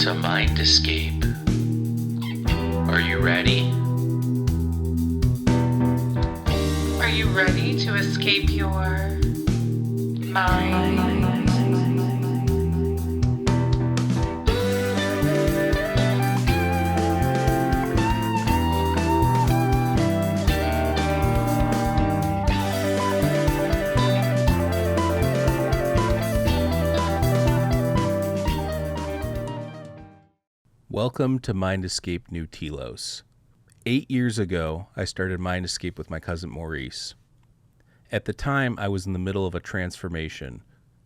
to Mind Escape. Are you ready? Are you ready to escape your mind? Welcome to Mind Escape New Telos. 8 years ago, I started Mind Escape with my cousin Maurice. At the time, I was in the middle of a transformation,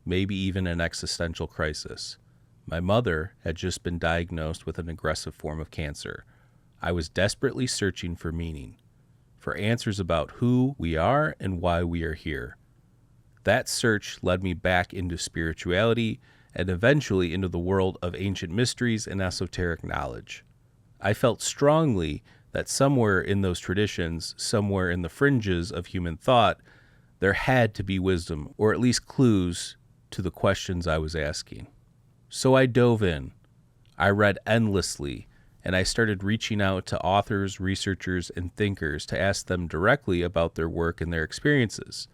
maybe even an existential crisis. My mother had just been diagnosed with an aggressive form of cancer. I was desperately searching for meaning, for answers about who we are and why we are here. That search led me back into spirituality and eventually into the world of ancient mysteries and esoteric knowledge. I felt strongly that somewhere in those traditions, somewhere in the fringes of human thought, there had to be wisdom, or at least clues to the questions I was asking. So I dove in. I read endlessly, and I started reaching out to authors, researchers, and thinkers to ask them directly about their work and their experiences.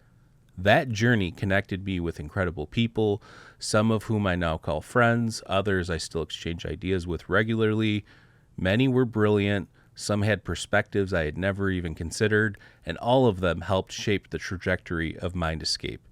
That journey connected me with incredible people, some of whom I now call friends, others I still exchange ideas with regularly. Many were brilliant, some had perspectives I had never even considered, and all of them helped shape the trajectory of Mind Escape.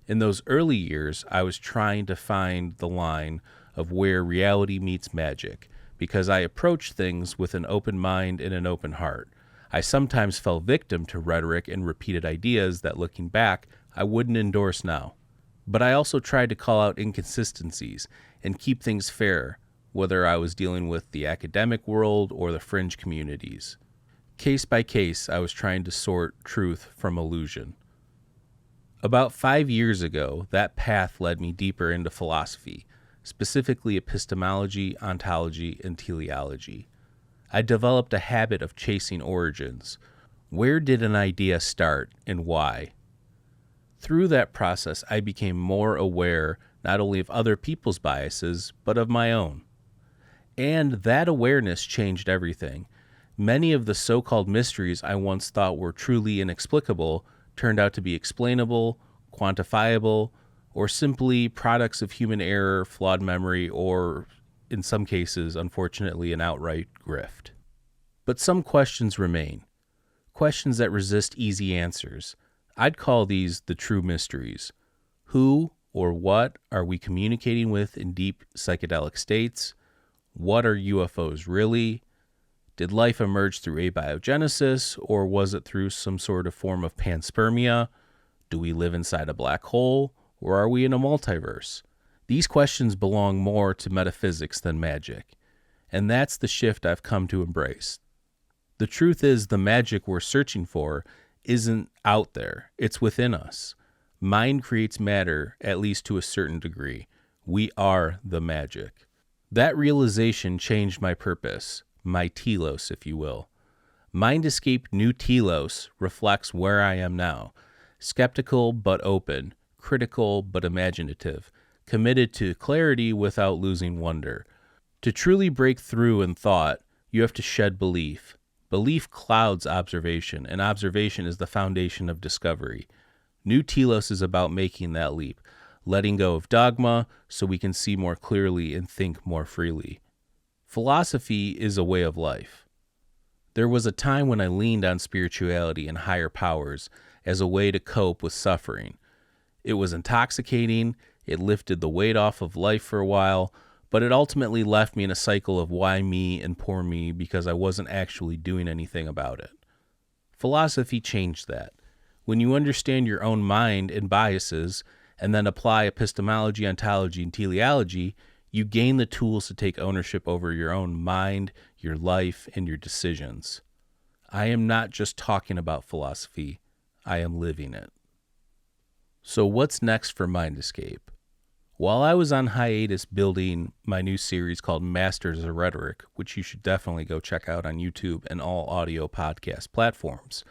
In those early years, I was trying to find the line of where reality meets magic, because I approached things with an open mind and an open heart. I sometimes fell victim to rhetoric and repeated ideas that, looking back, I wouldn't endorse now. But I also tried to call out inconsistencies and keep things fair, whether I was dealing with the academic world or the fringe communities. Case by case, I was trying to sort truth from illusion. About 5 years ago, that path led me deeper into philosophy, specifically epistemology, ontology, and teleology. I developed a habit of chasing origins. Where did an idea start and why? Through that process, I became more aware not only of other people's biases, but of my own. And that awareness changed everything. Many of the so-called mysteries I once thought were truly inexplicable turned out to be explainable, quantifiable, or simply products of human error, flawed memory, or in some cases, unfortunately, an outright grift. But some questions remain. Questions that resist easy answers. I'd call these the true mysteries. Who or what are we communicating with in deep psychedelic states? What are UFOs really? Did life emerge through abiogenesis, or was it through some sort of form of panspermia? Do we live inside a black hole, or are we in a multiverse? These questions belong more to metaphysics than magic, and that's the shift I've come to embrace. The truth is, the magic we're searching for isn't out there, it's within us. Mind creates matter, at least to a certain degree. We are the magic. That realization changed my purpose, my telos, if you will. Mind Escape New Telos reflects where I am now, skeptical but open, critical but imaginative, committed to clarity without losing wonder. To truly break through in thought, you have to shed belief. Belief clouds observation, and observation is the foundation of discovery. New Telos is about making that leap, letting go of dogma so we can see more clearly and think more freely. Philosophy is a way of life. There was a time when I leaned on spirituality and higher powers as a way to cope with suffering. It was intoxicating. It lifted the weight off of life for a while, but it ultimately left me in a cycle of why me and poor me because I wasn't actually doing anything about it. Philosophy changed that. When you understand your own mind and biases, and then apply epistemology, ontology, and teleology, you gain the tools to take ownership over your own mind, your life, and your decisions. I am not just talking about philosophy, I am living it. So what's next for Mind Escape? While I was on hiatus building my new series called Masters of Rhetoric, which you should definitely go check out on YouTube and all audio podcast platforms,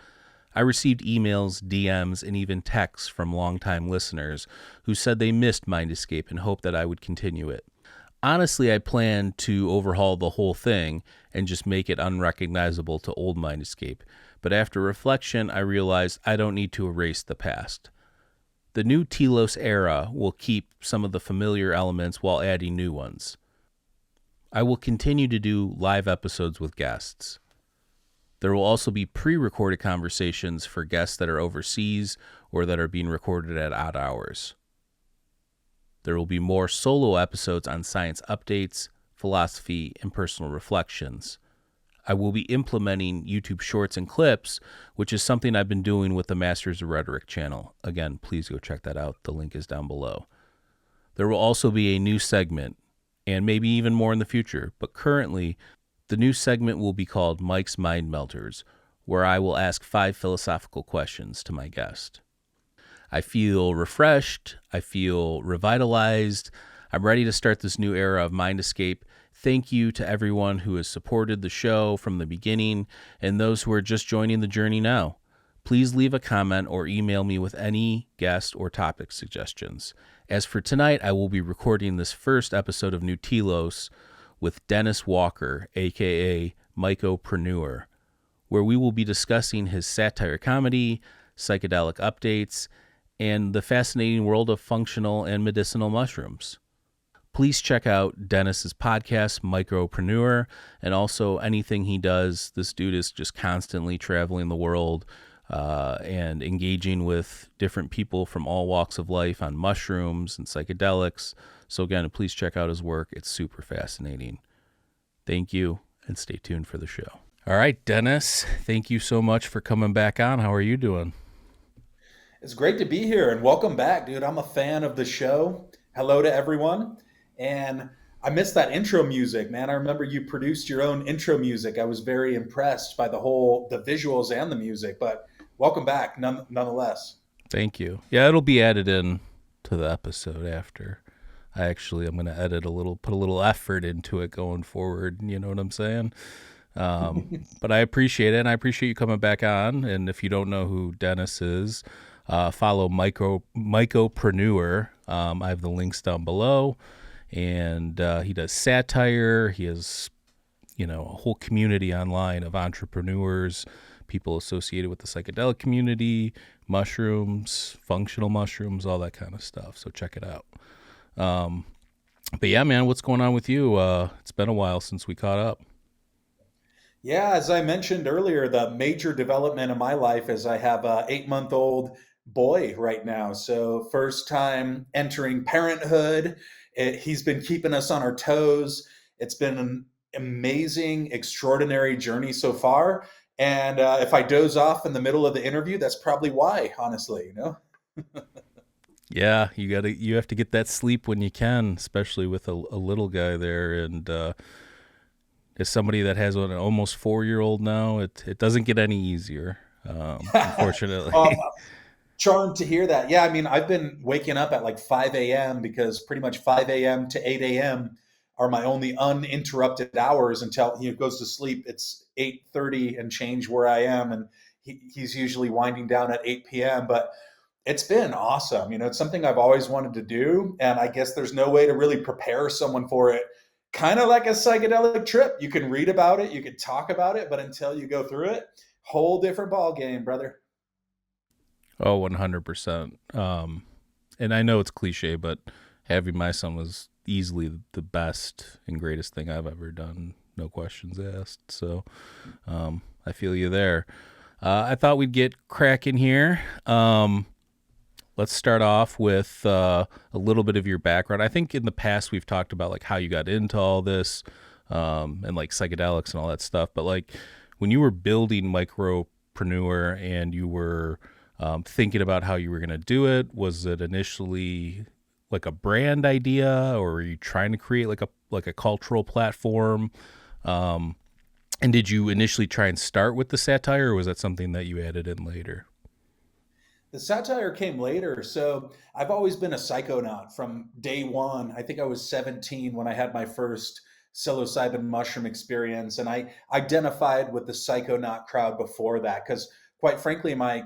I received emails, DMs, and even texts from longtime listeners who said they missed Mind Escape and hoped that I would continue it. Honestly, I plan to overhaul the whole thing and just make it unrecognizable to old Mindscape. But after reflection, I realized I don't need to erase the past. The new Telos era will keep some of the familiar elements while adding new ones. I will continue to do live episodes with guests. There will also be pre-recorded conversations for guests that are overseas or that are being recorded at odd hours. There will be more solo episodes on science updates, philosophy, and personal reflections. I will be implementing YouTube shorts and clips, which is something I've been doing with the Masters of Rhetoric channel. Again, please go check that out. The link is down below. There will also be a new segment, and maybe even more in the future, but currently, the new segment will be called Mike's Mind Melters, where I will ask 5 philosophical questions to my guest. I feel refreshed. I feel revitalized. I'm ready to start this new era of Mind Escape. Thank you to everyone who has supported the show from the beginning and those who are just joining the journey now. Please leave a comment or email me with any guest or topic suggestions. As for tonight, I will be recording this first episode of New Telos with Dennis Walker, aka Mycopreneur, where we will be discussing his satire comedy, psychedelic updates, and the fascinating world of functional and medicinal mushrooms. Please check out Dennis's podcast, Mycopreneur, and also anything he does. This dude is just constantly traveling the world and engaging with different people from all walks of life on mushrooms and psychedelics. So again, please check out his work. It's super fascinating. Thank you, and stay tuned for the show. All right, Dennis, thank you so much for coming back on. How are you doing? It's great to be here and welcome back, dude. I'm a fan of the show. Hello to everyone. And I missed that intro music, man. I remember you produced your own intro music. I was very impressed by the visuals and the music, but welcome back nonetheless. Thank you. Yeah, it'll be added in to the episode after. I'm going to put a little effort into it going forward. You know what I'm saying? But I appreciate it, and I appreciate you coming back on. And if you don't know who Dennis is, follow Mycopreneur. I have the links down below, and he does satire. He has, a whole community online of entrepreneurs, people associated with the psychedelic community, mushrooms, functional mushrooms, all that kind of stuff. So check it out. But yeah, man, what's going on with you? It's been a while since we caught up. Yeah, as I mentioned earlier, the major development in my life is I have a 8-month-old boy right now. So first time entering parenthood. He's been keeping us on our toes. It's been an amazing, extraordinary journey so far. And if I doze off in the middle of the interview, that's probably why, honestly, Yeah, you have to get that sleep when you can, especially with a little guy there. And as somebody that has an almost 4-year-old now, it doesn't get any easier, unfortunately. Charmed to hear that. Yeah, I mean, I've been waking up at like 5 a.m. because pretty much 5 a.m. to 8 a.m. are my only uninterrupted hours until he goes to sleep. It's 8:30 and change where I am, and he's usually winding down at 8 p.m. But it's been awesome. It's something I've always wanted to do, and I guess there's no way to really prepare someone for it. Kind of like a psychedelic trip. You can read about it, you can talk about it, but until you go through it, whole different ball game, brother. Oh, 100%. And I know it's cliche, but having my son was easily the best and greatest thing I've ever done. No questions asked. So I feel you there. I thought we'd get cracking here. Let's start off with a little bit of your background. I think in the past we've talked about like how you got into all this and like psychedelics and all that stuff. But like when you were building Mycopreneur and you were thinking about how you were going to do it, was it initially like a brand idea, or were you trying to create like a cultural platform? And did you initially try and start with the satire, or was that something that you added in later? The satire came later. So I've always been a psychonaut from day one. I think I was 17 when I had my first psilocybin mushroom experience. And I identified with the psychonaut crowd before that because, quite frankly, my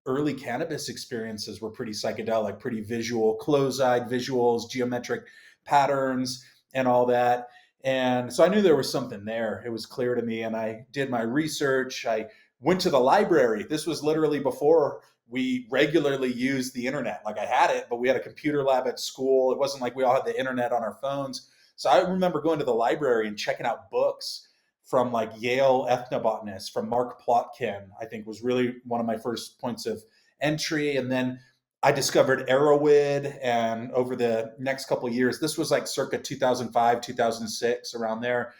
early cannabis experiences were pretty psychedelic, pretty visual, close-eyed visuals, geometric patterns. and all that. And so I knew there was something there. It was clear to me. And I did my research. I went to the library. This was literally before we regularly used the internet. Like, I had it, but we had a computer lab at school. It wasn't like we all had the internet on our phones. So I remember going to the library and checking out books from like Yale ethnobotanists, from Mark Plotkin, I think was really one of my first points of entry. And then I discovered Arrowwood, and over the next couple of years, this was like circa 2005, 2006, around there,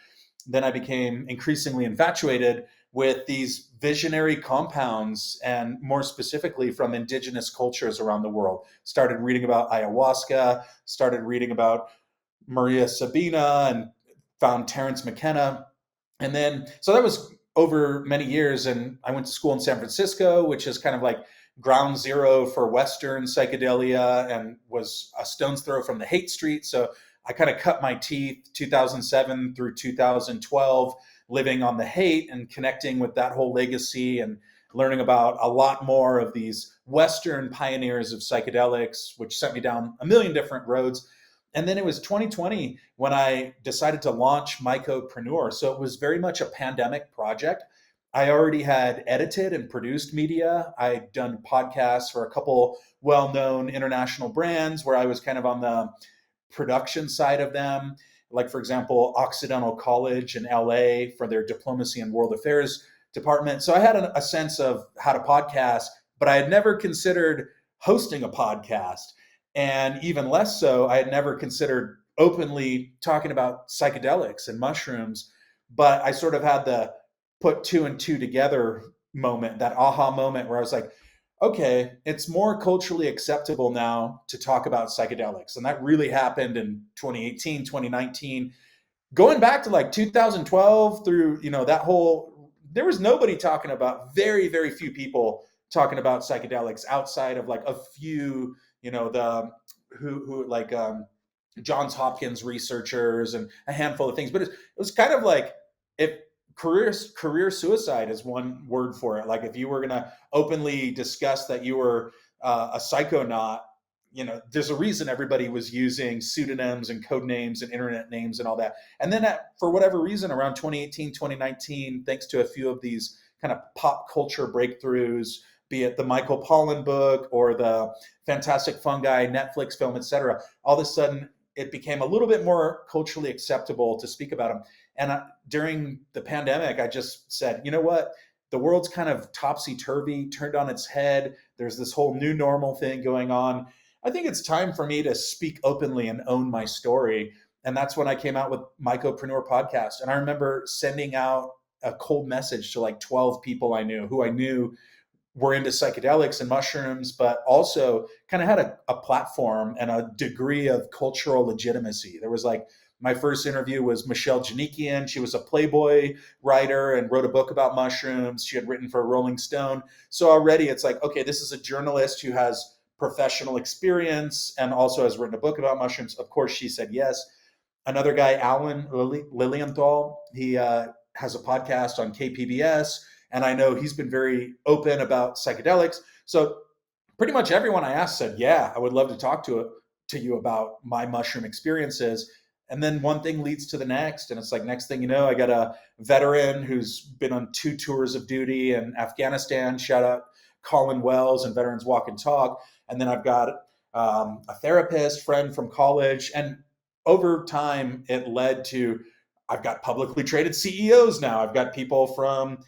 then I became increasingly infatuated with these visionary compounds, and more specifically from indigenous cultures around the world. Started reading about ayahuasca, started reading about Maria Sabina, and found Terence McKenna. And then, so that was over many years. And I went to school in San Francisco, which is kind of like ground zero for Western psychedelia, and was a stone's throw from the Haight Street. So I kind of cut my teeth 2007 through 2012, living on the Haight and connecting with that whole legacy, and learning about a lot more of these Western pioneers of psychedelics, which sent me down a million different roads. And then it was 2020 when I decided to launch Mycopreneur. So it was very much a pandemic project. I already had edited and produced media. I'd done podcasts for a couple well-known international brands where I was kind of on the production side of them. Like, for example, Occidental College in LA for their diplomacy and world affairs department. So I had a sense of how to podcast, but I had never considered hosting a podcast. And even less so, I had never considered openly talking about psychedelics and mushrooms. But I sort of had the put two and two together moment, that aha moment where I was like, okay, it's more culturally acceptable now to talk about psychedelics. And that really happened in 2018, 2019. Going back to like 2012 through, that whole, there was nobody talking about, very, very few people talking about psychedelics outside of like a few, the who like Johns Hopkins researchers and a handful of things. But it was kind of like, if career suicide is one word for it. Like, if you were going to openly discuss that you were a psychonaut, there's a reason everybody was using pseudonyms and code names and internet names and all that. And then for whatever reason, around 2018, 2019, thanks to a few of these kind of pop culture breakthroughs, be it the Michael Pollan book or the Fantastic Fungi Netflix film, etc., all of a sudden it became a little bit more culturally acceptable to speak about them. And during the pandemic, I just said, you know what? The world's kind of topsy-turvy, turned on its head. There's this whole new normal thing going on. I think it's time for me to speak openly and own my story. And that's when I came out with Mycopreneur podcast. And I remember sending out a cold message to like 12 people I knew who I knew were into psychedelics and mushrooms, but also kind of had a platform and a degree of cultural legitimacy. There was like, my first interview was Michelle Janikian. She was a Playboy writer and wrote a book about mushrooms. She had written for Rolling Stone. So already it's like, okay, this is a journalist who has professional experience and also has written a book about mushrooms. Of course, she said yes. Another guy, Alan Lilienthal, he has a podcast on KPBS. And I know he's been very open about psychedelics. So pretty much everyone I asked said, yeah, I would love to talk to you about my mushroom experiences. And then one thing leads to the next. And it's like, next thing you know, I got a veteran who's been on 2 tours of duty in Afghanistan. Shout out Colin Wells and Veterans Walk and Talk. And then I've got a therapist friend from college. And over time, it led to, I've got publicly traded CEOs now. I've got people from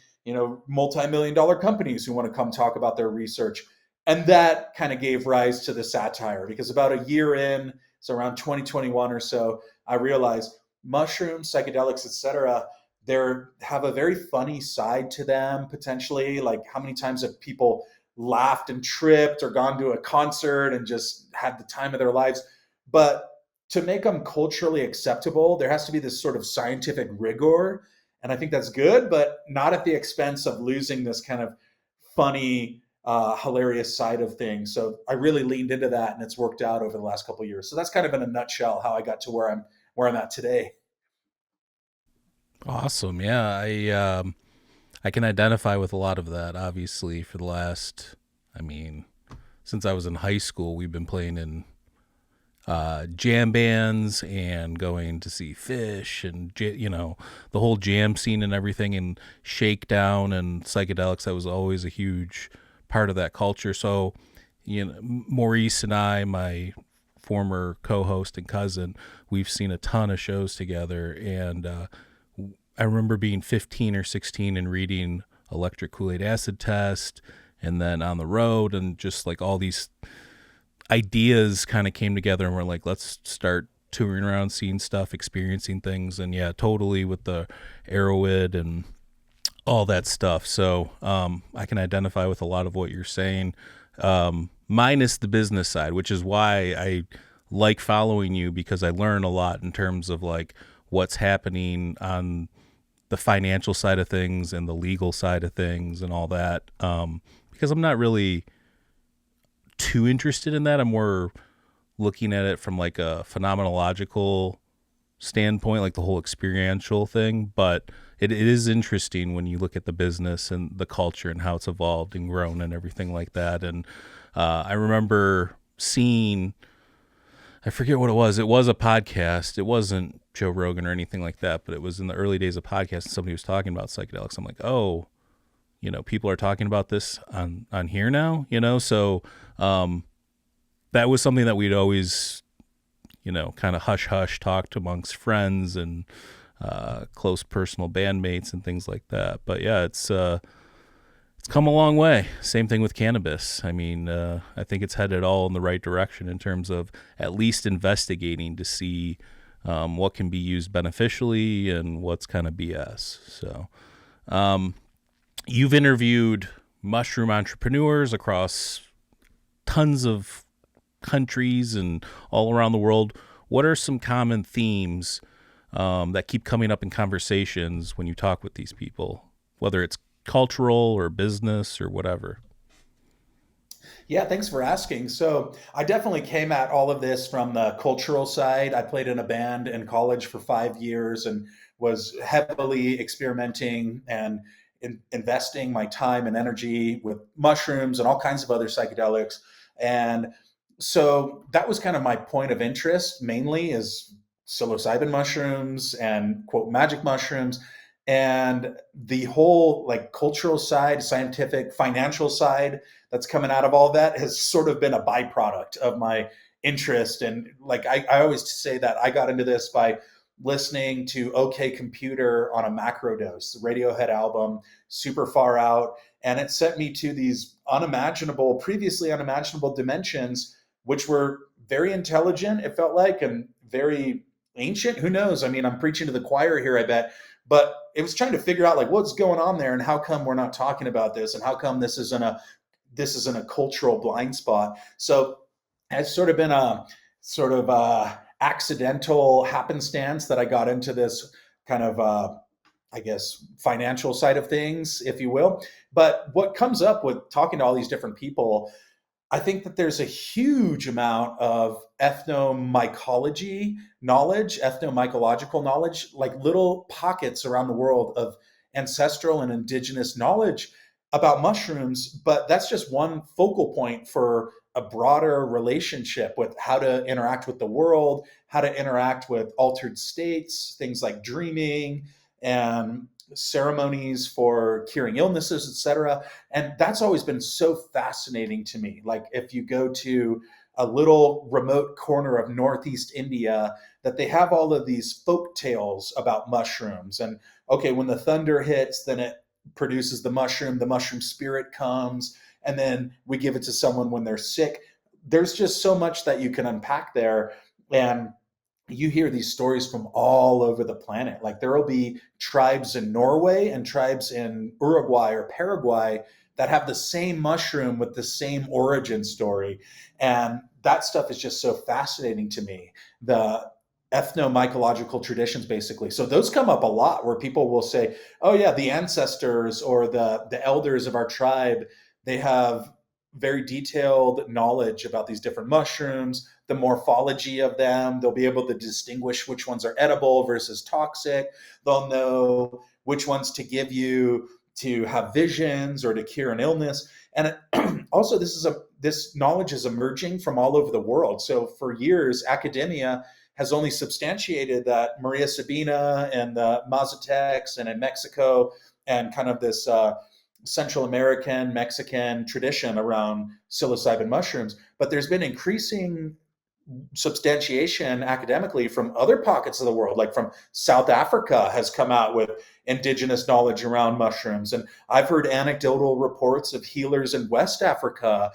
multi-million-dollar companies who want to come talk about their research. And that kind of gave rise to the Satire, because about a year in, so around 2021 or so, I realized mushrooms, psychedelics, etc., they have a very funny side to them, potentially. Like, how many times have people laughed and tripped or gone to a concert and just had the time of their lives? But to make them culturally acceptable, there has to be this sort of scientific rigor. And I think that's good, but not at the expense of losing this kind of funny, hilarious side of things. So I really leaned into that, and it's worked out over the last couple of years. So that's kind of in a nutshell how I got to where I'm at today. Awesome. Yeah, I can identify with a lot of that. Obviously, for the last, since I was in high school, we've been playing in jam bands and going to see Fish and the whole jam scene and everything, and Shakedown and Psychedelics. That was always a huge part of that culture. So Maurice and I, my former co-host and cousin, we've seen a ton of shows together, and I remember being 15 or 16 and reading Electric Kool-Aid Acid Test, and then On the Road, and just like all these ideas kind of came together, and we're like, let's start touring around, seeing stuff, experiencing things. And yeah, totally with the Arrowhead and all that stuff. So I can identify with a lot of what you're saying, minus the business side, which is why I like following you, because I learn a lot in terms of like what's happening on the financial side of things and the legal side of things and all that, because I'm not really too interested in that. I'm more looking at it from like a phenomenological standpoint, like the whole experiential thing. But it is interesting when you look at the business and the culture and how it's evolved and grown and everything like that. And I remember seeing, I forget what it was. It was a podcast. It wasn't Joe Rogan or anything like that, but it was in the early days of podcasts, and somebody was talking about psychedelics. I'm like, oh, people are talking about this on here now, so that was something that we'd always, kind of hush talked amongst friends and close personal bandmates and things like that. But yeah, it's come a long way. Same thing with cannabis. I mean, I think it's headed all in the right direction in terms of at least investigating to see what can be used beneficially and what's kind of BS. So, you've interviewed mushroom entrepreneurs across tons of countries and all around the world. What are some common themes that keep coming up in conversations when you talk with these people, whether it's cultural or business or whatever? Yeah, thanks for asking. So I definitely came at all of this from the cultural side. I played in a band in college for 5 years and was heavily experimenting and investing my time and energy with mushrooms and all kinds of other psychedelics. And so that was kind of my point of interest mainly, is psilocybin mushrooms and quote magic mushrooms. And the whole like cultural side, scientific, financial side that's coming out of all that has sort of been a byproduct of my interest. And like I always say that I got into this by listening to OK Computer on a macrodose, the Radiohead album, super far out. And it sent me to these previously unimaginable dimensions, which were very intelligent, it felt like, and very ancient. Who knows? I mean, I'm preaching to the choir here, I bet. But it was trying to figure out like what's going on there and how come we're not talking about this and how come this isn't a cultural blind spot. So it's sort of been a sort of accidental happenstance that I got into this kind of I guess financial side of things, if you will. But what comes up with talking to all these different people, I think that there's a huge amount of ethnomycology knowledge, ethnomycological knowledge, like little pockets around the world of ancestral and indigenous knowledge about mushrooms. But that's just one focal point for a broader relationship with how to interact with the world, how to interact with altered states, things like dreaming and ceremonies for curing illnesses, etc. And that's always been so fascinating to me. Like if you go to a little remote corner of Northeast India, that they have all of these folk tales about mushrooms. And okay, when the thunder hits, then it produces the mushroom spirit comes, and then we give it to someone when they're sick. There's just so much that you can unpack there. And you hear these stories from all over the planet. Like there will be tribes in Norway and tribes in Uruguay or Paraguay that have the same mushroom with the same origin story. And that stuff is just so fascinating to me. The ethnomycological traditions, basically. So those come up a lot where people will say, oh yeah, the ancestors or the elders of our tribe, they have very detailed knowledge about these different mushrooms, the morphology of them. They'll be able to distinguish which ones are edible versus toxic. They'll know which ones to give you to have visions or to cure an illness. And also, this is this knowledge is emerging from all over the world. So for years, academia has only substantiated that Maria Sabina and the Mazatecs and in Mexico and kind of this Central American, Mexican tradition around psilocybin mushrooms. But there's been increasing substantiation academically from other pockets of the world, like from South Africa has come out with indigenous knowledge around mushrooms. And I've heard anecdotal reports of healers in West Africa,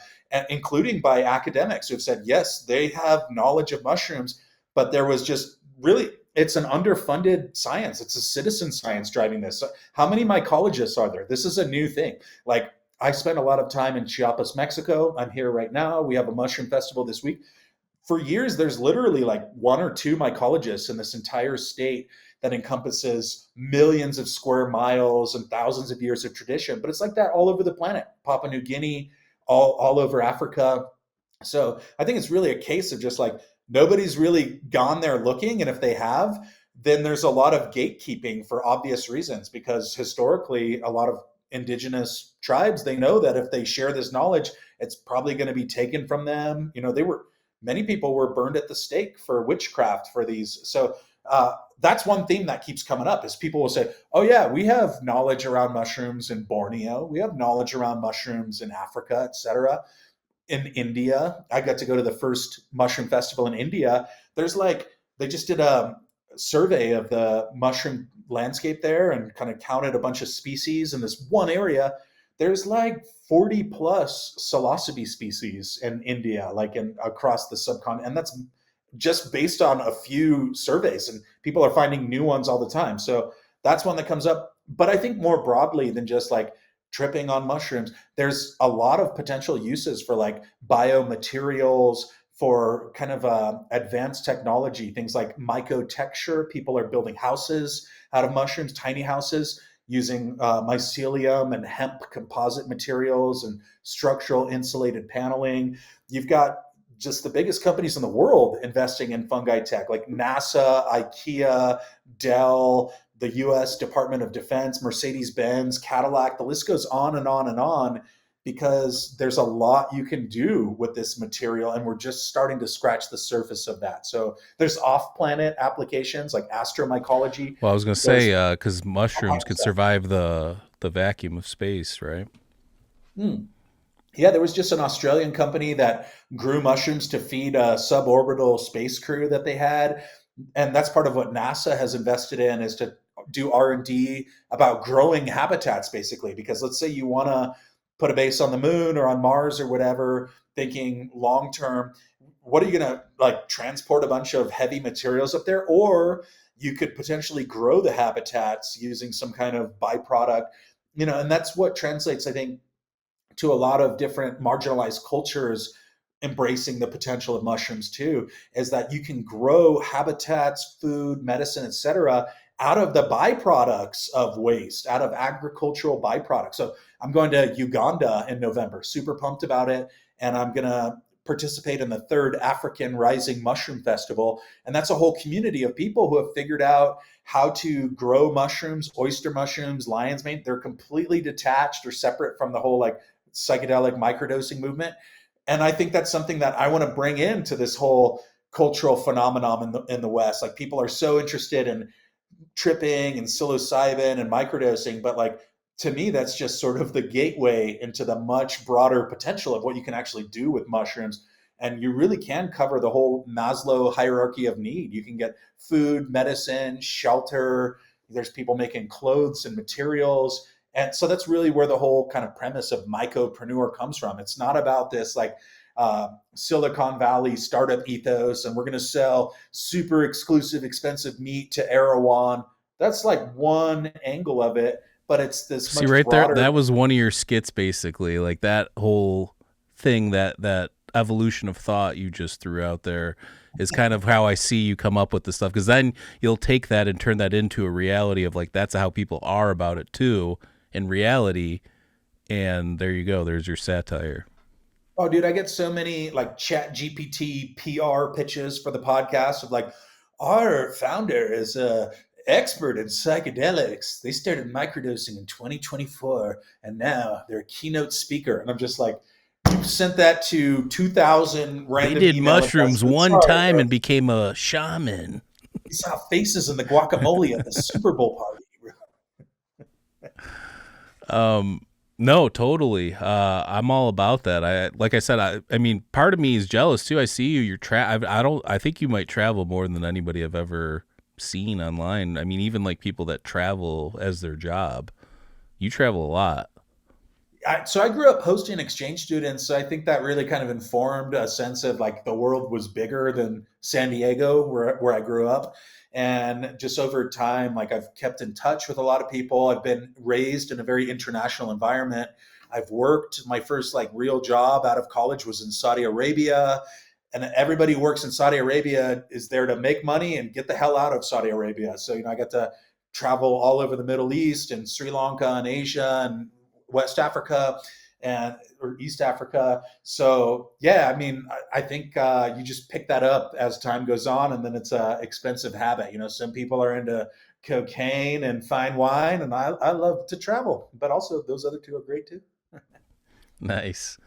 including by academics who've said, yes, they have knowledge of mushrooms, but there was just really, it's an underfunded science. It's a citizen science driving this. So how many mycologists are there? This is a new thing. Like, I spent a lot of time in Chiapas, Mexico. I'm here right now. We have a mushroom festival this week. For years, there's literally like 1 or 2 mycologists in this entire state that encompasses millions of square miles and thousands of years of tradition. But it's like that all over the planet, Papua New Guinea, all over Africa. So I think it's really a case of just like nobody's really gone there looking. And if they have, then there's a lot of gatekeeping for obvious reasons, because historically, a lot of indigenous tribes, they know that if they share this knowledge, it's probably going to be taken from them. You know, many people were burned at the stake for witchcraft for these. So that's one theme that keeps coming up is people will say, oh yeah, we have knowledge around mushrooms in Borneo. We have knowledge around mushrooms in Africa, etc. In India, I got to go to the first mushroom festival in India. They just did a survey of the mushroom landscape there and kind of counted a bunch of species in this one area. There's like 40 plus psilocybe species in India, like across the subcontinent. And that's just based on a few surveys, and people are finding new ones all the time. So that's one that comes up. But I think more broadly than just like tripping on mushrooms, there's a lot of potential uses for like biomaterials, for kind of advanced technology, things like mycotexture. People are building houses out of mushrooms, tiny houses, using mycelium and hemp composite materials and structural insulated paneling. You've got just the biggest companies in the world investing in fungi tech, like NASA, IKEA, Dell, the US Department of Defense, Mercedes-Benz, Cadillac. The list goes on and on and on, because there's a lot you can do with this material, and we're just starting to scratch the surface of that. So there's off-planet applications like astromycology. Well, I was going to say, because mushrooms could survive the vacuum of space, right? Yeah, there was just an Australian company that grew mushrooms to feed a suborbital space crew that they had. And that's part of what NASA has invested in, is to do R&D about growing habitats, basically. Because let's say you want to put a base on the moon or on Mars or whatever, thinking long term, what are you going to like transport a bunch of heavy materials up there? Or you could potentially grow the habitats using some kind of byproduct, and that's what translates, I think, to a lot of different marginalized cultures embracing the potential of mushrooms too, is that you can grow habitats, food, medicine, etc., out of the byproducts of waste, out of agricultural byproducts. So I'm going to Uganda in November, super pumped about it. And I'm going to participate in the 3rd African Rising Mushroom Festival. And that's a whole community of people who have figured out how to grow mushrooms, oyster mushrooms, lion's mane. They're completely detached or separate from the whole like psychedelic microdosing movement. And I think that's something that I want to bring into this whole cultural phenomenon in the West. Like, people are so interested in tripping and psilocybin and microdosing, but like, to me, that's just sort of the gateway into the much broader potential of what you can actually do with mushrooms. And you really can cover the whole Maslow hierarchy of need. You can get food, medicine, shelter. There's people making clothes and materials. And so that's really where the whole kind of premise of Mycopreneur comes from. It's not about this like Silicon Valley startup ethos, and we're going to sell super exclusive, expensive meat to Erewhon. That's like one angle of it, but it's this See, much right broader. there, that was one of your skits, basically. Like, that whole thing, that evolution of thought you just threw out there is kind of how I see you come up with the stuff, because then you'll take that and turn that into a reality of like, that's how people are about it too in reality. And there you go. There's your satire. Oh, dude, I get so many like Chat GPT PR pitches for the podcast of like, our founder is a expert in psychedelics. They started microdosing in 2024, and now they're a keynote speaker. And I'm just like, You sent that to 2,000 They random did email mushrooms addresses. one Sorry, time bro. and became a shaman. You saw faces in the guacamole at the Super Bowl party. Um, no, totally. I'm all about that. Like I said, I mean, part of me is jealous too. I see you. I don't. I think you might travel more than anybody I've ever seen online. I mean, even like people that travel as their job. You travel a lot. So I grew up hosting exchange students. So I think that really kind of informed a sense of like the world was bigger than San Diego, where I grew up. And just over time, like I've kept in touch with a lot of people. I've been raised in a very international environment. I've worked. My first like real job out of college was in Saudi Arabia. And everybody who works in Saudi Arabia is there to make money and get the hell out of Saudi Arabia. So, I got to travel all over the Middle East and Sri Lanka and Asia and West Africa and or East Africa. So yeah, I mean, I think you just pick that up as time goes on, and then it's a expensive habit. Some people are into cocaine and fine wine, and I love to travel, but also those other two are great too. Nice.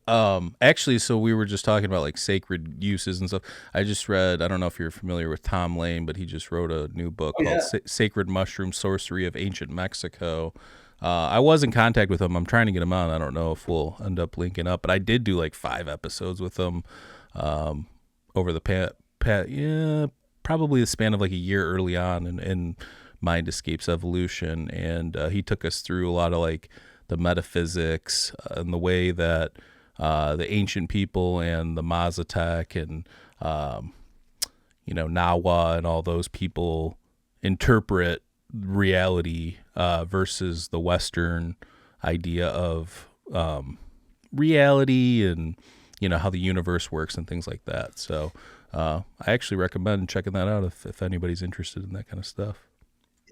Actually, so we were just talking about like sacred uses and stuff. I just read, I don't know if you're familiar with Tom Lane, but he just wrote a new book Oh called yeah. Sacred Mushroom Sorcery of Ancient Mexico. I was in contact with him. I'm trying to get him on. I don't know if we'll end up linking up, but I did do like 5 episodes with him um, over the yeah, probably the span of like a year early on in Mind Escape's evolution. And he took us through a lot of like the metaphysics and the way that the ancient people and the Mazatec and Nawa and all those people interpret reality versus the Western idea of reality and how the universe works and things like that. So I actually recommend checking that out if anybody's interested in that kind of stuff.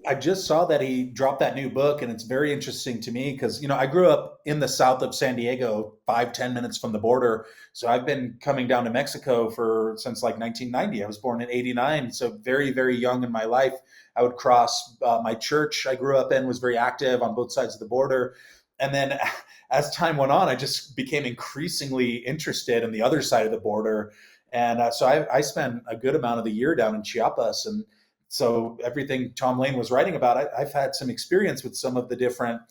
I just saw that he dropped that new book, and it's very interesting to me because I grew up in the south of San Diego, 5-10 minutes from the border. So I've been coming down to Mexico for since like 1990. I was born in '89, so very very young in my life. I would cross. My church I grew up in was very active on both sides of the border, and then as time went on, I just became increasingly interested in the other side of the border. And so I spent a good amount of the year down in Chiapas, and so everything Tom Lane was writing about, I've had some experience with some of the different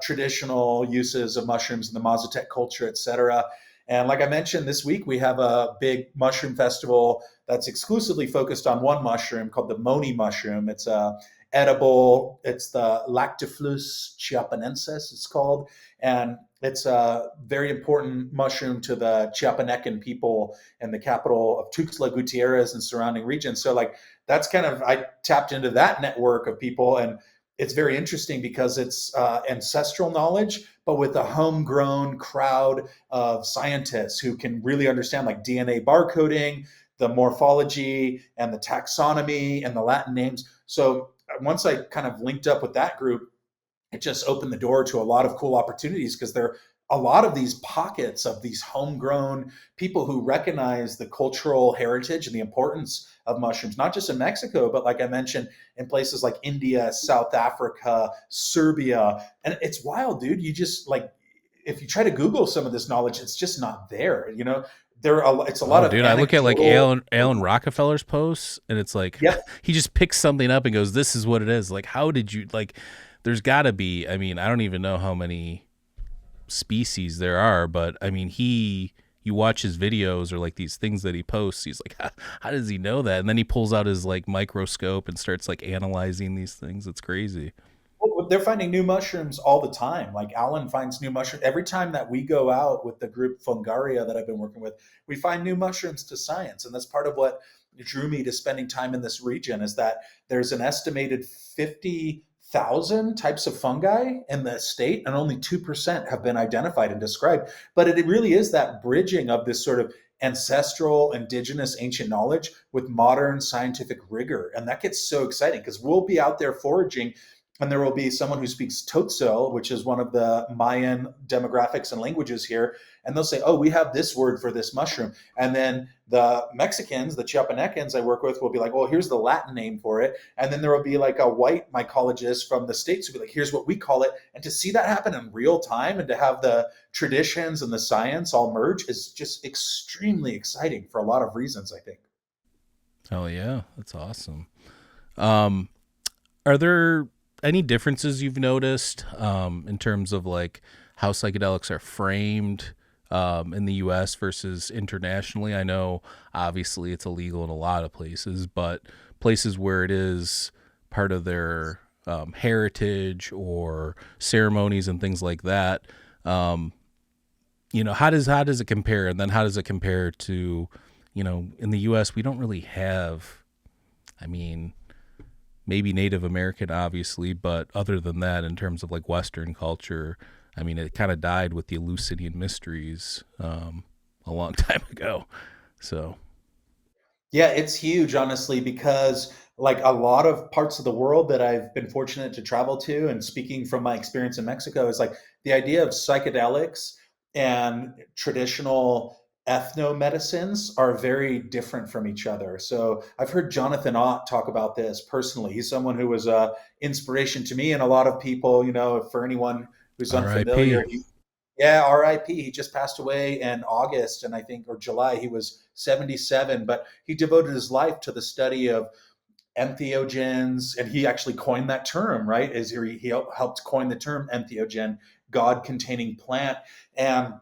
traditional uses of mushrooms in the Mazatec culture, et cetera. And like I mentioned, this week we have a big mushroom festival that's exclusively focused on one mushroom called the Moni mushroom. It's a edible. It's the Lactiflus chiapanensis, it's called. And it's a very important mushroom to the Chiapanecan people in the capital of Tuxtla Gutierrez and surrounding regions. So like that's kind of I tapped into that network of people, and it's very interesting because it's ancestral knowledge, but with a homegrown crowd of scientists who can really understand like DNA barcoding, the morphology, and the taxonomy and the Latin names. So once I kind of linked up with that group, it just opened the door to a lot of cool opportunities because there are a lot of these pockets of these homegrown people who recognize the cultural heritage and the importance of mushrooms, not just in Mexico, but like I mentioned, in places like India, South Africa, Serbia. And it's wild, dude. You just like, if you try to Google some of this knowledge, it's just not there. It's a lot Oh, of dude, I look at like anecdotal. Alan Rockefeller's posts, and it's like Yep. he just picks something up and goes, "This is what it is." Like, how did you like? There's got to be. I mean, I don't even know how many species there are, but I mean, you watch his videos or like these things that he posts. He's like, how does he know that? And then he pulls out his like microscope and starts like analyzing these things. It's crazy. Well, they're finding new mushrooms all the time. Like Alan finds new mushrooms every time that we go out with the group Fungaria that I've been working with. We find new mushrooms to science, and that's part of what drew me to spending time in this region. Is that there's an estimated 50,000 types of fungi in the state, and only 2% have been identified and described. But it really is that bridging of this sort of ancestral, indigenous, ancient knowledge with modern scientific rigor, and that gets so exciting because we'll be out there foraging and there will be someone who speaks Tzotzil, which is one of the Mayan demographics and languages here, and they'll say, "Oh, we have this word for this mushroom." And then the Mexicans, the Chiapanecans I work with, will be like, "Well, here's the Latin name for it." And then there will be like a white mycologist from the States who will be like, "Here's what we call it." And to see that happen in real time and to have the traditions and the science all merge is just extremely exciting for a lot of reasons, I think. Oh yeah, that's awesome. Um, are there any differences you've noticed in terms of like how psychedelics are framed in the U.S. versus internationally? I know obviously it's illegal in a lot of places, but places where it is part of their heritage or ceremonies and things like that. Um, how does it compare? And then how does it compare to, in the U.S. we don't really have, I mean, maybe Native American, obviously, but other than that, in terms of like Western culture, I mean, it kind of died with the Eleusinian mysteries a long time ago. So, Yeah, it's huge, honestly, because like a lot of parts of the world that I've been fortunate to travel to, and speaking from my experience in Mexico, is like the idea of psychedelics and traditional ethno-medicines are very different from each other. So I've heard Jonathan Ott talk about this personally. He's someone who was a inspiration to me and a lot of people, for anyone who's R.I.P. unfamiliar. Yeah, RIP. He just passed away in August, and I think, or July. He was 77, but he devoted his life to the study of entheogens, and he actually coined that term, right? He helped coin the term entheogen, God containing plant. And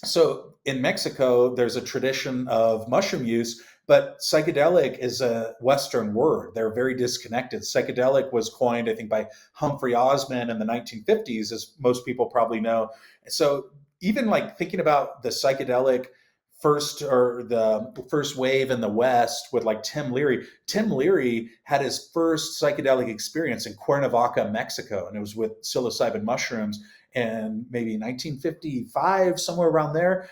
so in Mexico, there's a tradition of mushroom use, but psychedelic is a Western word. They're very disconnected. Psychedelic was coined, I think, by Humphrey Osmond in the 1950s, as most people probably know. So even like thinking about the psychedelic first wave in the West with like Tim Leary. Tim Leary had his first psychedelic experience in Cuernavaca, Mexico, and it was with psilocybin mushrooms in maybe 1955, somewhere around there.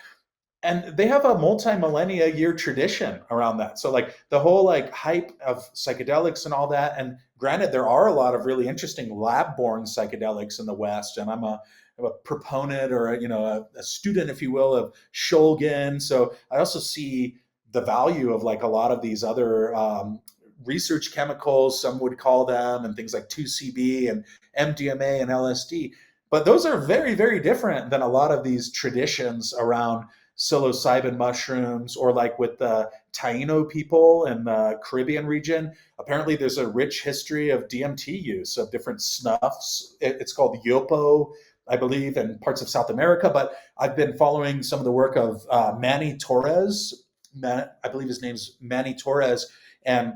And they have a multi-millennia year tradition around that. So like the whole like hype of psychedelics and all that. And granted, there are a lot of really interesting lab-born psychedelics in the West, and I'm a proponent, or a student, if you will, of Shulgin. So I also see the value of like a lot of these other research chemicals, some would call them, and things like 2CB and MDMA and LSD. But those are very, very different than a lot of these traditions around psilocybin mushrooms, or like with the Taino people in the Caribbean region. Apparently, there's a rich history of DMT use of different snuffs. It's called Yopo, I believe, in parts of South America. But I've been following some of the work of Manny Torres. I believe his name's Manny Torres, and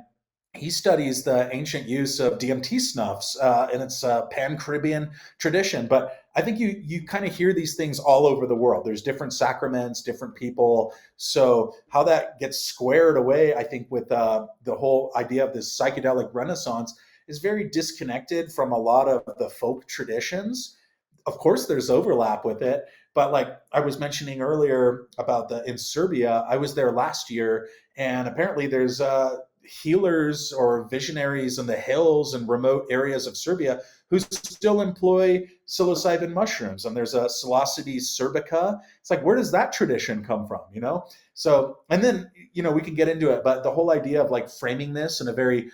he studies the ancient use of DMT snuffs, and it's a Pan-Caribbean tradition. But I think you kind of hear these things all over the world. There's different sacraments, different people. So how that gets squared away, I think, with the whole idea of this psychedelic renaissance is very disconnected from a lot of the folk traditions. Of course, there's overlap with it, but like I was mentioning earlier about in Serbia, I was there last year, and apparently there's healers or visionaries in the hills and remote areas of Serbia who still employ psilocybin mushrooms. And there's a Psilocybe cervica. It's like, where does that tradition come from? So, and then, we can get into it, but the whole idea of like framing this in a very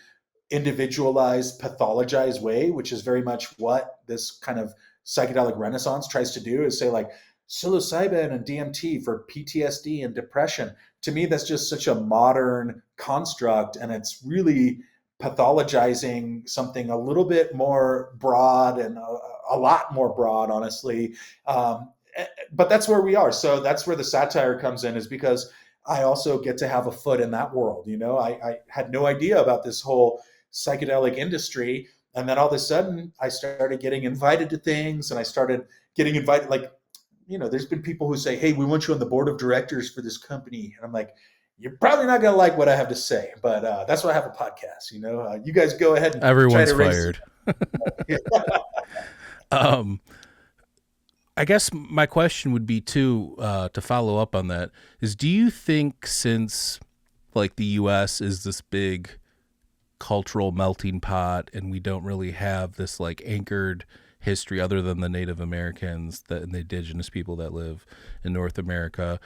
individualized, pathologized way, which is very much what this kind of psychedelic renaissance tries to do, is say like psilocybin and DMT for PTSD and depression. To me, that's just such a modern construct, and it's really pathologizing something a little bit more broad, and a lot more broad, honestly. But that's where we are. So that's where the satire comes in, is because I also get to have a foot in that world. I had no idea about this whole psychedelic industry. And then all of a sudden, I started getting invited to things, and I started getting invited. Like, there's been people who say, "Hey, we want you on the board of directors for this company." And I'm like, "You're probably not going to like what I have to say, but that's why I have a podcast. You guys go ahead and try Everyone's to raise." fired. um, I guess my question would be too, to follow up on that, is do you think, since like the U.S. is this big cultural melting pot, and we don't really have this like anchored history other than the Native Americans and the indigenous people that live in North America.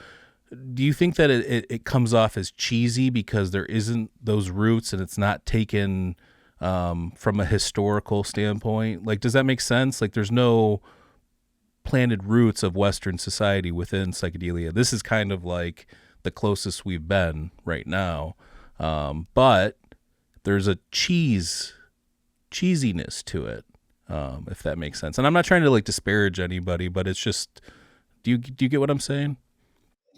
Do you think that it comes off as cheesy because there isn't those roots and it's not taken from a historical standpoint? Like, does that make sense? Like, there's no planted roots of Western society within psychedelia. This is kind of like the closest we've been right now. But there's a cheesiness to it, if that makes sense. And I'm not trying to like disparage anybody, but it's just, do you get what I'm saying?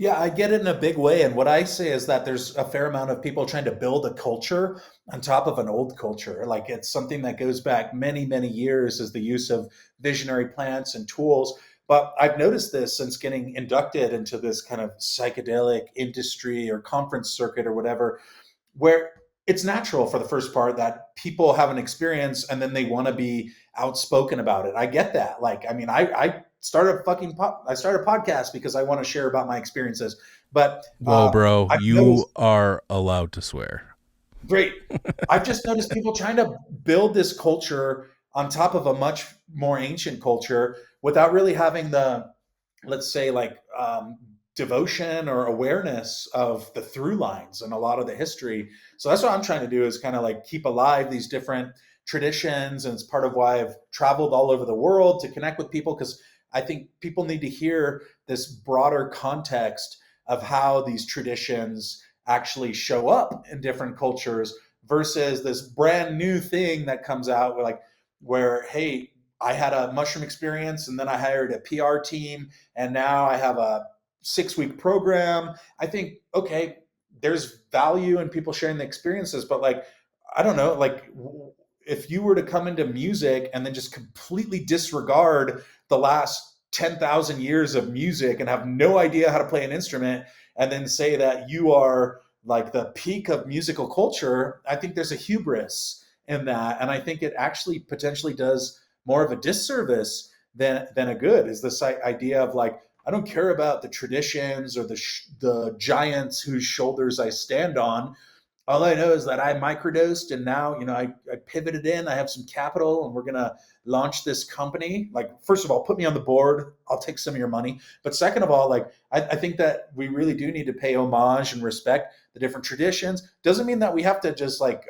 Yeah, I get it in a big way. And what I say is that there's a fair amount of people trying to build a culture on top of an old culture. Like it's something that goes back many, many years, is the use of visionary plants and tools. But I've noticed this since getting inducted into this kind of psychedelic industry or conference circuit or whatever, where it's natural for the first part that people have an experience and then they want to be outspoken about it. I get that. Like, I mean, I started I started a podcast because I want to share about my experiences. But Whoa, bro, I've you noticed, are allowed to swear. great. I've just noticed people trying to build this culture on top of a much more ancient culture without really having the, let's say, like devotion or awareness of the through lines and a lot of the history. So that's what I'm trying to do, is kind of like keep alive these different traditions. And it's part of why I've traveled all over the world to connect with people, because I think people need to hear this broader context of how these traditions actually show up in different cultures versus this brand new thing that comes out where hey, I had a mushroom experience and then I hired a PR team and now I have a 6-week program. I think, okay, there's value in people sharing the experiences, but like, I don't know, like if you were to come into music and then just completely disregard the last 10,000 years of music and have no idea how to play an instrument and then say that you are like the peak of musical culture, I think there's a hubris in that. And I think it actually potentially does more of a disservice than a good, is this idea of like, I don't care about the traditions or the giants whose shoulders I stand on. All I know is that I microdosed and now, I pivoted in, I have some capital and we're going to launch this company. Like, first of all, put me on the board. I'll take some of your money. But second of all, like, I think that we really do need to pay homage and respect the different traditions. Doesn't mean that we have to just like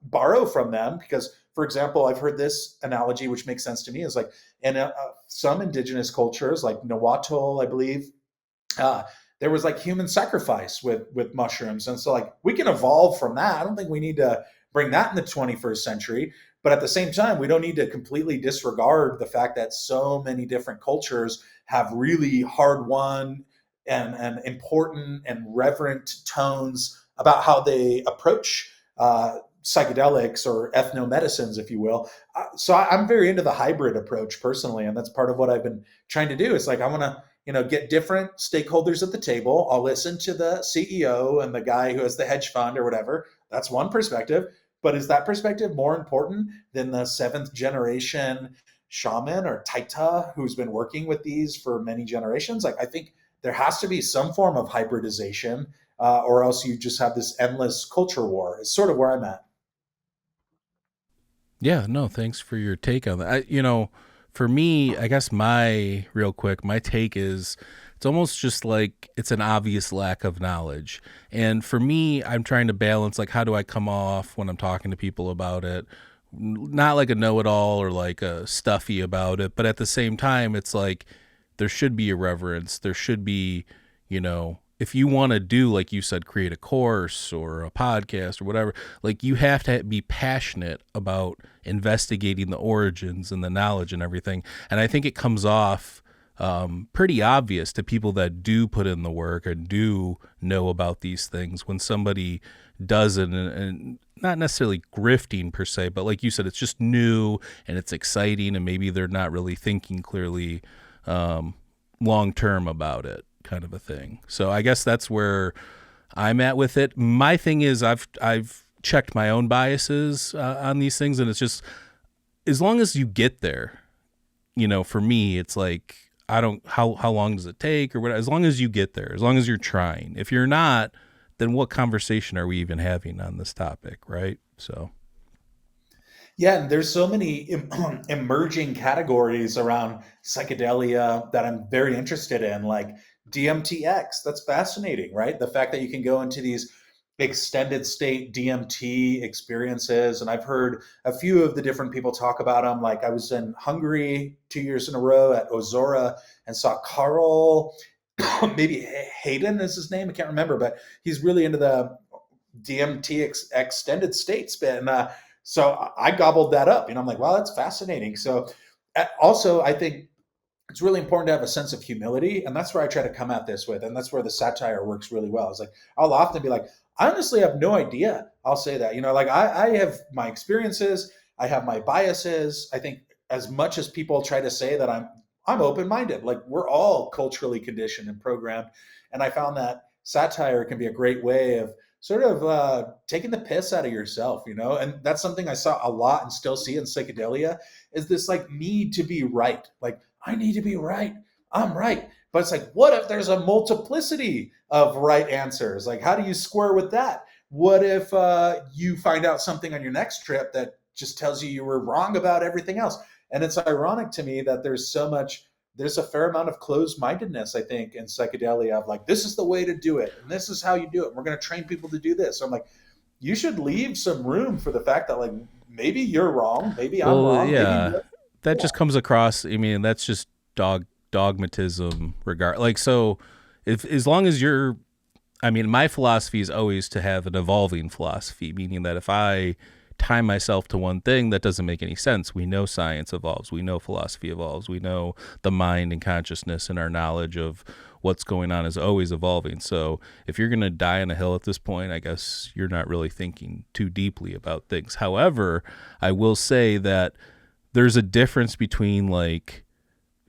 borrow from them, because, for example, I've heard this analogy, which makes sense to me, is like in some indigenous cultures, like Nahuatl, I believe, there was like human sacrifice with mushrooms. And so like we can evolve from that. I don't think we need to bring that in the 21st century. But at the same time, we don't need to completely disregard the fact that so many different cultures have really hard won and important and reverent tones about how they approach psychedelics or ethnomedicines, if you will. So I'm very into the hybrid approach personally. And that's part of what I've been trying to do. Is like, I want to, get different stakeholders at the table. I'll listen to the CEO and the guy who has the hedge fund or whatever. That's one perspective. But is that perspective more important than the 7th generation shaman or taita who's been working with these for many generations? Like, I think there has to be some form of hybridization, or else you just have this endless culture war. It's sort of where I'm at. Yeah, no, thanks for your take on that. For me, I guess my take is it's almost just like it's an obvious lack of knowledge. And for me, I'm trying to balance, like, how do I come off when I'm talking to people about it? Not like a know-it-all or like a stuffy about it, but at the same time, it's like there should be a reverence. There should be, if you want to do, like you said, create a course or a podcast or whatever, like you have to be passionate about investigating the origins and the knowledge and everything. And I think it comes off pretty obvious to people that do put in the work and do know about these things when somebody doesn't, and not necessarily grifting per se, but like you said, it's just new and it's exciting and maybe they're not really thinking clearly long term about it, kind of a thing. So I guess that's where I'm at with it. My thing is I've checked my own biases on these things, and it's just, as long as you get there, for me, it's like, I don't, how long does it take or what, as long as you get there, as long as you're trying. If you're not, then what conversation are we even having on this topic? Right. So Yeah, and there's so many emerging categories around psychedelia that I'm very interested in, like DMTX. That's fascinating, right? The fact that you can go into these extended state DMT experiences. And I've heard a few of the different people talk about them. Like I was in Hungary 2 years in a row at Ozora and saw Carl, maybe Hayden is his name. I can't remember, but he's really into the DMT extended state spin. So I gobbled that up. I'm like, wow, that's fascinating. So also, I think it's really important to have a sense of humility. And that's where I try to come at this with. And that's where the satire works really well. It's like, I'll often be like, I honestly have no idea. I'll say that, like I have my experiences, I have my biases. I think as much as people try to say that I'm open-minded, like we're all culturally conditioned and programmed. And I found that satire can be a great way of sort of taking the piss out of yourself, and that's something I saw a lot and still see in psychedelia is this like need to be right. Like, I need to be right. I'm right. But it's like, what if there's a multiplicity of right answers? Like, how do you square with that? What if you find out something on your next trip that just tells you were wrong about everything else? And it's ironic to me that there's a fair amount of closed mindedness, I think, in psychedelia of like, this is the way to do it. And this is how you do it. We're going to train people to do this. So I'm like, you should leave some room for the fact that like, maybe you're wrong. Maybe I'm Well, wrong. Maybe yeah, you're that yeah. just comes across. I mean, that's just dogmatism. Regard like so, if as long as you're, I mean, my philosophy is always to have an evolving philosophy, meaning that if I tie myself to one thing, that doesn't make any sense. We know science evolves. We know philosophy evolves. We know the mind and consciousness and our knowledge of what's going on is always evolving. So if you're going to die on a hill at this point, I guess you're not really thinking too deeply about things. However, I will say that there's a difference between like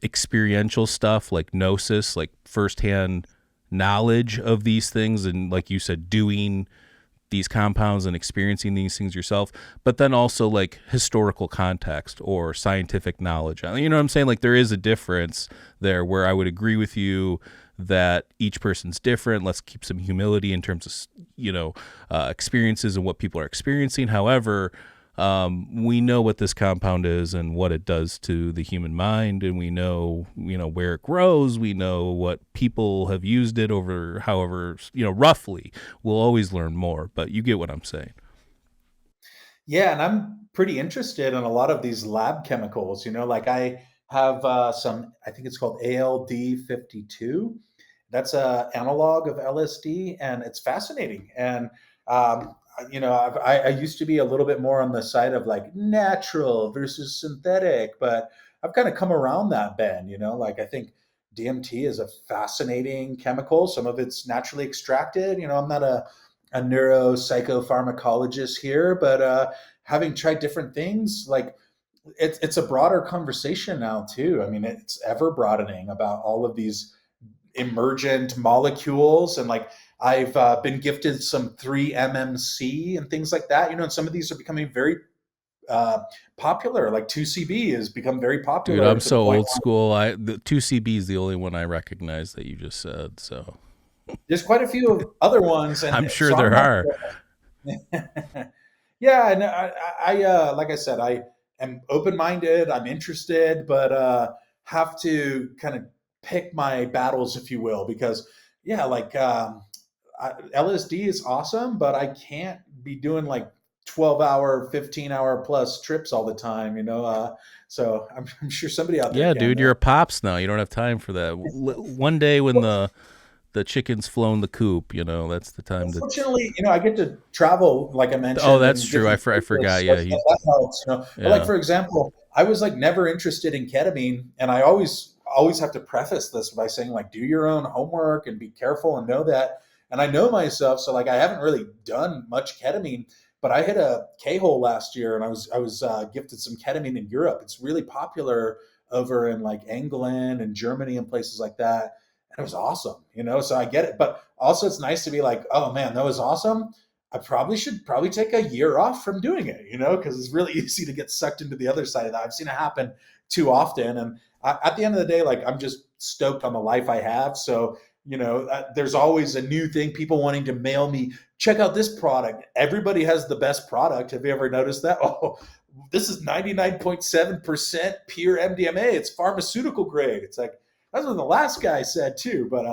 experiential stuff like gnosis, like firsthand knowledge of these things, and like you said, doing these compounds and experiencing these things yourself, but then also like historical context or scientific knowledge. You know what I'm saying? Like there is a difference there where I would agree with you that each person's different. Let's keep some humility in terms of, experiences and what people are experiencing. However, we know what this compound is and what it does to the human mind, and we know, where it grows. We know what people have used it over, however, roughly. We'll always learn more, but you get what I'm saying. Yeah, and I'm pretty interested in a lot of these lab chemicals. Like I have some, I think it's called ALD52. That's a analog of LSD, and it's fascinating. And I used to be a little bit more on the side of like natural versus synthetic, but I've kind of come around that bend. Like I think DMT is a fascinating chemical. Some of it's naturally extracted. I'm not a neuropsychopharmacologist here, but having tried different things, like it's a broader conversation now too. I mean, it's ever broadening about all of these emergent molecules, and like I've been gifted some 3-MMC and things like that. And some of these are becoming very popular. Like 2CB has become very Dude, popular I'm to the so point old school. The 2CB is the only one I recognize that you just said. So there's quite a few other ones, I'm and sure so I'm there not. are. Yeah, and like I said, I am open-minded. I'm interested, but have to kind of pick my battles, if you will, because yeah, like LSD is awesome, but I can't be doing like 12-hour, 15-hour plus trips all the time. So I'm sure somebody out there Yeah, can dude, though. you're a pops now. You don't have time for that. One day when the chicken's flown the coop, that's the time to. Fortunately, I get to travel, like I Oh, mentioned, that's in true. different I places, forgot. so Yeah, that helps. But like yeah. for example, I was like never interested in ketamine, and I always have to preface this by saying like do your own homework and be careful and know that. And I know myself, so like I haven't really done much ketamine, but I hit a K-hole last year, and I was gifted some ketamine in Europe. It's really popular over in like England and Germany and places like that. And it was awesome, so I get it. But also it's nice to be like, oh man, that was awesome. I should take a year off from doing it, because it's really easy to get sucked into the other side of that. I've seen it happen too often. And at the end of the day, like I'm just stoked on the life I have. So, there's always a new thing, people wanting to mail me, check out this product. Everybody has the best product. Have you ever noticed that? Oh, this is 99.7% pure MDMA. It's pharmaceutical grade. It's like, that's what the last guy said too. But,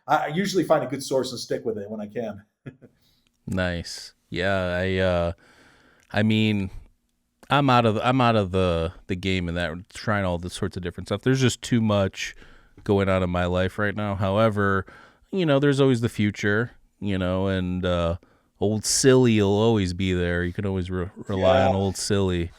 I usually find a good source and stick with it when I can. Nice. Yeah, I mean, I'm out of the game in that, trying all this sorts of different stuff. There's just too much going on in my life right now. However, there's always the future, and old Silly will always be there. You can always rely on old Silly.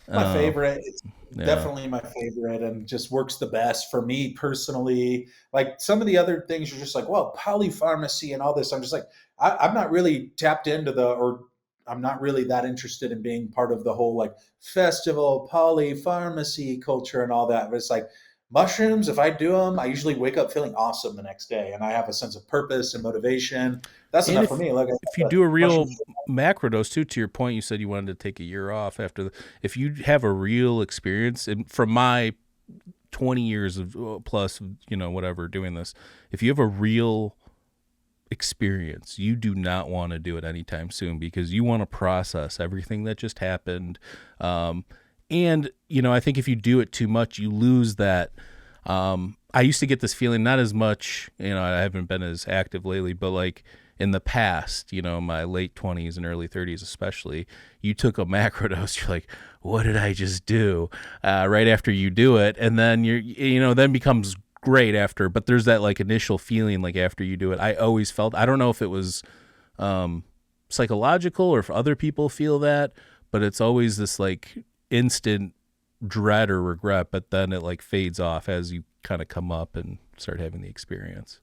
My favorite. It's Yeah. definitely my favorite and just works the best for me personally. Like some of the other things are just like, well, polypharmacy and all this. I'm just like, I'm not really tapped into or I'm not really that interested in being part of the whole like festival polypharmacy culture and all that. But it's like mushrooms, if I do them, I usually wake up feeling awesome the next day and I have a sense of purpose and motivation. That's And enough for me. Like I if you said, do a real mushrooms. macrodose too, to your point, you said you wanted to take a year off after if you have a real experience, and from my 20 years of plus, whatever, doing this, if you have a real experience, you do not want to do it anytime soon because you want to process everything that just happened. And, I think if you do it too much, you lose that. I used to get this feeling, not as much, I haven't been as active lately, but like in the past, my late 20s and early 30s especially, you took a macrodose, you're like, what did I just do? Right after you do it, and then then becomes great after, but there's that like initial feeling like after you do it. I always felt, I don't know if it was psychological or if other people feel that, but it's always this like instant dread or regret, but then it like fades off as you kind of come up and start having the experience.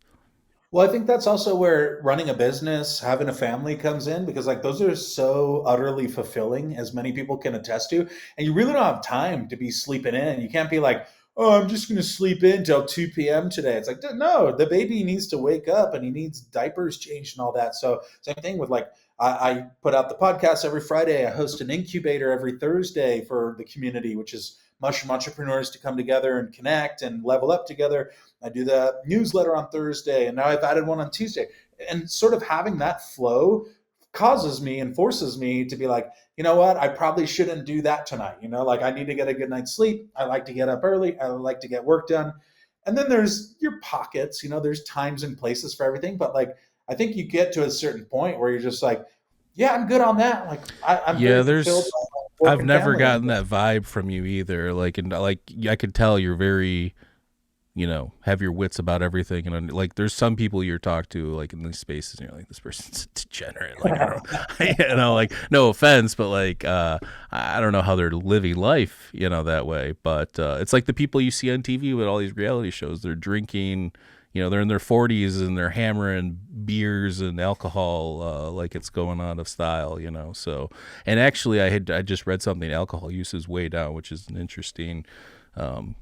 Well, I think that's also where running a business, having a family comes in because like those are so utterly fulfilling, as many people can attest to. And you really don't have time to be sleeping in. You can't be like, oh, I'm just going to sleep in till 2 p.m. today. It's like, no, the baby needs to wake up and he needs diapers changed and all that. So same thing with like, I put out the podcast every Friday. I host an incubator every Thursday for the community, which is mushroom entrepreneurs to come together and connect and level up together. I do the newsletter on Thursday, and now I've added one on Tuesday. And sort of having that flow causes me and forces me to be like, you know what, I probably shouldn't do that tonight. Like I need to get a good night's sleep. I like to get up early. I like to get work done. And then there's your pockets, there's times and places for everything. But like, I think you get to a certain point where you're just like, yeah, I'm good on that. Like I'm Yeah, very fulfilled by my work I've and never family. gotten that vibe from you either. Like, and like, I could tell you're very, have your wits about everything. And like, there's some people you talk to, like in these spaces, and you're like, this person's a degenerate. Like, I don't, like, no offense, but like, I don't know how they're living life, that way. But it's like the people you see on TV with all these reality shows. They're drinking, they're in their 40s and they're hammering beers and alcohol like it's going out of style, So, and actually, I just read something. Alcohol use is way down, which is an interesting,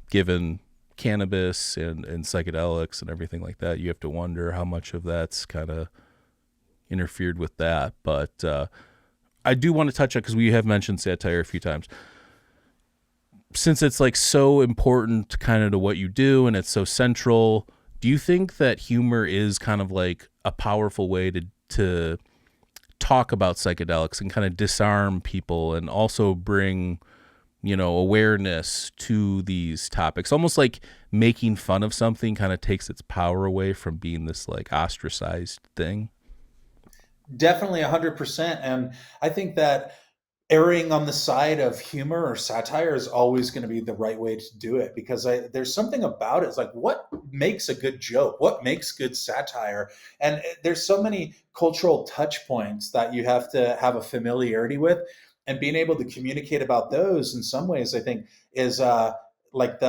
given cannabis and psychedelics and everything like that. You have to wonder how much of that's kind of interfered with that. But I do want to touch on, because we have mentioned satire a few times, since it's like so important kind of to what you do and it's so central. Do you think that humor is kind of like a powerful way to talk about psychedelics and kind of disarm people and also bring, awareness to these topics? Almost like making fun of something kind of takes its power away from being this like ostracized thing. Definitely 100%. And I think that erring on the side of humor or satire is always going to be the right way to do it because there's something about it. It's like, what makes a good joke? What makes good satire? And there's so many cultural touch points that you have to have a familiarity with. And being able to communicate about those in some ways, I think, is like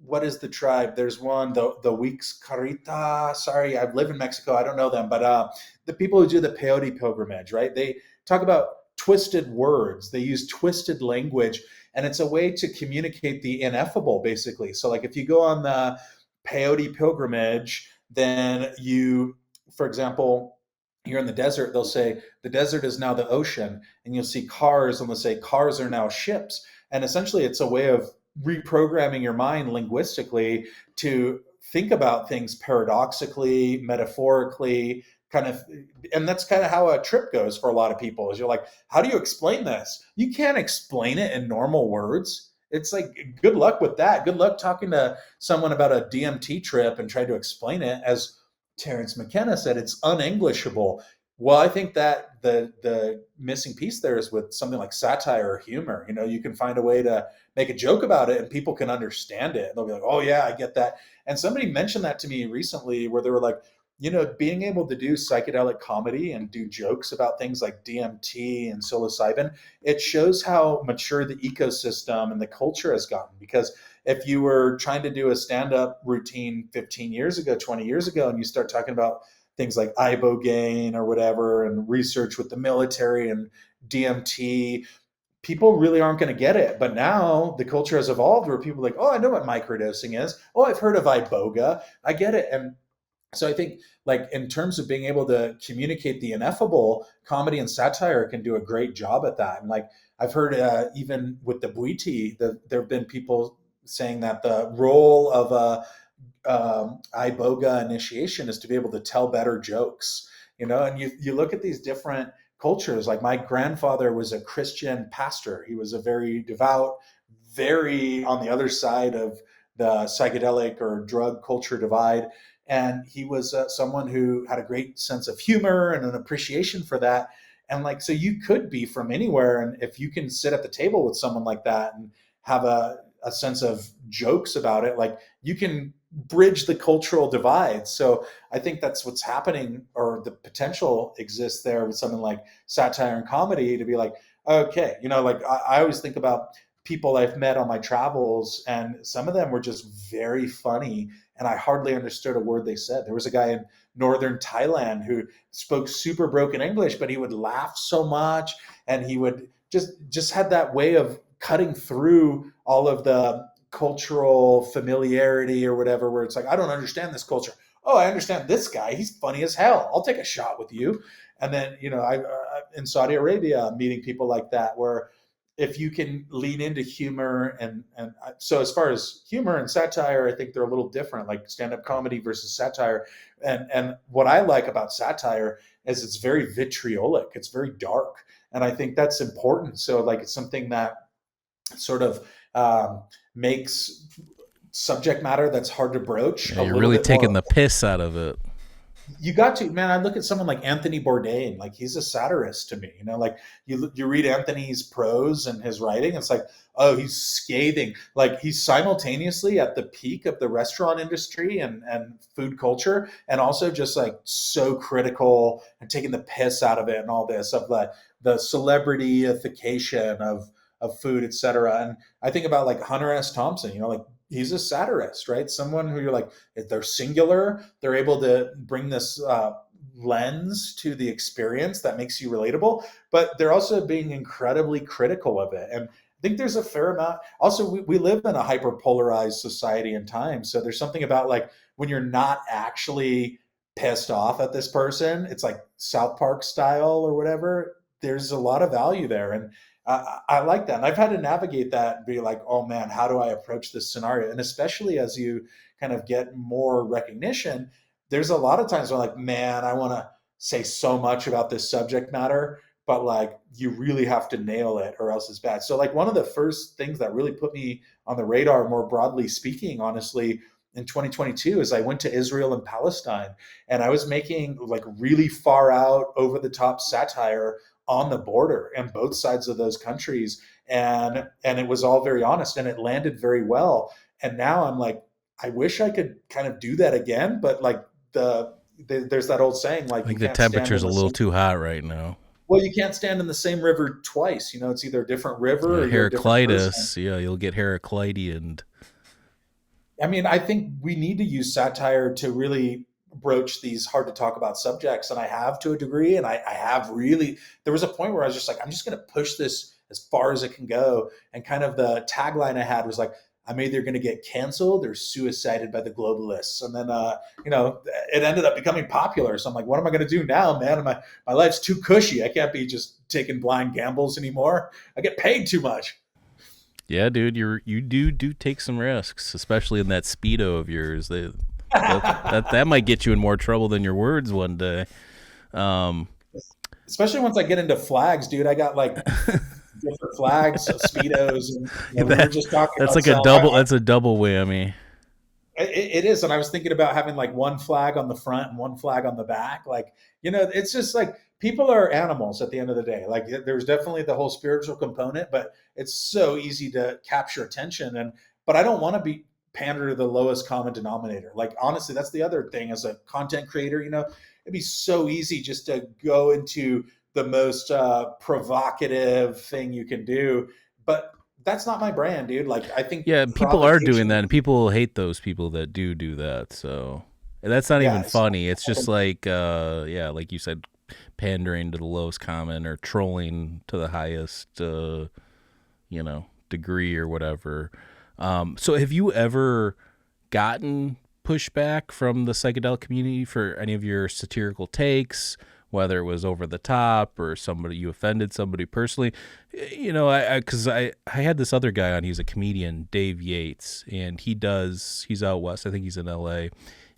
what is the tribe? There's one, the Weeks Carita. Sorry, I live in Mexico. I don't know them, but the people who do the peyote pilgrimage, right? They talk about twisted words. They use twisted language, and it's a way to communicate the ineffable, basically. So, like, if you go on the peyote pilgrimage, then for example, you're in the desert. They'll say the desert is now the ocean, and you'll see cars, and they'll say cars are now ships. And essentially, it's a way of reprogramming your mind linguistically to think about things paradoxically, metaphorically, kind of, and that's kind of how a trip goes for a lot of people, is you're like, how do you explain this? You can't explain it in normal words. It's like, good luck with that. Good luck talking to someone about a DMT trip and try to explain it. As Terence McKenna said, it's unenglishable. Well, I think that the missing piece there is with something like satire or humor. You know, you can find a way to make a joke about it and people can understand it. They'll be like, oh yeah, I get that. And somebody mentioned that to me recently, where they were like, you know, being able to do psychedelic comedy and do jokes about things like DMT and psilocybin, it shows how mature the ecosystem and the culture has gotten. Because if you were trying to do a stand-up routine 15 years ago, 20 years ago, and you start talking about things like ibogaine or whatever, and research with the military and DMT, people really aren't going to get it. But now the culture has evolved where people are like, oh, I know what microdosing is. Oh, I've heard of iboga. I get it. And so I think, like, in terms of being able to communicate the ineffable, comedy and satire can do a great job at that. And like, I've heard even with the Bwiti, there have been people saying that the role of a iboga initiation is to be able to tell better jokes, you know. And you look at these different cultures. Like, my grandfather was a Christian pastor. He was a very devout, very on the other side of the psychedelic or drug culture divide. And he was someone who had a great sense of humor and an appreciation for that. And like, so you could be from anywhere. And if you can sit at the table with someone like that and have a sense of jokes about it, like, you can bridge the cultural divide. So I think that's what's happening, or the potential exists there with something like satire and comedy, to be like, okay, you know, like I always think about people I've met on my travels, and some of them were just very funny, and I hardly understood a word they said. There was a guy in northern Thailand who spoke super broken English, but he would laugh so much, and he would just had that way of cutting through all of the cultural familiarity or whatever, where it's like, I don't understand this culture. Oh, I understand this guy. He's funny as hell. I'll take a shot with you. And then, you know, I in Saudi Arabia, meeting people like that, where if you can lean into humor, and so as far as humor and satire, I think they're a little different, like stand-up comedy versus satire. And what I like about satire is it's very vitriolic. It's very dark. And I think that's important. So like, it's something that sort of makes subject matter that's hard to broach. Yeah, you're really taking the piss out of it. You got to, man. I look at someone like Anthony Bourdain, like, he's a satirist to me. You know, like, you read Anthony's prose and his writing, it's like, oh, he's scathing. Like, he's simultaneously at the peak of the restaurant industry and food culture, and also just like so critical and taking the piss out of it and all this, of the celebrityification of food, etc. And I think about like Hunter S. Thompson, you know, like, he's a satirist, right? Someone who you're like, if they're singular, they're able to bring this lens to the experience that makes you relatable, but they're also being incredibly critical of it. And I think there's a fair amount. Also, we live in a hyper-polarized society and time. So there's something about like, when you're not actually pissed off at this person, it's like South Park style or whatever. There's a lot of value there. And I like that. And I've had to navigate that and be like, oh man, how do I approach this scenario? And especially as you kind of get more recognition, there's a lot of times where like, man, I want to say so much about this subject matter, but like, you really have to nail it or else it's bad. So like, one of the first things that really put me on the radar, more broadly speaking, honestly, in 2022, is I went to Israel and Palestine, and I was making like really far out, over the top satire on the border and both sides of those countries. And it was all very honest, and it landed very well. And now I'm like, I wish I could kind of do that again, but like there's that old saying, like, I think the temperature's a little too hot right now. Well, you can't stand in the same river twice. You know, it's either a different river or Heraclitus. Yeah, you'll get Heraclitean. I mean, I think we need to use satire to really broach these hard to talk about subjects. And I have, to a degree, and I have really, there was a point where I was just like, I'm just going to push this as far as it can go. And kind of the tagline I had was like, I'm either going to get canceled or suicided by the globalists. And then, you know, it ended up becoming popular. So I'm like, what am I going to do now, man? My life's too cushy. I can't be just taking blind gambles anymore. I get paid too much. Yeah, dude, you do take some risks, especially in that Speedo of yours. That might get you in more trouble than your words one day. Um, Especially once I get into flags, dude. I got like different flags, speedos, and we were that just talking that's about like a so double. That's a double whammy. it is, and I was thinking about having like one flag on the front and one flag on the back. Like, it's just like people are animals at the end of the day. Like, there's definitely the whole spiritual component, but it's so easy to capture attention. But I don't want to be pander to the lowest common denominator. Like, honestly, that's the other thing as a content creator. It'd be so easy just to go into the most provocative thing you can do, but that's not my brand, dude. Like, I think Yeah, people are doing provocation. that, and people hate those people that do that. So and that's not even Yeah, funny. It's just like, yeah, like you said, pandering to the lowest common or trolling to the highest, degree or whatever. So have you ever gotten pushback from the psychedelic community for any of your satirical takes, whether it was over the top or somebody you offended somebody personally? Because I had this other guy on. He's a comedian, Dave Yates, and he's out west. I think he's in L.A.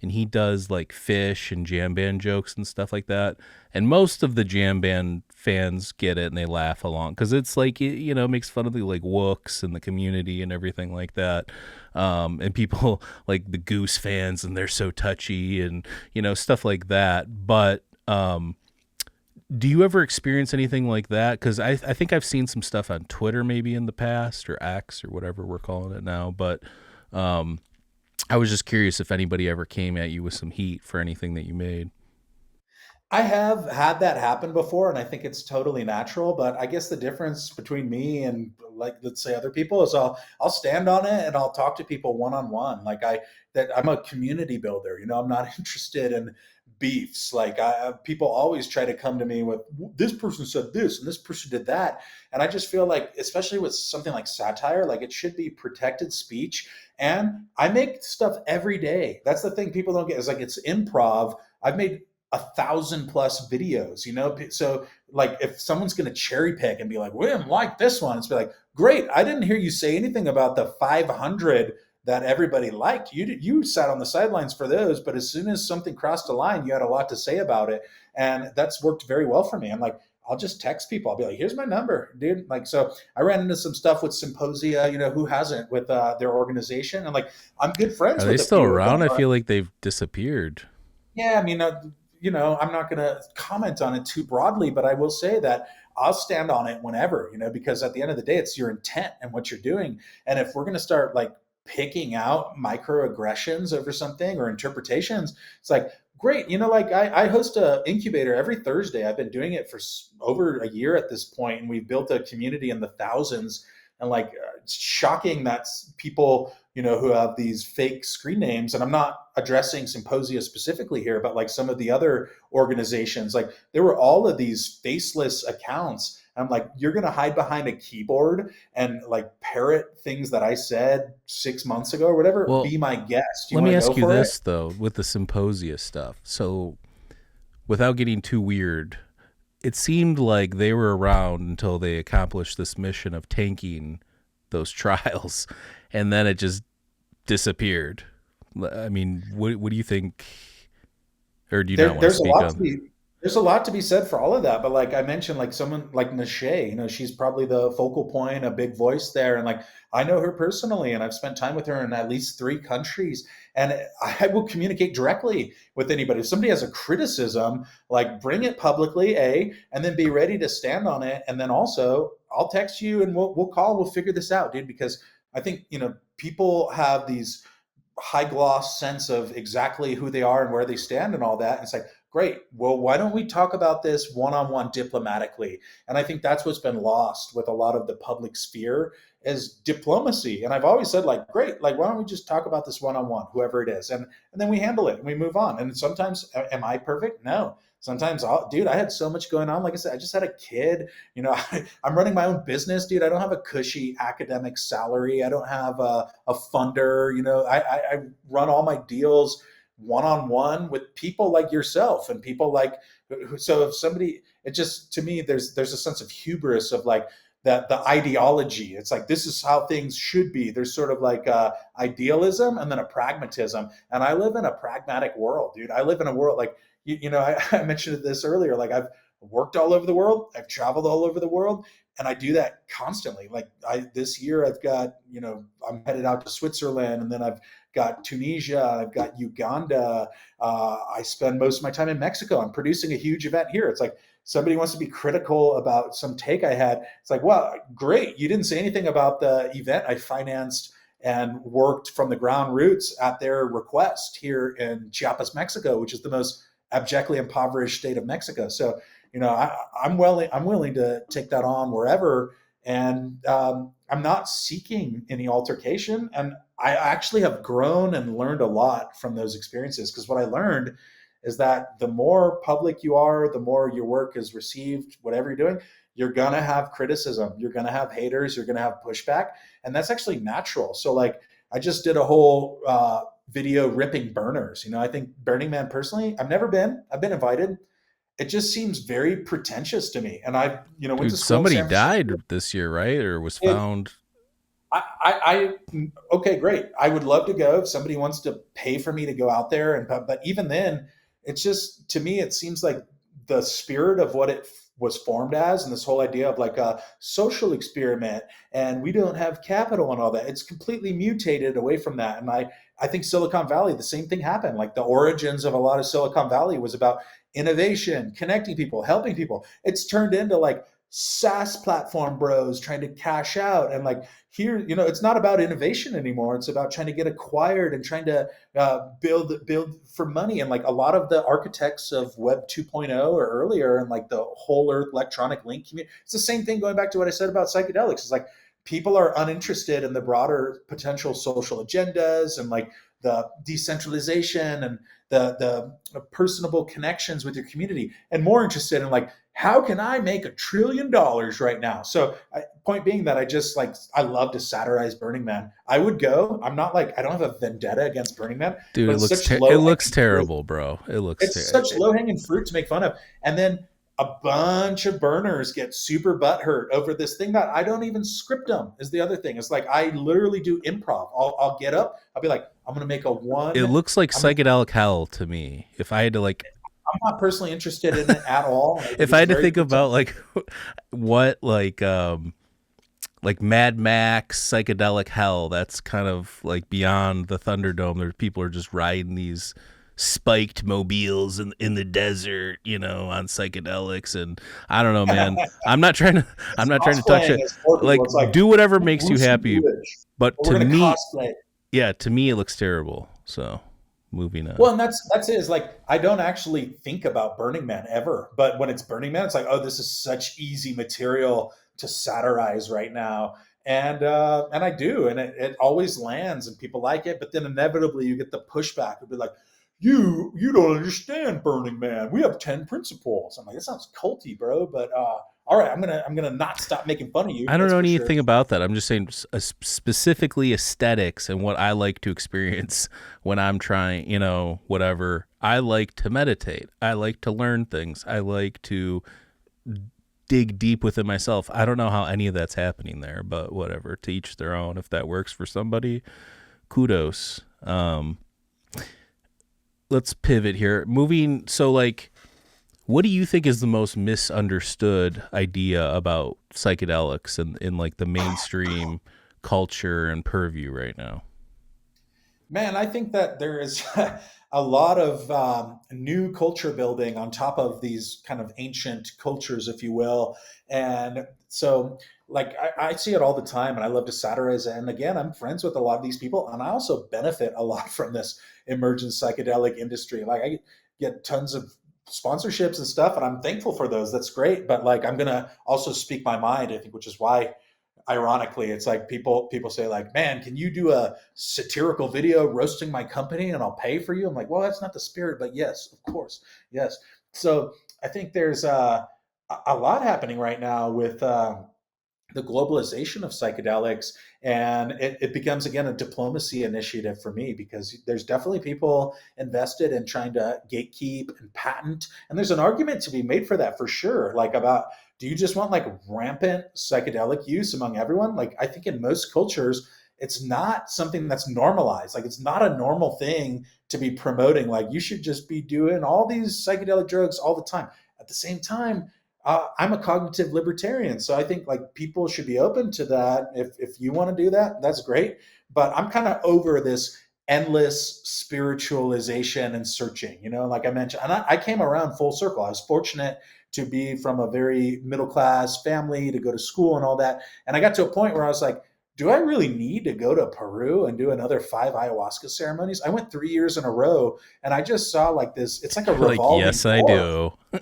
and he does like fish and jam band jokes and stuff like that. And most of the jam band fans get it and they laugh along because it's like it makes fun of the like wooks and the community and everything like that. And people like the Goose fans and they're so touchy and stuff like that. But do you ever experience anything like that? Because I think I've seen some stuff on Twitter maybe in the past, or X or whatever we're calling it now. But I was just curious if anybody ever came at you with some heat for anything that you made. I have had that happen before, and I think it's totally natural. But I guess the difference between me and, like, let's say other people is I'll stand on it and I'll talk to people one on one. Like, I'm a community builder. I'm not interested in beefs. Like, people always try to come to me with, this person said this and this person did that, and I just feel like, especially with something like satire, like it should be protected speech. And I make stuff every day. That's the thing people don't get, is like, it's improv. I've made 1,000+ videos, so like if someone's going to cherry pick and be like, we didn't like this one, it's be like, great, I didn't hear you say anything about the 500 that everybody liked. You sat on the sidelines for those, but as soon as something crossed the line, you had a lot to say about it, and that's worked very well for me. I'm like, I'll just text people. I'll be like, here's my number, dude. Like, so I ran into some stuff with Symposia, who hasn't, with their organization, and like, I'm good friends Are they with a still few of them. around? I feel like they've disappeared. Yeah, I mean, I'm not going to comment on it too broadly, but I will say that I'll stand on it whenever, because at the end of the day, it's your intent and what you're doing. And if we're going to start like picking out microaggressions over something or interpretations, it's like, great. Like, I host a incubator every Thursday. I've been doing it for over a year at this point, and we've built a community in the thousands. And like, it's shocking that people, who have these fake screen names, and I'm not addressing Symposia specifically here, but like some of the other organizations, like there were all of these faceless accounts. I'm like, you're going to hide behind a keyboard and like parrot things that I said 6 months ago or whatever? Well, Be my guest. You let me want to go ask you for it? this though, with the Symposia stuff. So, without getting too weird, it seemed like they were around until they accomplished this mission of tanking those trials, and then it just disappeared. I mean, what do you think, or do you not want to There's a speak lot to on? be there's a lot to be said for all of that. But like I mentioned, like someone like Nashe, she's probably the focal point, a big voice there. And like, I know her personally, and I've spent time with her in at least 3 countries. And I will communicate directly with anybody. If somebody has a criticism, like, bring it publicly, and then be ready to stand on it. And then also, I'll text you and we'll figure this out, dude. Because I think, people have these high gloss sense of exactly who they are and where they stand and all that. And it's like, great. Well, why don't we talk about this one on one diplomatically? And I think that's what's been lost with a lot of the public sphere, is diplomacy. And I've always said, like, great, like, why don't we just talk about this one on one, whoever it is, and then we handle it and we move on. And sometimes, am I perfect? No. Sometimes, dude, I had so much going on. Like I said, I just had a kid. I'm running my own business, dude. I don't have a cushy academic salary. I don't have a funder. I run all my deals one on one with people like yourself and people like. So if somebody, it just, to me, there's a sense of hubris of like that, the ideology. It's like, this is how things should be. There's sort of like idealism and then a pragmatism. And I live in a pragmatic world, dude. I live in a world like, I mentioned this earlier. Like I've worked all over the world, I've traveled all over the world, and I do that constantly. Like this year I've got, I'm headed out to Switzerland, and then I've got Tunisia, I've got Uganda. I spend most of my time in Mexico. I'm producing a huge event here. It's like somebody wants to be critical about some take I had. It's like, well, great. You didn't say anything about the event I financed and worked from the ground roots at their request here in Chiapas, Mexico, which is the most abjectly impoverished state of Mexico. So, I'm willing to take that on wherever, and I'm not seeking any altercation. And I actually have grown and learned a lot from those experiences, because what I learned is that the more public you are, the more your work is received, whatever you're doing, you're going to have criticism, you're going to have haters, you're going to have pushback. And that's actually natural. So like I just did a whole video ripping burners. I think Burning Man personally, I've been invited. It just seems very pretentious to me. And went to Dude, school in somebody San Francisco. died this year, right? Or was It, found. okay, great. I would love to go if somebody wants to pay for me to go out there. But even then, it's just, to me, it seems like the spirit of what it was formed as, and this whole idea of like a social experiment, and we don't have capital and all that. It's completely mutated away from that. And I think Silicon Valley, the same thing happened. Like the origins of a lot of Silicon Valley was about innovation, connecting people, helping people. It's turned into like SaaS platform bros trying to cash out. And like here, it's not about innovation anymore. It's about trying to get acquired and trying to build for money. And like a lot of the architects of Web 2.0 or earlier, and like the whole Earth electronic link community, it's the same thing going back to what I said about psychedelics. It's like people are uninterested in the broader potential social agendas and like the decentralization and the personable connections with your community, and more interested in like, how can I make $1 trillion right now? So point being that I love to satirize Burning Man. I would go. I'm not like, I don't have a vendetta against Burning Man, Dude, but it it's looks such it looks terrible, bro. it's such low hanging fruit to make fun of. And then a bunch of burners get super butthurt over this thing that I don't even script them, is the other thing. It's like, I literally do improv. I'll get up. I'll be like, I'm going to make It looks like I'm psychedelic hell to me. If I had to like, I'm not personally interested in it at all. I think if I it's had to very think about like what like Mad Max psychedelic hell, that's kind of like beyond the Thunderdome. There people are just riding these spiked mobiles in the desert, on psychedelics, and I don't know, man. I'm not trying to talk cosplaying shit. as four people. Like, It's like, do whatever makes you Bruce happy. Willis, But we're to going to me, cosplay. yeah, to me it looks terrible. So moving on. Well, and that's it. Is like, I don't actually think about Burning Man ever, but when it's Burning Man, it's like, oh, this is such easy material to satirize right now, and I do, and it always lands, and people like it. But then inevitably, you get the pushback. It'll be like, you don't understand Burning Man. We have 10 principles. I'm like, that sounds culty, bro. But all right, I'm gonna not stop making fun of you. I don't That's know for anything sure. about that. I'm just saying specifically aesthetics and what I like to experience when I'm trying, whatever. I like to meditate. I like to learn things. I like to dig deep within myself. I don't know how any of that's happening there, but whatever. To each their own. If that works for somebody, kudos. Let's pivot here. Moving, so like, what do you think is the most misunderstood idea about psychedelics in like the mainstream culture and purview right now? Man, I think that there is a lot of new culture building on top of these kind of ancient cultures, if you will. And so, like, I see it all the time, and I love to satirize it. And again, I'm friends with a lot of these people, and I also benefit a lot from this emergent psychedelic industry. Like, I get tons of sponsorships and stuff, and I'm thankful for those. That's great. But like, I'm gonna also speak my mind, I think, which is why, ironically, it's like people say like, man, can you do a satirical video roasting my company and I'll pay for you? I'm like, well, that's not the spirit, but yes, of course, yes. So I think there's a lot happening right now with the globalization of psychedelics, and it becomes again a diplomacy initiative for me, because there's definitely people invested in trying to gatekeep and patent, and there's an argument to be made for that, for sure. Like, about, do you just want like rampant psychedelic use among everyone? Like, I think in most cultures it's not something that's normalized. Like, it's not a normal thing to be promoting. Like, you should just be doing all these psychedelic drugs all the time. At the same time, I'm a cognitive libertarian, so I think like people should be open to that. If you want to do that, that's great. But I'm kind of over this endless spiritualization and searching. Like I mentioned, and I came around full circle. I was fortunate to be from a very middle class family, to go to school and all that. And I got to a point where I was like, do I really need to go to Peru and do another 5 ayahuasca ceremonies? I went 3 years in a row, and I just saw like this. It's like a You're like, revolving yes, I door. do.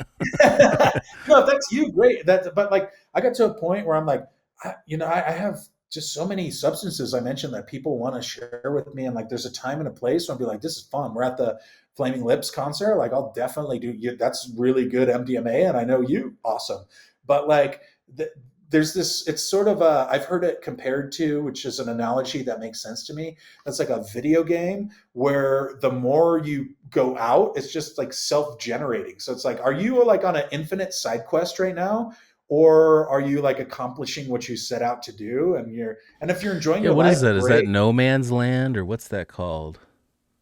No, that's you. Great. But like, I got to a point where I'm like, I have just so many substances I mentioned that people want to share with me. And like, there's a time and a place where I'll be like, this is fun. We're at the Flaming Lips concert. Like, I'll definitely do you. That's really good MDMA. And I know you. Awesome. But like, there's this, it's sort of I've heard it compared to, which is an analogy that makes sense to me. That's like a video game where the more you go out, it's just like self-generating. So it's like, are you like on an infinite side quest right now? Or are you like accomplishing what you set out to do? And if you're enjoying Yeah, your what is life, that? Is that great. No Man's Land, or what's that called?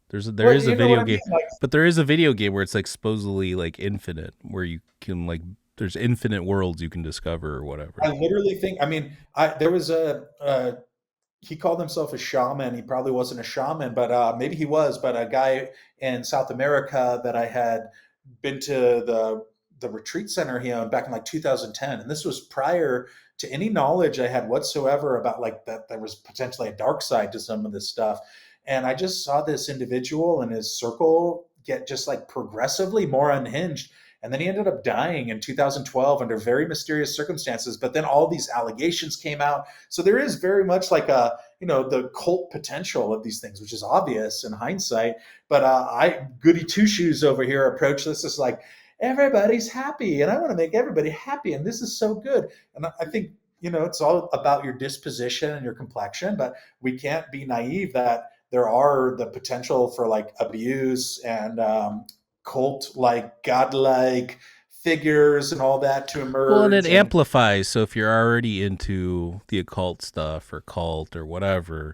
There Well, is a you know what video I mean? game, Like, but there is a video game where it's like supposedly like infinite, where you can like there's infinite worlds you can discover or I whatever. literally think, I mean, there was he called himself a shaman. He probably wasn't a shaman, but maybe he was. But a guy in South America that I had been to the retreat center he owned back in like 2010, and this was prior to any knowledge I had whatsoever about like that there was potentially a dark side to some of this stuff. And I just saw this individual in his circle get just like progressively more unhinged. And then he ended up dying in 2012 under very mysterious circumstances. But then all these allegations came out. So there is very much like the cult potential of these things, which is obvious in hindsight. But I, goody two shoes over here, approach this as like, everybody's happy and I want to make everybody happy. And this is so good. And I think, it's all about your disposition and your complexion, but we can't be naive that there are the potential for like abuse and cult like godlike figures and all that to Well, and it emerge. And amplifies. So if you're already into the occult stuff or cult or whatever,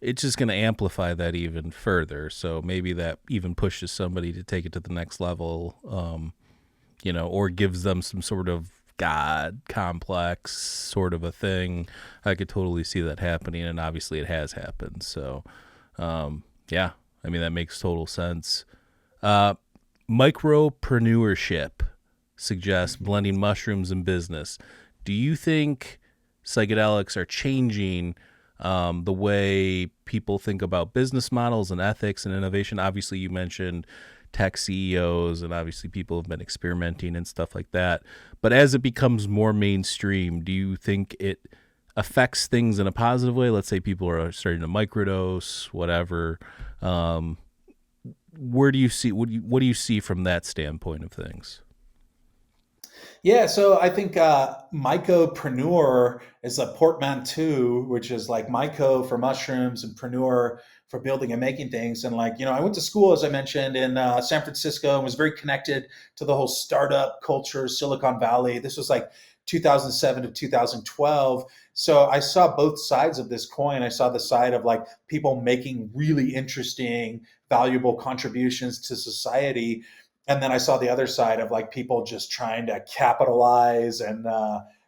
it's just going to amplify that even further. So maybe that even pushes somebody to take it to the next level, or gives them some sort of God complex sort of a thing. I could totally see that happening, and obviously it has happened. So, yeah, I mean, that makes total sense. Uh, Mycopreneur suggests blending mushrooms and business. Do you think psychedelics are changing the way people think about business models and ethics and innovation? Obviously, you mentioned tech CEOs, and obviously people have been experimenting and stuff like that. But as it becomes more mainstream, do you think it affects things in a positive way? Let's say people are starting to microdose, whatever. Where do you see what do you see from that standpoint of things? yeah, so I think mycopreneur is a portmanteau, which is like myco for mushrooms and preneur for building and making things. And like, I went to school, as I mentioned, in San Francisco, and was very connected to the whole startup culture, Silicon Valley. This was like 2007 to 2012. So I saw both sides of this coin. I saw the side of like people making really interesting, valuable contributions to society. And then I saw the other side of like people just trying to capitalize and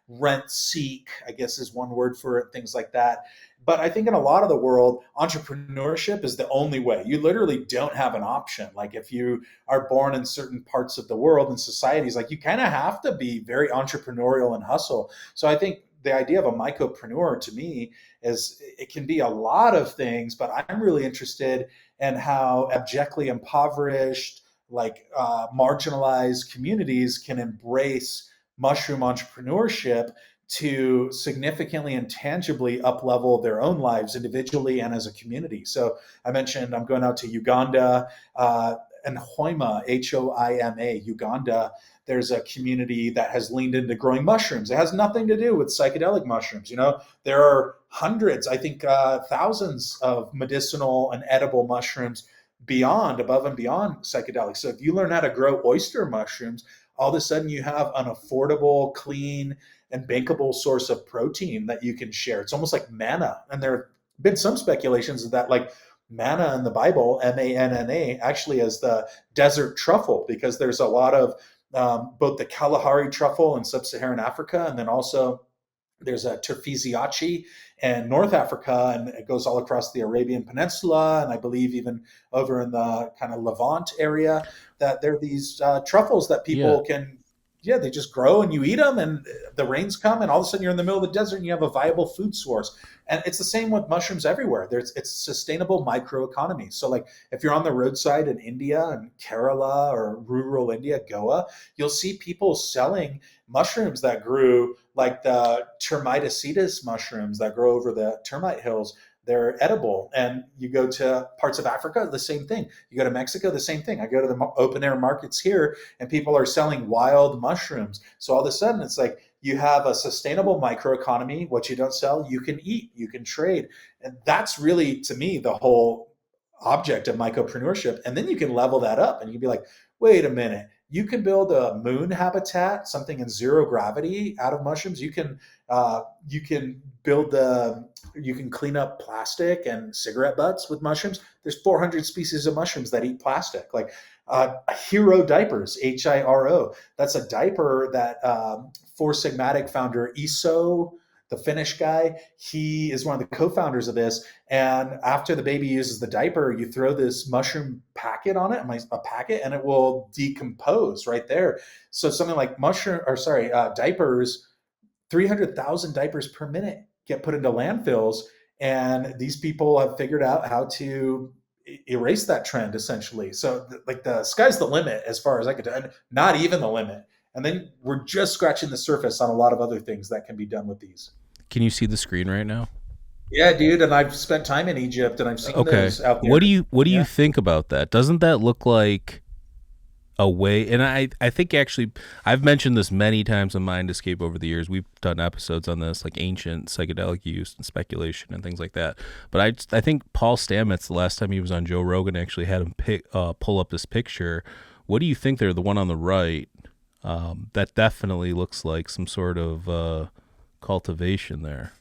rent seek, I guess is one word for it, things like that. But I think in a lot of the world, entrepreneurship is the only way. You literally don't have an option. Like if you are born in certain parts of the world and societies, like you kind of have to be very entrepreneurial and hustle. So I think the idea of a mycopreneur to me is it can be a lot of things, but I'm really interested in how abjectly impoverished, like marginalized communities can embrace mushroom entrepreneurship to significantly and tangibly up-level their own lives individually and as a community. So I mentioned I'm going out to Uganda and Hoima, Hoima, Uganda. There's a community that has leaned into growing mushrooms. It has nothing to do with psychedelic mushrooms. There are hundreds, I think thousands of medicinal and edible mushrooms above and beyond psychedelics. So if you learn how to grow oyster mushrooms, all of a sudden you have an affordable, clean, and bankable source of protein that you can share. It's almost like manna, and they're been some speculations that like manna in the Bible, manna, actually is the desert truffle, because there's a lot of both the Kalahari truffle in sub-Saharan Africa, and then also there's a Terfeziachi in North Africa, and it goes all across the Arabian Peninsula, and I believe even over in the kind of Levant area, that there are these truffles that Yeah. people can, yeah, they just grow and you eat them, and the rains come, and all of a sudden you're in the middle of the desert and you have a viable food source. And it's the same with mushrooms everywhere. It's sustainable microeconomy. So like if you're on the roadside in India and Kerala or rural India, Goa, you'll see people selling mushrooms that grew, like the termiticides mushrooms that grow over the termite hills. They're edible. And you go to parts of Africa, the same thing. You go to Mexico, the same thing. I go to the open air markets here, and people are selling wild mushrooms. So all of a sudden, it's like you have a sustainable microeconomy. What you don't sell, you can eat, you can trade. And that's really, to me, the whole object of mycopreneurship. And then you can level that up and you can be like, wait a minute, you can build a moon habitat, something in zero gravity, out of mushrooms. You can build the you can clean up plastic and cigarette butts with mushrooms. There's 400 species of mushrooms that eat plastic. Like Hero diapers, HIRO. That's a diaper that Four Sigmatic founder Iso, the Finnish guy, he is one of the co-founders of this. And after the baby uses the diaper, you throw this mushroom packet on it, a packet, and it will decompose right there. So something like diapers, 300,000 diapers per minute get put into landfills. And these people have figured out how to erase that trend essentially. So like the sky's the limit as far as I could tell, and not even the limit. And then we're just scratching the surface on a lot of other things that can be done with these. Can you see the screen right now? Yeah, dude. And I've spent time in Egypt and I've seen Okay. those out there. What do you Yeah. think about that? Doesn't that look like a way? And I think actually I've mentioned this many times on Mind Escape over the years. We've done episodes on this, like ancient psychedelic use and speculation and things like that. But I think Paul Stamets, the last time he was on Joe Rogan, actually had him pull up this picture. What do you think there? The one on the right, that definitely looks like some sort of cultivation there.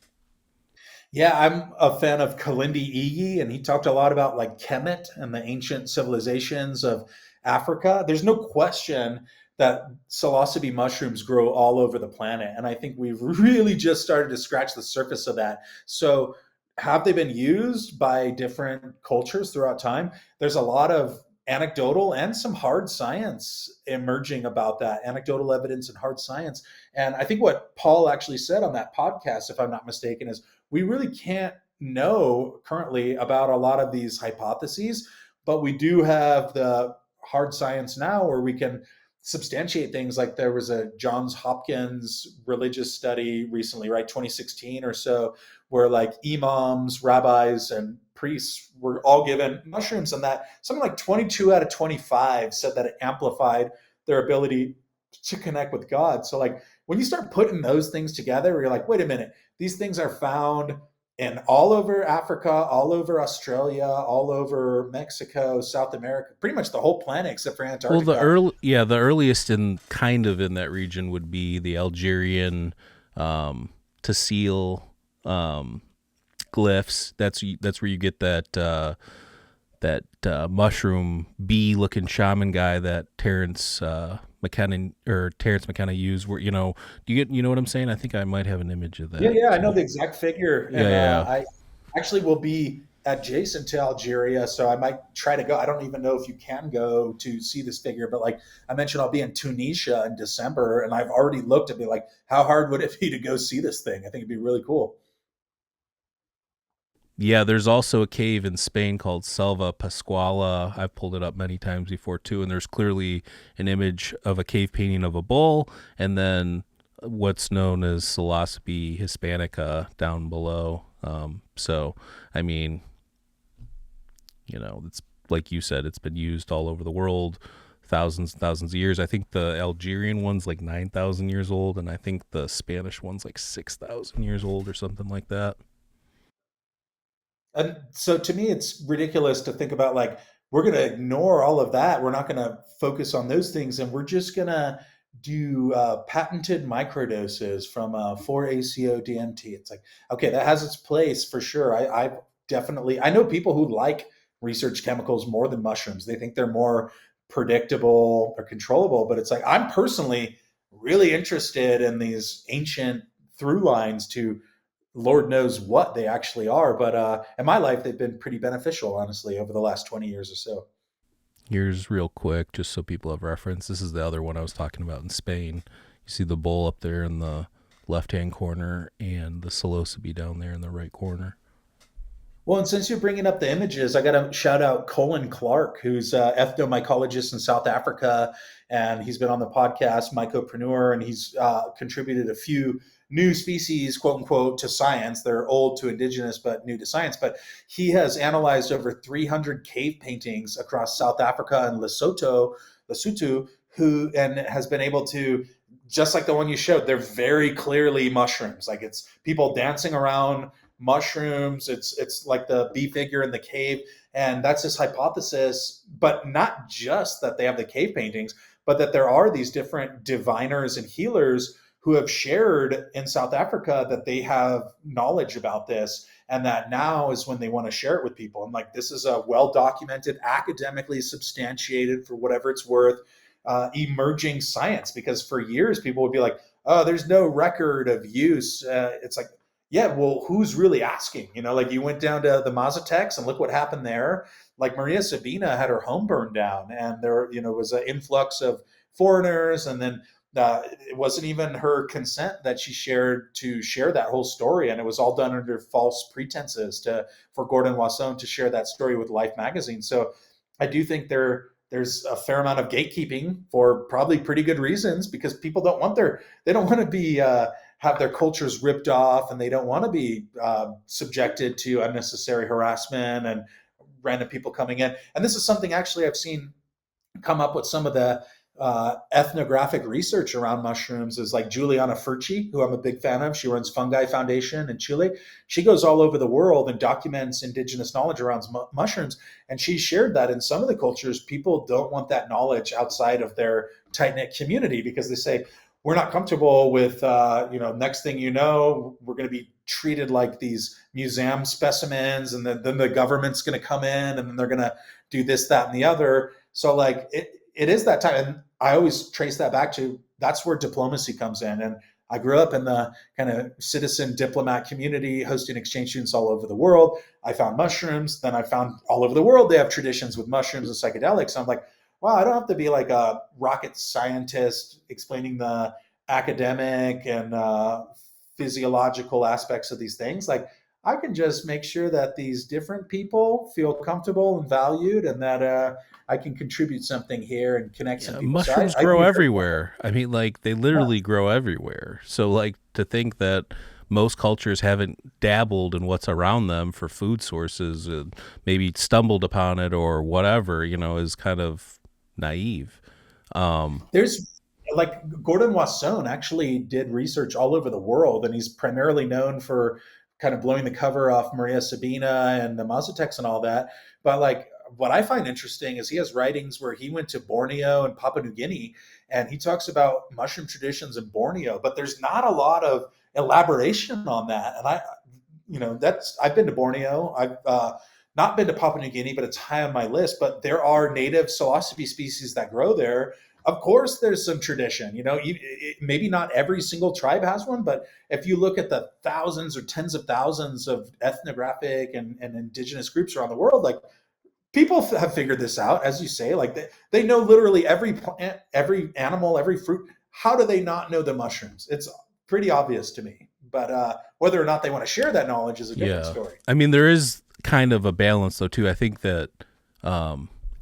Yeah, I'm a fan of Kalindi Iyi, and he talked a lot about like Kemet and the ancient civilizations of Africa. There's no question that psilocybe mushrooms grow all over the planet, and I think we've really just started to scratch the surface of that. So, have they been used by different cultures throughout time? There's a lot of anecdotal and some hard science emerging about that, anecdotal evidence and hard science. And I think what Paul actually said on that podcast, if I'm not mistaken, is we really can't know currently about a lot of these hypotheses, but we do have the hard science now where we can substantiate things. Like there was a Johns Hopkins religious study recently, right, 2016 or so, where like imams, rabbis, and priests were all given mushrooms, and that something like 22 out of 25 said that it amplified their ability to connect with God. So like when you start putting those things together, you're like, wait a minute, these things are found in all over Africa, all over Australia, all over Mexico, South America, pretty much the whole planet except for Well, Antarctica. the earliest in kind of in that region would be the Algerian Tasil um, glyphs. That's where you get that mushroom bee looking shaman guy that Terrence McKenna used. Where you know what I'm saying? I think I might have an image of Yeah, that. yeah, I know the exact figure, Yeah, and yeah. I actually will be adjacent to Algeria, so I might try to go. I don't even know if you can go to see this figure, but like I mentioned, I'll be in Tunisia in December, and I've already looked at be like, how hard would it be to go see this thing? I think it'd be really cool. Yeah, there's also a cave in Spain called Selva Pascuala. I've pulled it up many times before too, and there's clearly an image of a cave painting of a bull, and then what's known as Psilocybe hispanica down below. So, I mean, it's like you said, it's been used all over the world, thousands and thousands of years. I think the Algerian one's like 9,000 years old, and I think the Spanish one's like 6,000 years old or something like that. And so to me, it's ridiculous to think about like we're going to ignore all of that. We're not going to focus on those things, and we're just going to do patented microdoses from 4-ACO-DMT. It's like, okay, that has its place for sure. I definitely, I know people who like research chemicals more than mushrooms. They think they're more predictable or controllable, but it's like, I'm personally really interested in these ancient through lines to Lord knows what they actually are. But in my life, they've been pretty beneficial, honestly, over the last 20 years or so. Here's real quick, just so people have reference. This is the other one I was talking about in Spain. You see the bowl up there in the left-hand corner and the psilocybe down there in the right corner. Well, and since you're bringing up the images, I got to shout out Colin Clark, who's an ethnomycologist in South Africa, and he's been on the podcast Mycopreneur, and he's contributed a few new species, quote unquote, to science. They're old to indigenous, but new to science. But he has analyzed over 300 cave paintings across South Africa and Lesotho, who and has been able to, just like the one you showed, they're very clearly mushrooms. Like it's people dancing around mushrooms. It's like the bee figure in the cave, and that's his hypothesis. But not just that they have the cave paintings, but that there are these different diviners and healers who have shared in South Africa that they have knowledge about this, and that now is when they want to share it with people. And like this is a well documented, academically substantiated, for whatever it's worth, emerging science. Because for years people would be like, "Oh, there's no record of use." It's like, yeah, well, who's really asking? You know, like you went down to the Mazatecs and look what happened there. Like Maria Sabina had her home burned down, and there, was an influx of foreigners, and then it wasn't even her consent that she shared to share that whole story, and it was all done under false pretenses for Gordon Wasson to share that story with Life magazine. So I do think there's a fair amount of gatekeeping for probably pretty good reasons, because people don't want they don't want to be have their cultures ripped off, and they don't want to be subjected to unnecessary harassment and random people coming in. And this is something actually I've seen come up with some of the ethnographic research around mushrooms, is like Juliana Furci, who I'm a big fan of. She runs Fungi Foundation in Chile. She goes all over the world and documents indigenous knowledge around mushrooms. And she shared that in some of the cultures, people don't want that knowledge outside of their tight-knit community, because they say, we're not comfortable with, next thing you know, we're going to be treated like these museum specimens, and then the government's going to come in, and then they're going to do this, that, and the other. So like it is that time. And I always trace that back to, that's where diplomacy comes in. And I grew up in the kind of citizen diplomat community, hosting exchange students all over the world. I found mushrooms. Then I found all over the world, they have traditions with mushrooms and psychedelics. So I'm like, wow, I don't have to be like a rocket scientist explaining the academic and physiological aspects of these things. Like I can just make sure that these different people feel comfortable and valued, and that I can contribute something here and connect some people. Mushrooms So grow everywhere. I mean, like they literally grow everywhere. So like to think that most cultures haven't dabbled in what's around them for food sources, and maybe stumbled upon it or whatever, is kind of naive. There's like Gordon Wasson actually did research all over the world, and he's primarily known for kind of blowing the cover off Maria Sabina and the Mazatecs and all that. But like what I find interesting is he has writings where he went to Borneo and Papua New Guinea, and he talks about mushroom traditions in Borneo, but there's not a lot of elaboration on that. And I've been to Borneo. I've not been to Papua New Guinea, but it's high on my list. But there are native psilocybe species that grow there. Of course, there's some tradition. Maybe not every single tribe has one, but if you look at the thousands or tens of thousands of ethnographic and indigenous groups around the world, like people have figured this out, as you say. Like they know literally every plant, every animal, every fruit. How do they not know the mushrooms? It's pretty obvious to me. But whether or not they want to share that knowledge is a different story. I mean, there is kind of a balance though too. I think that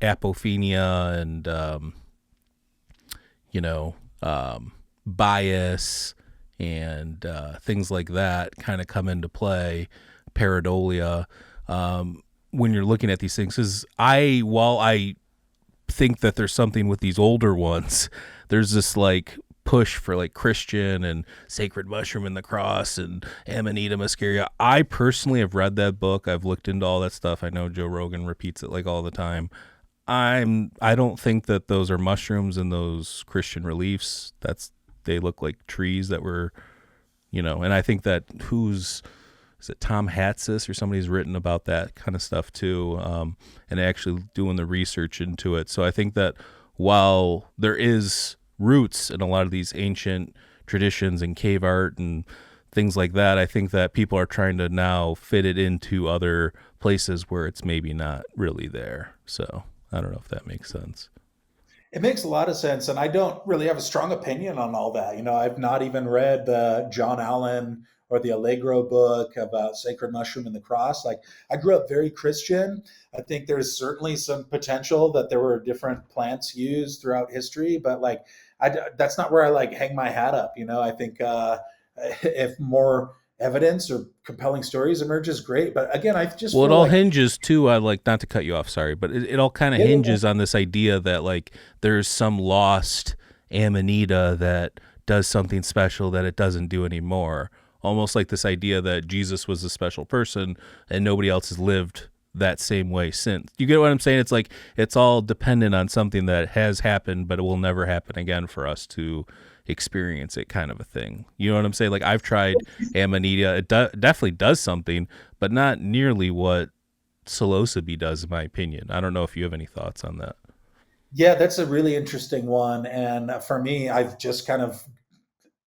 apophenia and bias and things like that kind of come into play. Pareidolia, when you're looking at these things, is while I think that there's something with these older ones, there's this like push for like Christian and sacred mushroom and the cross and Amanita muscaria. I personally have read that book. I've looked into all that stuff. I know Joe Rogan repeats it like all the time. I don't think that those are mushrooms and those Christian reliefs. They look like trees that were, and I think that is it Tom Hatsis or somebody's written about that kind of stuff too, and actually doing the research into it. So I think that while there is roots in a lot of these ancient traditions and cave art and things like that, I think that people are trying to now fit it into other places where it's maybe not really there. So I don't know if that makes sense. It makes a lot of sense, and I don't really have a strong opinion on all that. I've not even read the John Allen or the Allegro book about sacred mushroom and the cross. Like, I grew up very Christian. I think there's certainly some potential that there were different plants used throughout history, but like, that's not where I like hang my hat up. I think if more evidence or compelling stories emerges, great. But again, I just Well, it feel all like, hinges too. I like not to cut you off, sorry, but it all kind of yeah, yeah, hinges on this idea that like there's some lost Amanita that does something special that it doesn't do anymore. Almost like this idea that Jesus was a special person and nobody else has lived that same way since. You get what I'm saying? It's like it's all dependent on something that has happened, but it will never happen again for us to experience it, kind of a thing. You know what I'm saying? Like I've tried Amanita. It definitely does something, but not nearly what psilocybe does, in my opinion. I don't know if you have any thoughts on that. yeah, that's a really interesting one. And for me, I've just kind of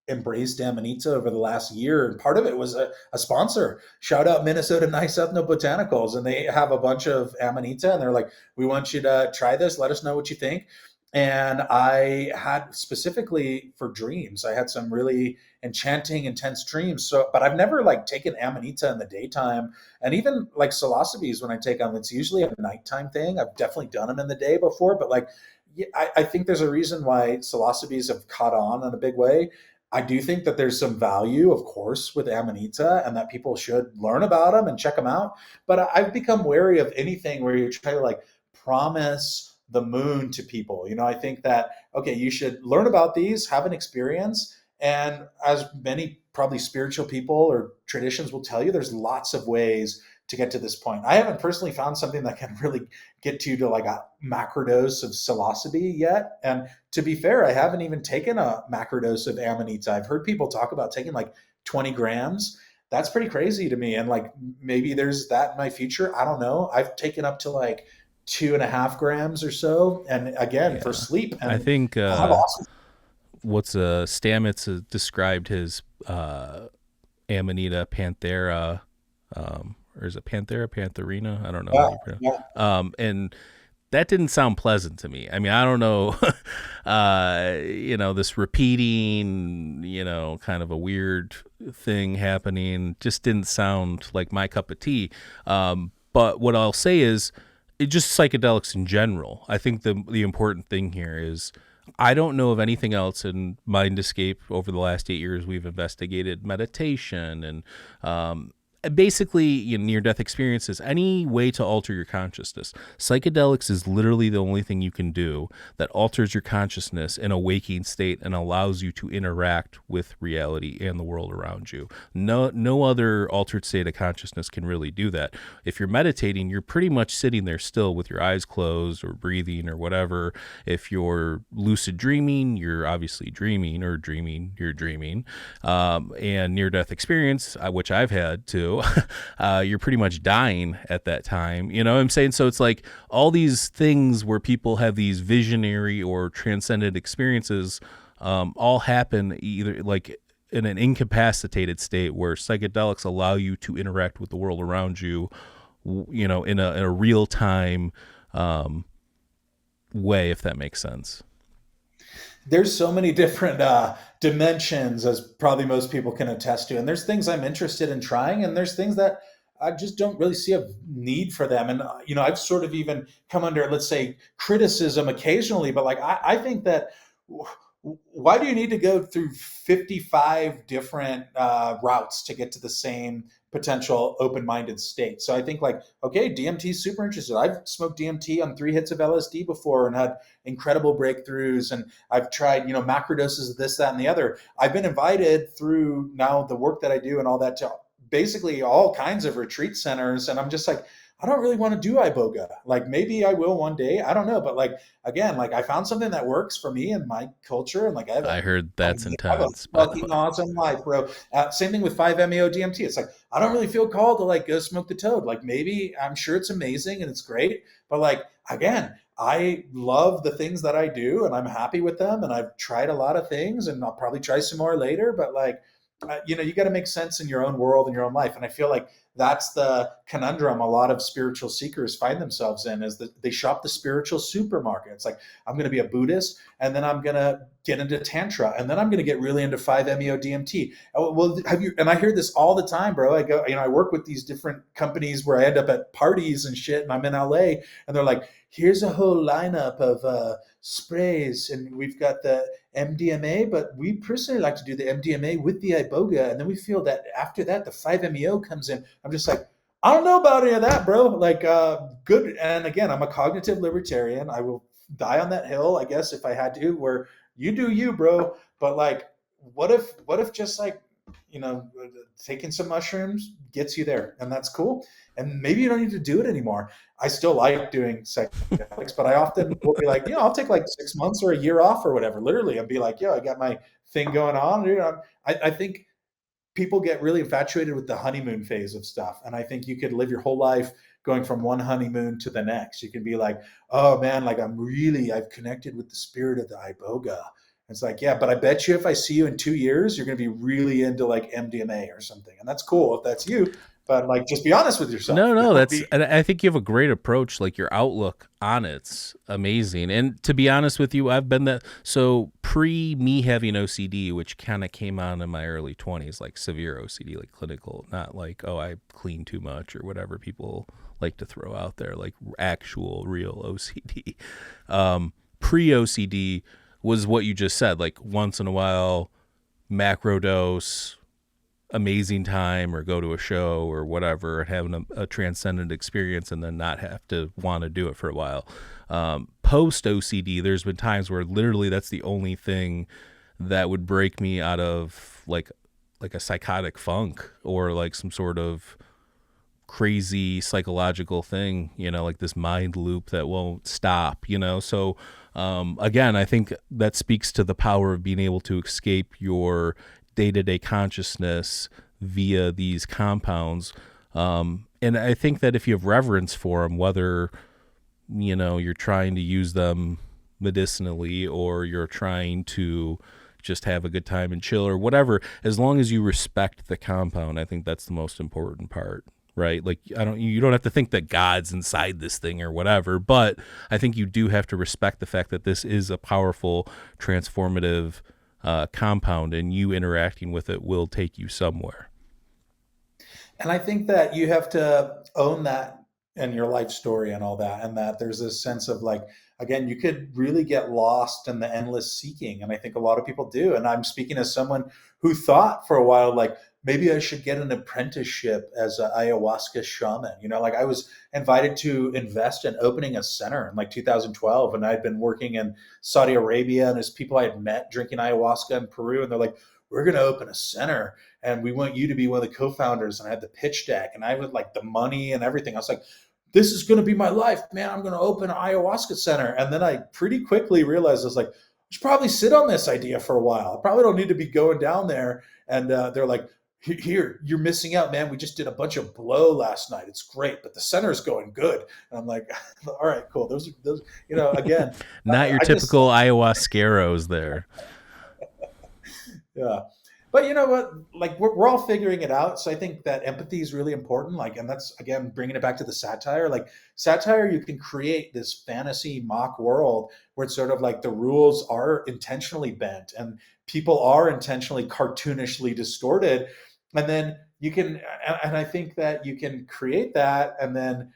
embraced Amanita over the last year, and part of it was a sponsor. Shout out Minnesota Nice Ethnobotanicals, and they have a bunch of Amanita, and they're like, "We want you to try this. Let us know what you think." And I had specifically for dreams, I had some really enchanting, intense dreams. So, but I've never like taken Amanita in the daytime, and even like psilocybes when I take them, it's usually a nighttime thing. I've definitely done them in the day before, but like, yeah, I think there's a reason why psilocybes have caught on in a big way. I do think that there's some value, of course, with Amanita and that people should learn about them and check them out. But I've become wary of anything where you try to like promise the moon to people. I think that, okay, you should learn about these, have an experience. And as many probably spiritual people or traditions will tell you, there's lots of ways to get to this point. I haven't personally found something that can really get you to like a macrodose of psilocybe yet. And to be fair, I haven't even taken a macrodose of Amanita. I've heard people talk about taking like 20 grams. That's pretty crazy to me. And like maybe there's that in my future. I don't know. I've taken up to like 2.5 grams or so. And again, for Yeah. sleep. I And think I have awesome. Stamets described his Amanita panthera, or is it Panthera, Pantherina? I don't know how Yeah, you pronounce. yeah. And that didn't sound pleasant to me. I mean, I don't know, this repeating, kind of a weird thing happening just didn't sound like my cup of tea. But what I'll say is, it just psychedelics in general. I think the important thing here is I don't know of anything else in Mind Escape. Over the last 8 years, we've investigated meditation and basically near-death experiences, any way to alter your consciousness. Psychedelics is literally the only thing you can do that alters your consciousness in a waking state and allows you to interact with reality and the world around you. No other altered state of consciousness can really do that. If you're meditating, you're pretty much sitting there still with your eyes closed or breathing or whatever. If you're lucid dreaming, you're obviously dreaming, or dreaming, you're dreaming. And near-death experience, which I've had too, you're pretty much dying at that time. You know what I'm saying? So it's like all these things where people have these visionary or transcendent experiences all happen either like in an incapacitated state where psychedelics allow you to interact with the world around you, in a real time way, if that makes sense. There's so many different dimensions, as probably most people can attest to. And there's things I'm interested in trying, and there's things that I just don't really see a need for them. And I've sort of even come under, let's say, criticism occasionally. But like, I think that why do you need to go through 55 different routes to get to the same potential open-minded state? So I think like, okay, DMT is super interested. I've smoked DMT on 3 hits of LSD before and had incredible breakthroughs. And I've tried, macrodoses of this, that, and the other. I've been invited through now the work that I do and all that to basically all kinds of retreat centers. And I'm just like, I don't really want to do iboga. Like maybe I will one day. I don't know. But like, again, like I found something that works for me and my culture. And like I heard I that's have a intense, by the fucking way. awesome life, bro. Same thing with 5-MeO DMT. It's like, I don't really feel called to like go smoke the toad. Like maybe I'm sure it's amazing and it's great. But like, again, I love the things that I do and I'm happy with them. And I've tried a lot of things and I'll probably try some more later. But like, you got to make sense in your own world and your own life. And I feel like that's the conundrum a lot of spiritual seekers find themselves in, is that they shop the spiritual supermarket. It's like, I'm going to be a Buddhist and then I'm going to get into Tantra and then I'm going to get really into 5-MeO DMT. Oh, well, and I hear this all the time, bro. I go, I work with these different companies where I end up at parties and shit, and I'm in LA and they're like, here's a whole lineup of sprays and we've got the MDMA, but we personally like to do the MDMA with the iboga, and then we feel that after that the 5-MeO comes in. I'm just like, I don't know about any of that, bro. Like, good. And again, I'm a cognitive libertarian. I will die on that hill, I guess, if I had to. Where you do you, bro. But like, what if just like, you know, taking some mushrooms gets you there, and that's cool. And maybe you don't need to do it anymore. I still like doing psychedelics, but I often will be like, I'll take like 6 months or a year off or whatever, literally, and be like, I got my thing going on. I think people get really infatuated with the honeymoon phase of stuff. And I think you could live your whole life going from one honeymoon to the next. You can be like, oh man, like I've connected with the spirit of the iboga. It's like, yeah, but I bet you if I see you in 2 years, you're going to be really into like MDMA or something. And that's cool if that's you. But like, just be honest with yourself. No, Be, and I think you have a great approach. Like your outlook on it's amazing. And to be honest with you, I've been that. So pre me having OCD, which kind of came on in my early 20s, like severe OCD, like clinical, not like, oh, I clean too much or whatever people like to throw out there, like actual real OCD. Pre OCD was what you just said, like once in a while, macro dose, amazing time, or go to a show or whatever and having a transcendent experience and then not have to want to do it for a while. Post OCD, there's been times where literally that's the only thing that would break me out of like a psychotic funk or like some sort of crazy psychological thing, like this mind loop that won't stop, so again, I think that speaks to the power of being able to escape your day-to-day consciousness via these compounds. And I think that if you have reverence for them, whether, you're trying to use them medicinally or you're trying to just have a good time and chill or whatever, as long as you respect the compound, I think that's the most important part, right? Like you don't have to think that God's inside this thing or whatever, but I think you do have to respect the fact that this is a powerful, transformative compound, and you interacting with it will take you somewhere. And I think that you have to own that in your life story and all that, and that there's this sense of like, again, you could really get lost in the endless seeking. And I think a lot of people do. And I'm speaking as someone who thought for a while, like, maybe I should get an apprenticeship as an ayahuasca shaman. Like I was invited to invest in opening a center in like 2012. And I'd been working in Saudi Arabia, and there's people I had met drinking ayahuasca in Peru. And they're like, we're going to open a center and we want you to be one of the co-founders. And I had the pitch deck and I had like the money and everything. I was like, this is going to be my life, man. I'm going to open an ayahuasca center. And then I pretty quickly realized I was like, I should probably sit on this idea for a while. I probably don't need to be going down there. And they're like, here, you're missing out, man. We just did a bunch of blow last night. It's great, but the center's going good. And I'm like, all right, cool. Those, again, not your typical ayahuasqueros there. Yeah. But you know what? Like we're all figuring it out. So I think that empathy is really important. Like, and that's again bringing it back to the satire. Like satire, you can create this fantasy mock world where it's sort of like the rules are intentionally bent and people are intentionally cartoonishly distorted. And then you can, and I think that you can create that and then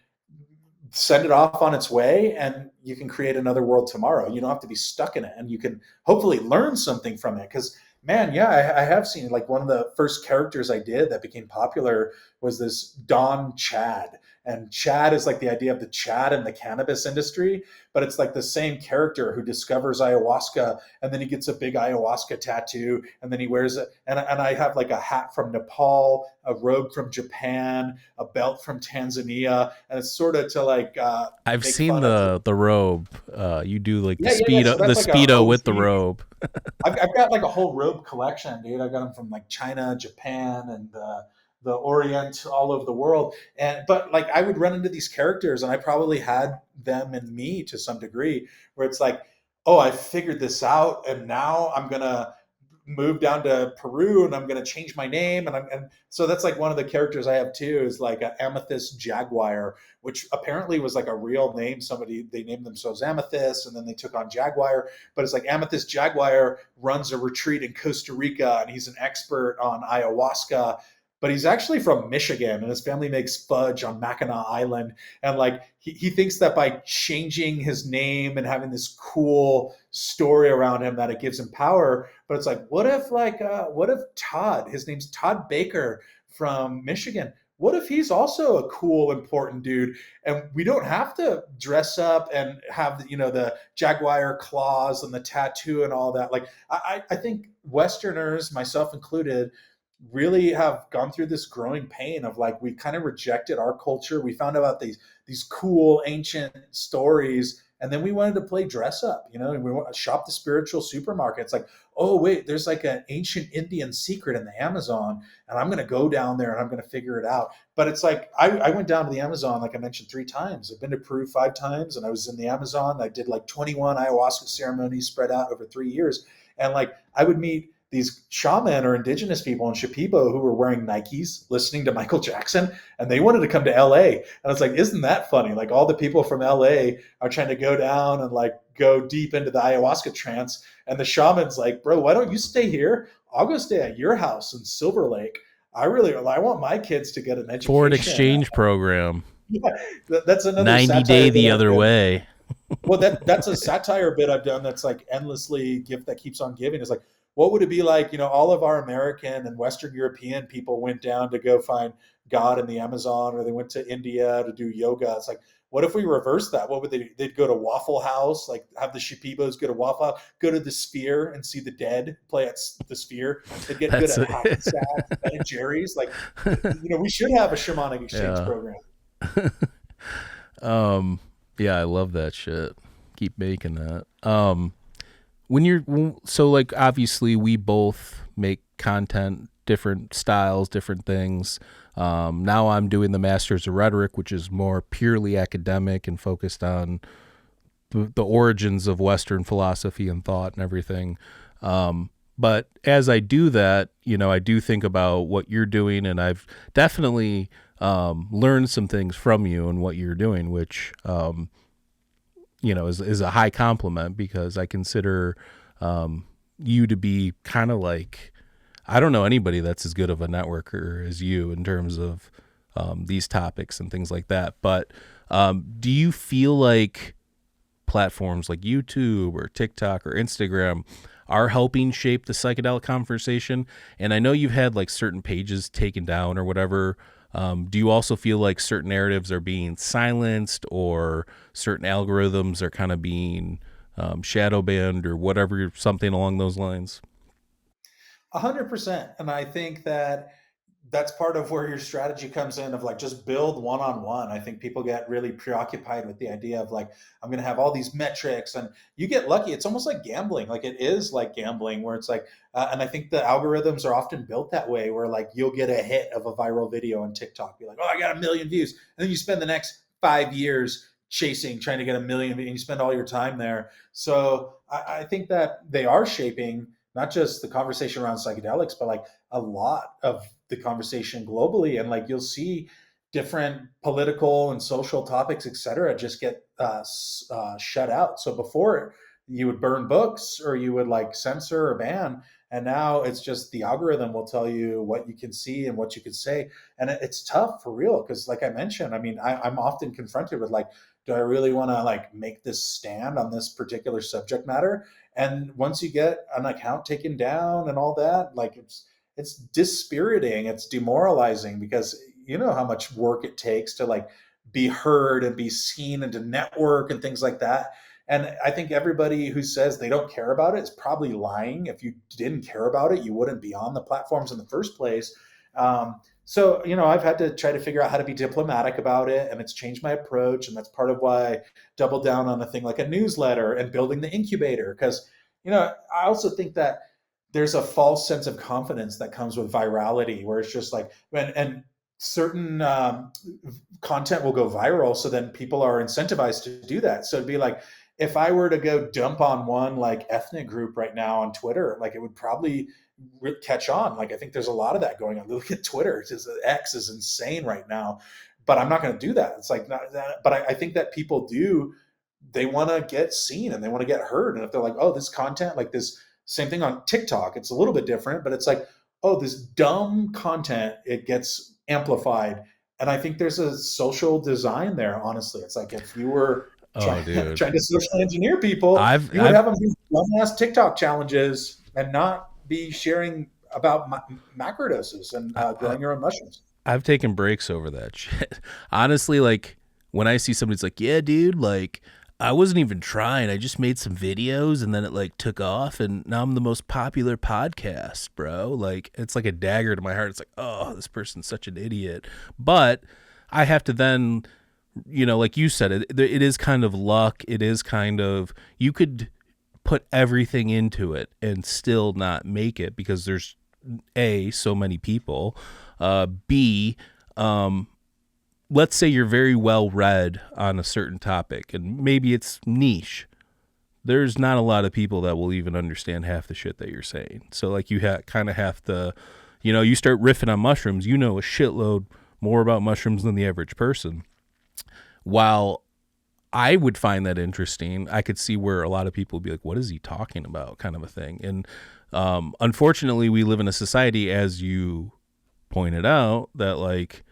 send it off on its way, and you can create another world tomorrow. You don't have to be stuck in it, and you can hopefully learn something from it. Because man, yeah, I have seen like one of the first characters I did that became popular was this Don Chad. And Chad is like the idea of the Chad in the cannabis industry, but it's like the same character who discovers ayahuasca, and then he gets a big ayahuasca tattoo, and then he wears it. And I have like a hat from Nepal, a robe from Japan, a belt from Tanzania, and it's sort of to like I've make seen fun of. the robe. You do like the So speedo, the that's like a speedo with the OG. robe. I've got like a whole robe collection, dude. I got them from like China, Japan, and the Orient, all over the world. And but like I would run into these characters, and I probably had them in me to some degree, where it's like, oh, I figured this out, and now I'm gonna move down to Peru, and I'm gonna change my name, and so that's like one of the characters I have too, is like an amethyst jaguar, which apparently was like a real name. Somebody, they named themselves Amethyst, and then they took on Jaguar, but it's like Amethyst Jaguar runs a retreat in Costa Rica, and he's an expert on ayahuasca, but he's actually from Michigan, and his family makes fudge on Mackinac Island. And like he thinks that by changing his name and having this cool story around him, that it gives him power. But it's like, what if Todd, his name's Todd Baker from Michigan, what if he's also a cool, important dude? And we don't have to dress up and have, the jaguar claws and the tattoo and all that. Like, I think Westerners, myself included, really have gone through this growing pain of like, we kind of rejected our culture. We found out these cool ancient stories, and then we wanted to play dress up, and we want to shop the spiritual supermarket. It's like, oh wait, there's like an ancient Indian secret in the Amazon, and I'm going to go down there and I'm going to figure it out. But it's like, I went down to the Amazon, like I mentioned, 3 times. I've been to Peru 5 times, and I was in the Amazon. I did like 21 ayahuasca ceremonies spread out over 3 years. And like, I would meet these shaman or indigenous people in Shipibo who were wearing Nikes, listening to Michael Jackson, and they wanted to come to LA. And I was like, isn't that funny? Like, all the people from LA are trying to go down and like go deep into the ayahuasca trance. And the shaman's like, bro, why don't you stay here? I'll go stay at your house in Silver Lake. I want my kids to get an education. Foreign exchange program. Yeah, that's another 90-day the other way. Well, that's a satire bit I've done that's like endlessly gift that keeps on giving. It's like, what would it be like, all of our American and Western European people went down to go find God in the Amazon, or they went to India to do yoga. It's like, what if we reverse that? What would they'd go to Waffle House, like have the Shipibos go to Waffle House, go to the Sphere and see the Dead play at the Sphere. They'd get good at Hackensack, Ben and Jerry's. Like, we should have a shamanic exchange program. Yeah, I love that shit. Keep making that. So like, obviously we both make content, different styles, different things. Now I'm doing the Masters of Rhetoric, which is more purely academic and focused on the origins of Western philosophy and thought and everything. But as I do that, I do think about what you're doing, and I've definitely learned some things from you and what you're doing, which is a high compliment, because I consider you to be kind of like, I don't know anybody that's as good of a networker as you in terms of these topics and things like that. But do you feel like platforms like YouTube or TikTok or Instagram are helping shape the psychedelic conversation? And I know you've had like certain pages taken down or whatever. Do you also feel like certain narratives are being silenced, or certain algorithms are kind of being shadow banned or whatever, something along those lines? 100%. And I think that's part of where your strategy comes in, of like, just build one-on-one. I think people get really preoccupied with the idea of like, I'm going to have all these metrics, and you get lucky. It's almost like gambling. Like, it is like gambling, where it's like, and I think the algorithms are often built that way, where like you'll get a hit of a viral video on TikTok, be like, oh, I got 1 million views. And then you spend the next 5 years trying to get 1 million, and you spend all your time there. So I think that they are shaping not just the conversation around psychedelics, but like a lot of the conversation globally. And like, you'll see different political and social topics, et cetera, just get shut out. So before, you would burn books, or you would like censor or ban. And now it's just the algorithm will tell you what you can see and what you can say. And it's tough for real. Cause like I mentioned, I mean, I'm often confronted with like, do I really want to like make this stand on this particular subject matter? And once you get an account taken down and all that, like it's dispiriting, it's demoralizing, because you know how much work it takes to like be heard and be seen and to network and things like that. And I think everybody who says they don't care about it is probably lying. If you didn't care about it, you wouldn't be on the platforms in the first place. So, you know, I've had to try to figure out how to be diplomatic about it, and it's changed my approach. And that's part of why I double down on a thing like a newsletter and building the incubator. Because, you know, I also think that there's a false sense of confidence that comes with virality, where it's just like, and certain content will go viral. So then people are incentivized to do that. So it'd be like, if I were to go dump on one like ethnic group right now on Twitter, like it would probably catch on. Like I think there's a lot of that going on. Look at Twitter; it's just, X is insane right now. But I'm not going to do that. It's like, not that, but I think that people do. They want to get seen and they want to get heard. And if they're like, oh, this content, like this same thing on TikTok, it's a little bit different, but it's like, oh, this dumb content, it gets amplified. And I think there's a social design there. Honestly, it's like if you were trying to socially engineer people, you would have them do dumbass TikTok challenges and not be sharing about macrodoses and growing your own mushrooms. I've taken breaks over that shit. Honestly, like when I see somebody's like, yeah, dude, like I wasn't even trying. I just made some videos and then it like took off and now I'm the most popular podcast, bro. Like it's like a dagger to my heart. It's like, oh, this person's such an idiot. But I have to then, you know, like you said, it is kind of luck. It is kind of, you could put everything into it and still not make it because there's A, so many people, B, let's say you're very well read on a certain topic and maybe it's niche. There's not a lot of people that will even understand half the shit that you're saying. So like you kind of have to, you know, you start riffing on mushrooms, you know a shitload more about mushrooms than the average person. While I would find that interesting, I could see where a lot of people would be like, what is he talking about, kind of a thing. And unfortunately, we live in a society, as you pointed out, that like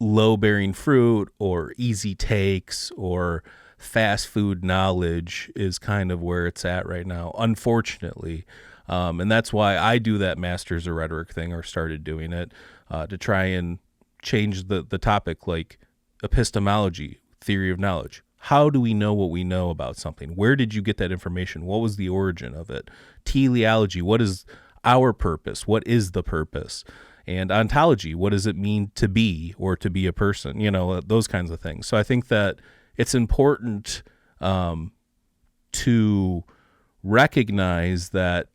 low-bearing fruit or easy takes or fast food knowledge is kind of where it's at right now, unfortunately. And that's why I do that Masters of Rhetoric thing, or started doing it, to try and change the topic, like epistemology, theory of knowledge. How do we know what we know about something? Where did you get that information? What was the origin of it? Teleology, what is our purpose? What is the purpose? And ontology, what does it mean to be or to be a person? You know, those kinds of things. So I think that it's important to recognize that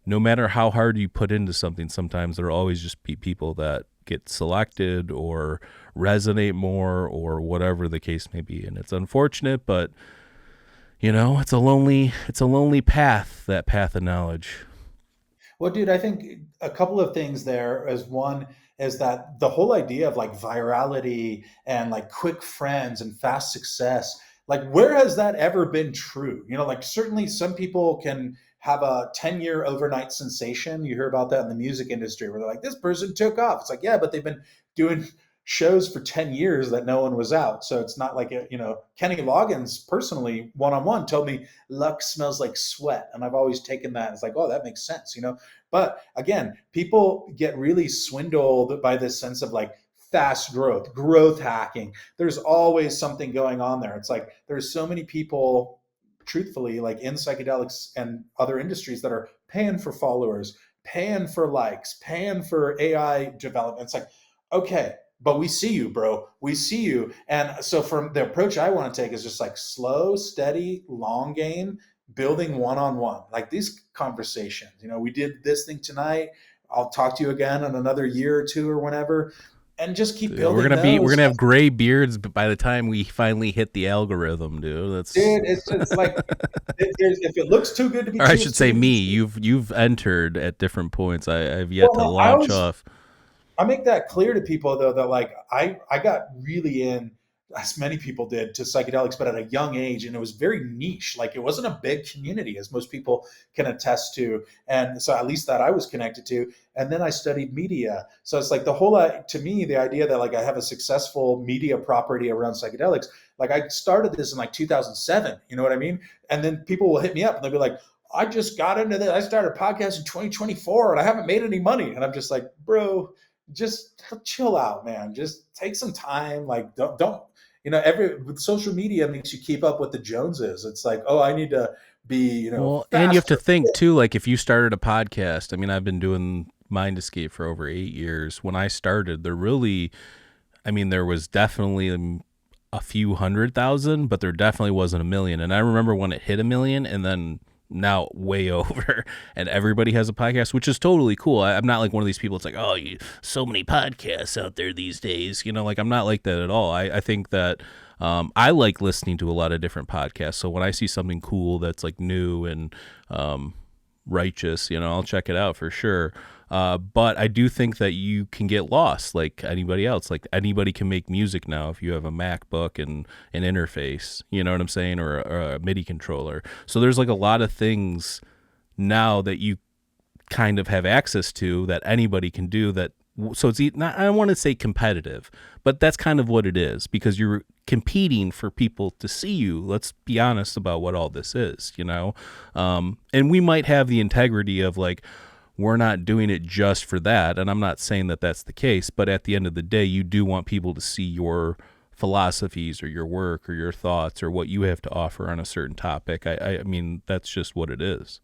no matter how hard you put into something, sometimes there will always just be people that get selected or resonate more or whatever the case may be. And it's unfortunate, but you know, it's a lonely path, that path of knowledge. Well, dude, I think a couple of things there is one is that the whole idea of like virality and like quick friends and fast success, like where has that ever been true? You know, like certainly some people can have a 10-year overnight sensation. You hear about that in the music industry where they're like, this person took off. It's like, yeah, but they've been doing shows for 10 years that no one was out. So it's not like, you know, Kenny Loggins personally, one-on-one told me luck smells like sweat. And I've always taken that. It's like, oh, that makes sense, you know? But again, people get really swindled by this sense of like fast growth hacking. There's always something going on there. It's like, there's so many people, truthfully, like in psychedelics and other industries that are paying for followers, paying for likes, paying for AI development. It's like, okay, but we see you, bro. We see you. And so from the approach I want to take is just like slow, steady, long game, building one-on-one, like these conversations. You know, we did this thing tonight. I'll talk to you again in another year or two or whenever. And just keep building. We're gonna have gray beards by the time we finally hit the algorithm, dude. It's like if it looks too good to be or true. I should say me. You've entered at different points. I've yet to launch off. I make that clear to people though, that like I got really in, as many people did, to psychedelics, but at a young age, and it was very niche. Like it wasn't a big community, as most people can attest to. And so at least that I was connected to. And then I studied media. So it's like the whole, to me, the idea that like I have a successful media property around psychedelics, like I started this in like 2007, you know what I mean? And then people will hit me up and they'll be like, I just got into this. I started a podcast in 2024 and I haven't made any money. And I'm just like, bro, just chill out, man. Just take some time. Like, don't, every with social media makes you keep up with the Joneses. It's like, oh, I need to be, Well, and you have to faster. think too, like if you started a podcast, I mean, I've been doing Mind Escape for over 8 years. When I started, I mean, there was definitely a few 100,000, but there definitely wasn't a million. And I remember when it hit a million, and then now way over, and everybody has a podcast, which is totally cool. I'm not like one of these people. It's like, oh, so many podcasts out there these days. Like I'm not like that at all. I think that I like listening to a lot of different podcasts. So when I see something cool that's like new and righteous, I'll check it out for sure. But I do think that you can get lost like anybody else. Like anybody can make music now if you have a MacBook and an interface, you know what I'm saying, or a MIDI controller. So there's like a lot of things now that you kind of have access to that anybody can do that. So it's not, I don't want to say competitive, but that's kind of what it is, because you're competing for people to see you. Let's be honest about what all this is, and we might have the integrity of like, we're not doing it just for that. And I'm not saying that that's the case, but at the end of the day, you do want people to see your philosophies or your work or your thoughts or what you have to offer on a certain topic. I mean, that's just what it is.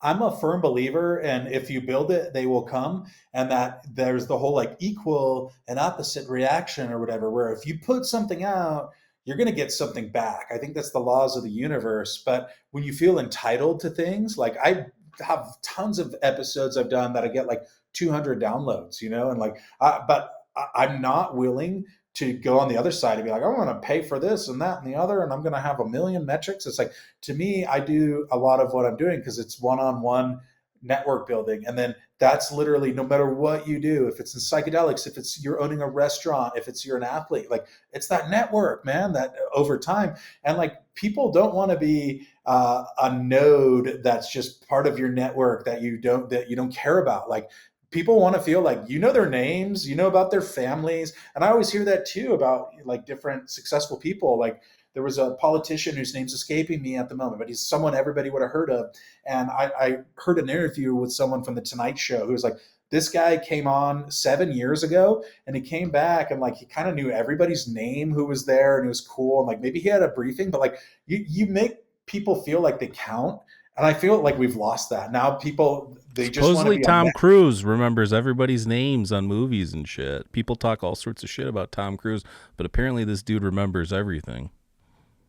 I'm a firm believer, and if you build it, they will come. And that there's the whole like equal and opposite reaction or whatever, where if you put something out, you're going to get something back. I think that's the laws of the universe. But when you feel entitled to things, like I have tons of episodes I've done that I get like 200 downloads, and like, but I'm not willing to go on the other side and be like, I want to pay for this and that and the other, and I'm going to have a million metrics. It's like, to me, I do a lot of what I'm doing because it's one-on-one network building. And then that's literally no matter what you do, if it's in psychedelics, if it's you're owning a restaurant, if it's you're an athlete, like it's that network, man, that over time. And like people don't want to be a node that's just part of your network that you don't care about. Like people want to feel like their names, about their families. And I always hear that too about like different successful people. Like there was a politician whose name's escaping me at the moment, but he's someone everybody would have heard of. And I heard an interview with someone from the Tonight Show who was like, this guy came on 7 years ago and he came back and like he kind of knew everybody's name who was there, and it was cool. And like maybe he had a briefing, but like you make people feel like they count. And I feel like we've lost that. Now people, they just want to Supposedly be on Tom that. Cruise remembers everybody's names on movies and shit. People talk all sorts of shit about Tom Cruise, but apparently this dude remembers everything.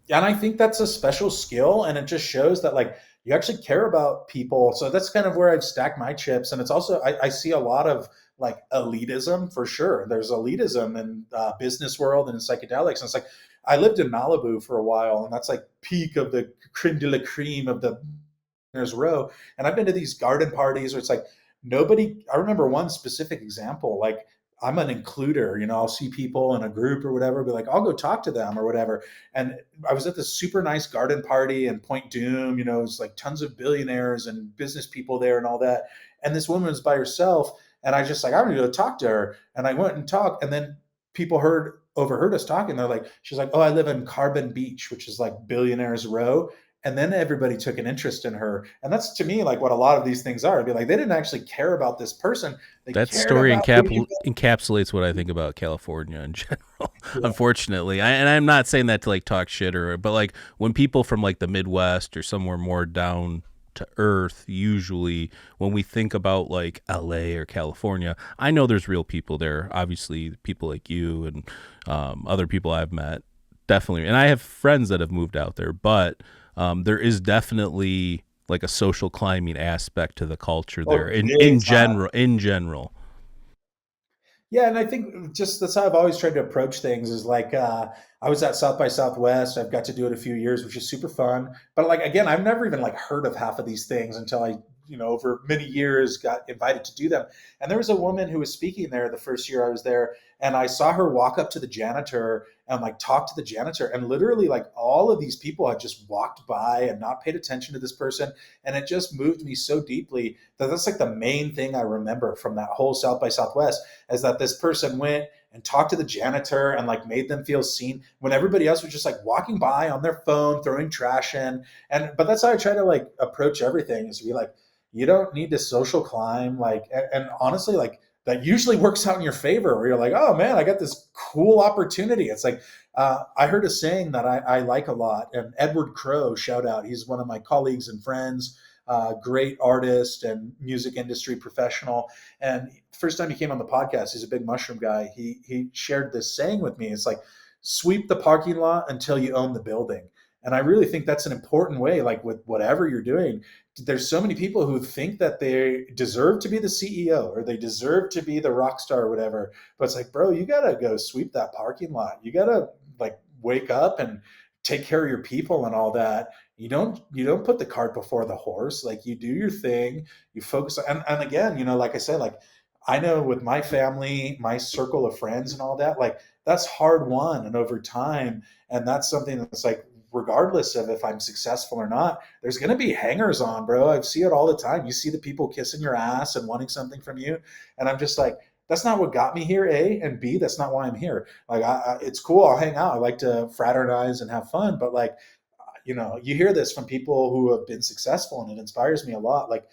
And I think that's a special skill, and it just shows that like you actually care about people. So that's kind of where I've stacked my chips. And it's also I see a lot of like elitism for sure. There's elitism in business world and in psychedelics. And it's like I lived in Malibu for a while, and that's like peak of the creme de la creme of the row. And I've been to these garden parties where it's like nobody. I remember one specific example, like I'm an includer, I'll see people in a group or whatever, be like, I'll go talk to them or whatever. And I was at this super nice garden party in Point Doom, it's like tons of billionaires and business people there and all that. And this woman was by herself. And I just like, I'm gonna go talk to her. And I went and talked. And then people overheard us talking. They're like, she's like, oh, I live in Carbon Beach, which is like billionaires row. And then everybody took an interest in her. And that's to me like what a lot of these things are. It'd be like they didn't actually care about this person. They That cared story about who you. encapsulates what I think about California in general. Yeah. Unfortunately, and I'm not saying that to like talk shit but like when people from like the Midwest or somewhere more down to earth, usually when we think about like LA or California, I know there's real people there. Obviously, people like you and other people I've met, definitely, and I have friends that have moved out there, but there is definitely like a social climbing aspect to the culture there Oh, in big time. general. In general. Yeah, and I think just that's how I've always tried to approach things is like I was at South by Southwest. I've got to do it a few years, which is super fun. But like again, I've never even like heard of half of these things until I, over many years got invited to do them. And there was a woman who was speaking there the first year I was there, and I saw her walk up to the janitor and like talk to the janitor, and literally like all of these people had just walked by and not paid attention to this person, and it just moved me so deeply that that's like the main thing I remember from that whole South by Southwest is that this person went and talked to the janitor and like made them feel seen when everybody else was just like walking by on their phone, throwing trash in. And but that's how I try to like approach everything is to be like, you don't need to social climb. Like, and honestly, like that usually works out in your favor, where you're like, oh man, I got this cool opportunity. It's like, I heard a saying that I like a lot, and Edward Crow, shout out. He's one of my colleagues and friends, great artist and music industry professional. And first time he came on the podcast, he's a big mushroom guy. He shared this saying with me. It's like, sweep the parking lot until you own the building. And I really think that's an important way, like with whatever you're doing. There's so many people who think that they deserve to be the CEO or they deserve to be the rock star or whatever. But it's like, bro, you got to go sweep that parking lot. You got to like wake up and take care of your people and all that. You don't put the cart before the horse. Like, you do your thing, you focus on, and again, like I said, like, I know with my family, my circle of friends and all that, like, that's hard won and over time. And that's something that's like, regardless of if I'm successful or not, there's going to be hangers on, bro. I see it all the time. You see the people kissing your ass and wanting something from you. And I'm just like, that's not what got me here, A, and B, that's not why I'm here. Like, it's cool. I'll hang out. I like to fraternize and have fun. But like, you hear this from people who have been successful, and it inspires me a lot. Like,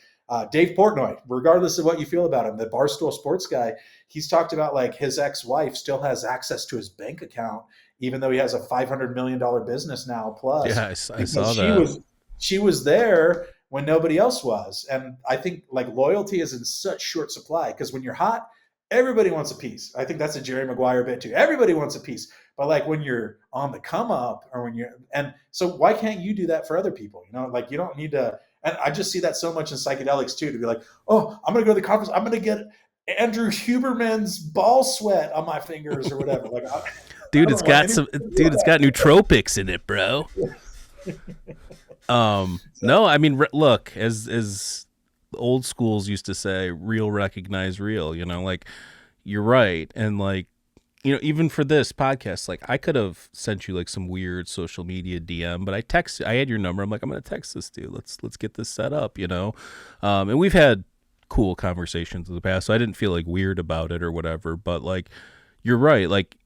Dave Portnoy, regardless of what you feel about him, the Barstool Sports guy, he's talked about like his ex-wife still has access to his bank account, even though he has a $500 million business now plus. Yeah, I saw that. She was there when nobody else was. And I think like loyalty is in such short supply, because when you're hot, everybody wants a piece. I think that's a Jerry Maguire bit too. Everybody wants a piece. But like when you're on the come up, or and so why can't you do that for other people? Like, you don't need to. And I just see that so much in psychedelics too, to be like, oh, I'm going to go to the conference. I'm going to get Andrew Huberman's ball sweat on my fingers or whatever. Like, dude, it's got nootropics in it, bro. No, I mean, look, as old schools used to say, real recognize real, like, you're right. And like, even for this podcast, like, I could have sent you like some weird social media DM, but I had your number. I'm like, I'm going to text this dude. Let's get this set up, and we've had cool conversations in the past, so I didn't feel like weird about it or whatever. But like, you're right. Like,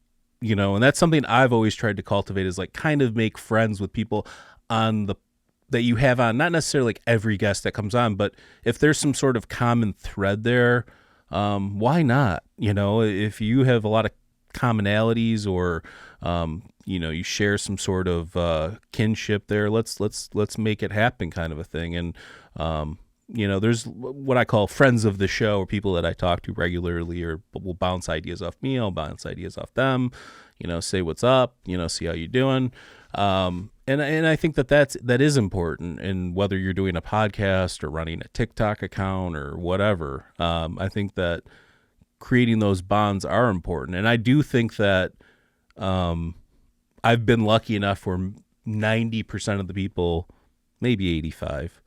and that's something I've always tried to cultivate, is like kind of make friends with people that you have on, not necessarily like every guest that comes on, but if there's some sort of common thread there, why not? If you have a lot of commonalities, or you share some sort of kinship there, let's make it happen, kind of a thing. And there's what I call friends of the show, or people that I talk to regularly, or will bounce ideas off me, I'll bounce ideas off them, say what's up, see how you're doing. And I think that is important. And whether you're doing a podcast or running a TikTok account or whatever, I think that creating those bonds are important. And I do think that I've been lucky enough where 90% of the people, maybe 85,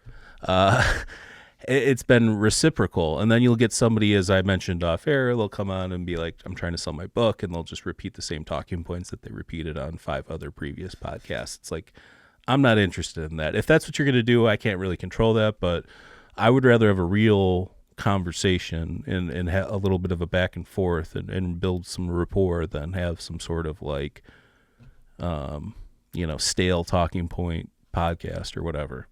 it's been reciprocal. And then you'll get somebody, as I mentioned off air, they'll come on and be like, I'm trying to sell my book, and they'll just repeat the same talking points that they repeated on 5 other previous podcasts. It's like, I'm not interested in that. If that's what you're going to do, I can't really control that, but I would rather have a real conversation and have a little bit of a back and forth and build some rapport than have some sort of like, stale talking point podcast or whatever.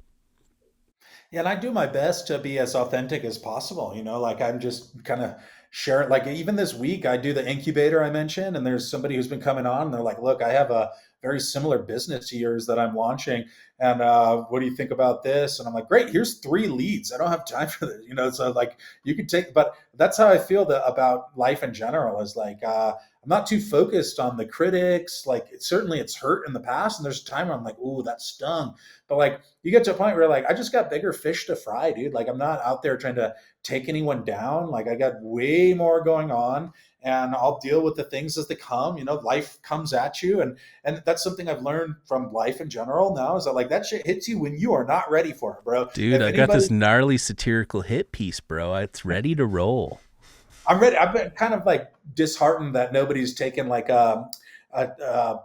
Yeah, and I do my best to be as authentic as possible. Like, I'm just kind of sharing. Like, even this week, I do the incubator I mentioned, and there's somebody who's been coming on, and they're like, look, I have a very similar business to yours that I'm launching. And what do you think about this? And I'm like, great, here's 3 leads. I don't have time for this. So like, you can take, but that's how I feel about life in general, is like, I'm not too focused on the critics. Like, certainly it's hurt in the past, and there's a time where I'm like, ooh, that stung. But like, you get to a point where like, I just got bigger fish to fry, dude. Like, I'm not out there trying to take anyone down. Like, I got way more going on, and I'll deal with the things as they come. Life comes at you, and that's something I've learned from life in general now, is that like, that shit hits you when you are not ready for it, bro. Dude, I got this gnarly satirical hit piece, bro. It's ready to roll. I'm ready. I've been kind of like disheartened that nobody's taken like a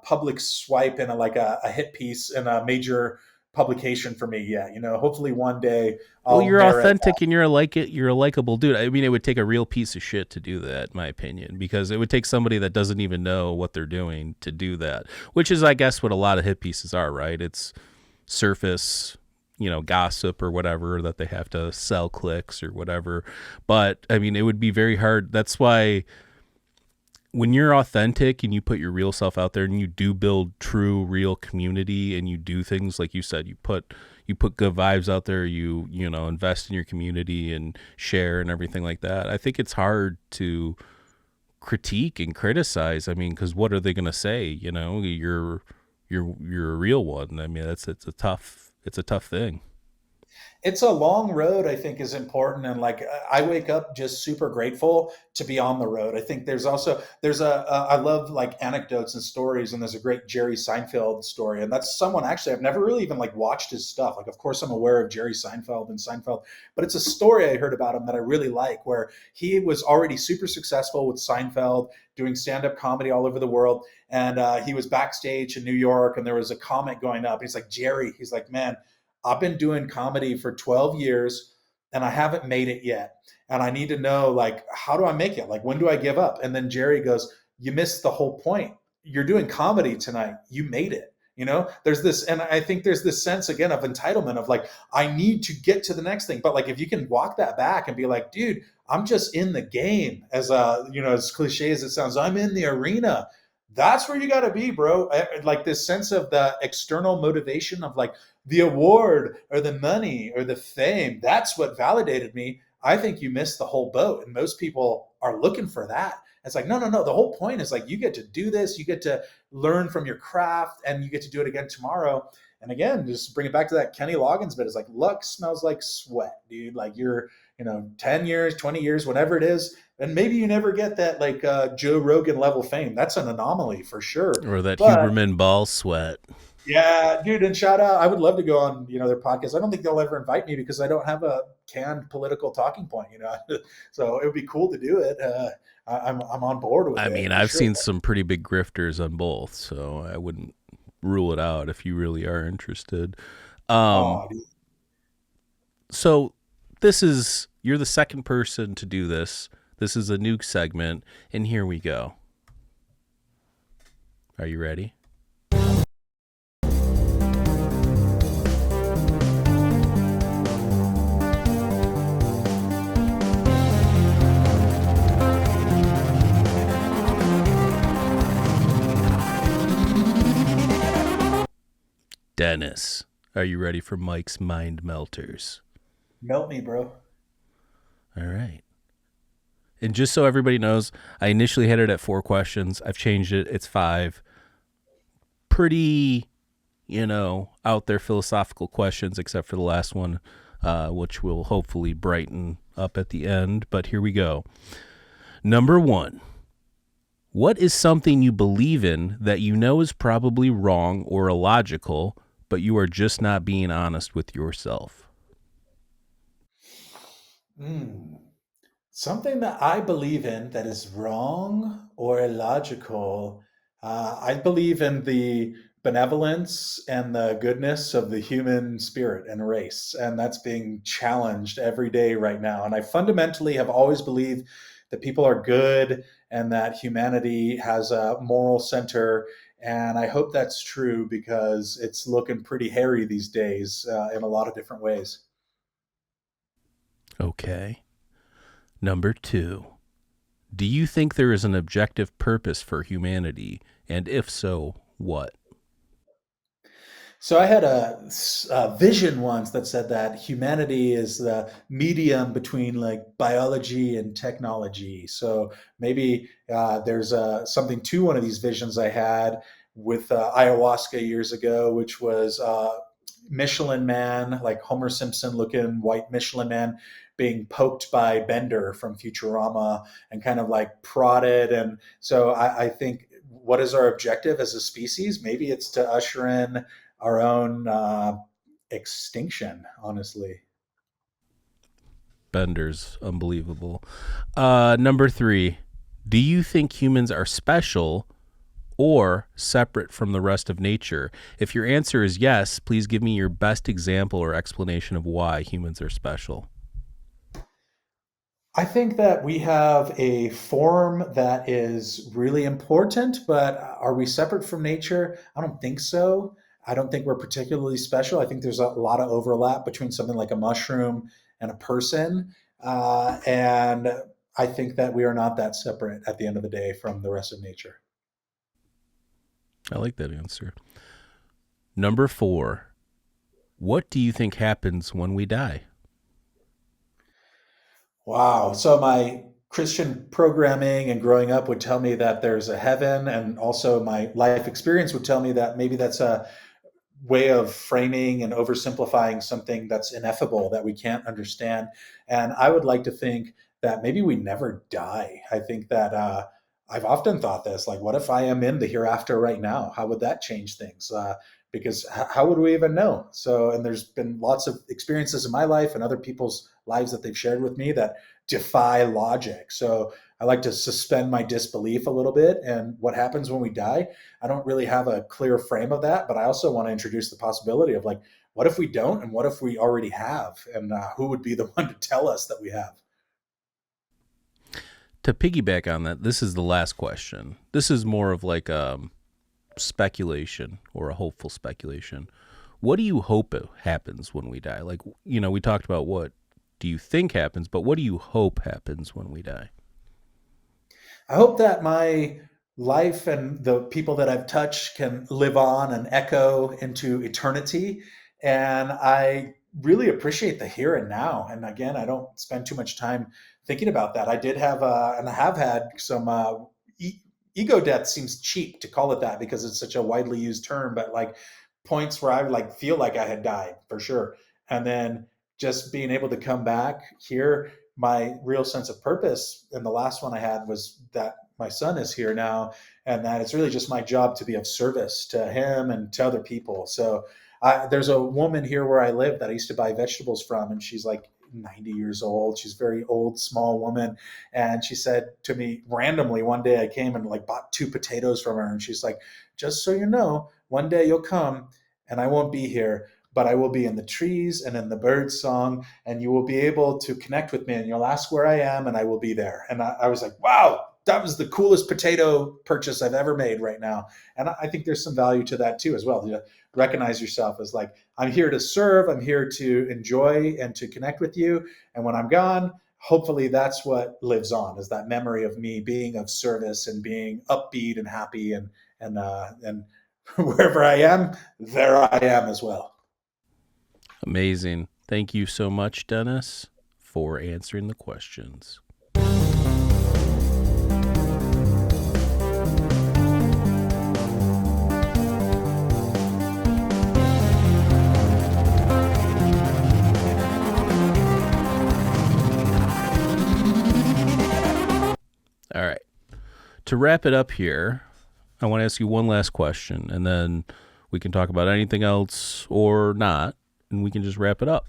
public swipe in a hit piece in a major publication for me yet. Hopefully one day Well, you're authentic and you're a likable dude. I mean, it would take a real piece of shit to do that, in my opinion, because it would take somebody that doesn't even know what they're doing to do that, which is, I guess, what a lot of hit pieces are, right? It's surface, gossip or whatever, that they have to sell clicks or whatever. But I mean, it would be very hard. That's why when you're authentic and you put your real self out there and you do build true real community and you do things like you said, you put good vibes out there, invest in your community and share and everything like that. I think it's hard to critique and criticize. I mean, because what are they going to say? You're a real one. I mean, it's a tough thing. It's a long road, I think, is important. And like, I wake up just super grateful to be on the road. I think I love like anecdotes and stories. And there's a great Jerry Seinfeld story. And that's someone, actually, I've never really even like watched his stuff. Like, of course, I'm aware of Jerry Seinfeld, but it's a story I heard about him that I really like, where he was already super successful with Seinfeld, doing stand-up comedy all over the world. And he was backstage in New York, and there was a comic going up. He's like, Jerry, he's like, man, I've been doing comedy for 12 years and I haven't made it yet. And I need to know, like, how do I make it? Like, when do I give up? And then Jerry goes, you missed the whole point. You're doing comedy tonight. You made it. There's this, and I think there's this sense again of entitlement of like, I need to get to the next thing. But like, if you can walk that back and be like, dude, I'm just in the game, as cliche as it sounds, I'm in the arena. That's where you got to be, bro. Like this sense of the external motivation of like the award or the money or the fame. That's what validated me. I think you missed the whole boat. And most people are looking for that. It's like, no. The whole point is like, you get to do this, you get to learn from your craft, and you get to do it again tomorrow. And again, just bring it back to that Kenny Loggins bit. It's like, luck smells like sweat, dude. Like you're, 10 years, 20 years, whatever it is. And maybe you never get that like Joe Rogan level fame. That's an anomaly for sure. Or that Huberman ball sweat. Yeah, dude. And shout out. I would love to go on, their podcast. I don't think they'll ever invite me because I don't have a canned political talking point, so it would be cool to do it. I'm on board with it. I mean, I've seen some pretty big grifters on both, so I wouldn't rule it out if you really are interested. So you're the second person to do this. This is a new segment, and here we go. Are you ready? Dennis, are you ready for Mike's Mind Melters? Melt me, bro. All right. And just so everybody knows, I initially had it at 4 questions. I've changed it. It's 5. Pretty, out there philosophical questions, except for the last one, which will hopefully brighten up at the end. But here we go. Number 1. What is something you believe in that you know is probably wrong or illogical, but you are just not being honest with yourself? Something that I believe in that is wrong or illogical. I believe in the benevolence and the goodness of the human spirit and race. And that's being challenged every day right now. And I fundamentally have always believed that people are good and that humanity has a moral center. And I hope that's true because it's looking pretty hairy these days in a lot of different ways. Okay. Number 2. Do you think there is an objective purpose for humanity? And if so, what? So I had a vision once that said that humanity is the medium between like biology and technology. So maybe there's something to one of these visions I had with ayahuasca years ago, which was Michelin Man, like Homer Simpson looking white Michelin Man being poked by Bender from Futurama and kind of like prodded. And so I think, what is our objective as a species? Maybe it's to usher in our own extinction, honestly. Bender's unbelievable. Number 3, do you think humans are special or separate from the rest of nature? If your answer is yes, please give me your best example or explanation of why humans are special. I think that we have a form that is really important, but are we separate from nature? I don't think so. I don't think we're particularly special. I think there's a lot of overlap between something like a mushroom and a person. And I think that we are not that separate at the end of the day from the rest of nature. I like that answer. Number 4, what do you think happens when we die? Wow. So my Christian programming and growing up would tell me that there's a heaven, and also my life experience would tell me that maybe that's a way of framing and oversimplifying something that's ineffable that we can't understand. And I would like to think that maybe we never die. I think that I've often thought this, like, what if I am in the hereafter right now? How would that change things? Because how would we even know? So, and there's been lots of experiences in my life and other people's lives that they've shared with me that defy logic. So I like to suspend my disbelief a little bit. And what happens when we die? I don't really have a clear frame of that, but I also want to introduce the possibility of, like, what if we don't, and what if we already have, and who would be the one to tell us that we have? To piggyback on that, this is the last question. This is more of like speculation or a hopeful speculation. What do you hope happens when we die? Like, we talked about what do you think happens, but what do you hope happens when we die? I hope that my life and the people that I've touched can live on and echo into eternity. And I really appreciate the here and now. And again, I don't spend too much time thinking about that. I did have, and I have had some ego death. Seems cheap to call it that because it's such a widely used term, but like points where I would like feel like I had died for sure. And then just being able to come back here, my real sense of purpose, and the last one I had was that my son is here now, and that it's really just my job to be of service to him and to other people. So there's a woman here where I live that I used to buy vegetables from, and she's like 90 years old. She's a very old, small woman. And she said to me randomly one day, I came and like bought 2 potatoes from her. And she's like, just so you know, one day you'll come and I won't be here, but I will be in the trees and in the birds song, and you will be able to connect with me, and you'll ask where I am and I will be there. And I was like, wow, that was the coolest potato purchase I've ever made right now. And I think there's some value to that too, as well. To recognize yourself as like, I'm here to serve, I'm here to enjoy and to connect with you. And when I'm gone, hopefully that's what lives on, is that memory of me being of service and being upbeat and happy, and wherever I am, there I am as well. Amazing. Thank you so much, Dennis, for answering the questions. All right. To wrap it up here, I want to ask you one last question, and then we can talk about anything else or not, and we can just wrap it up.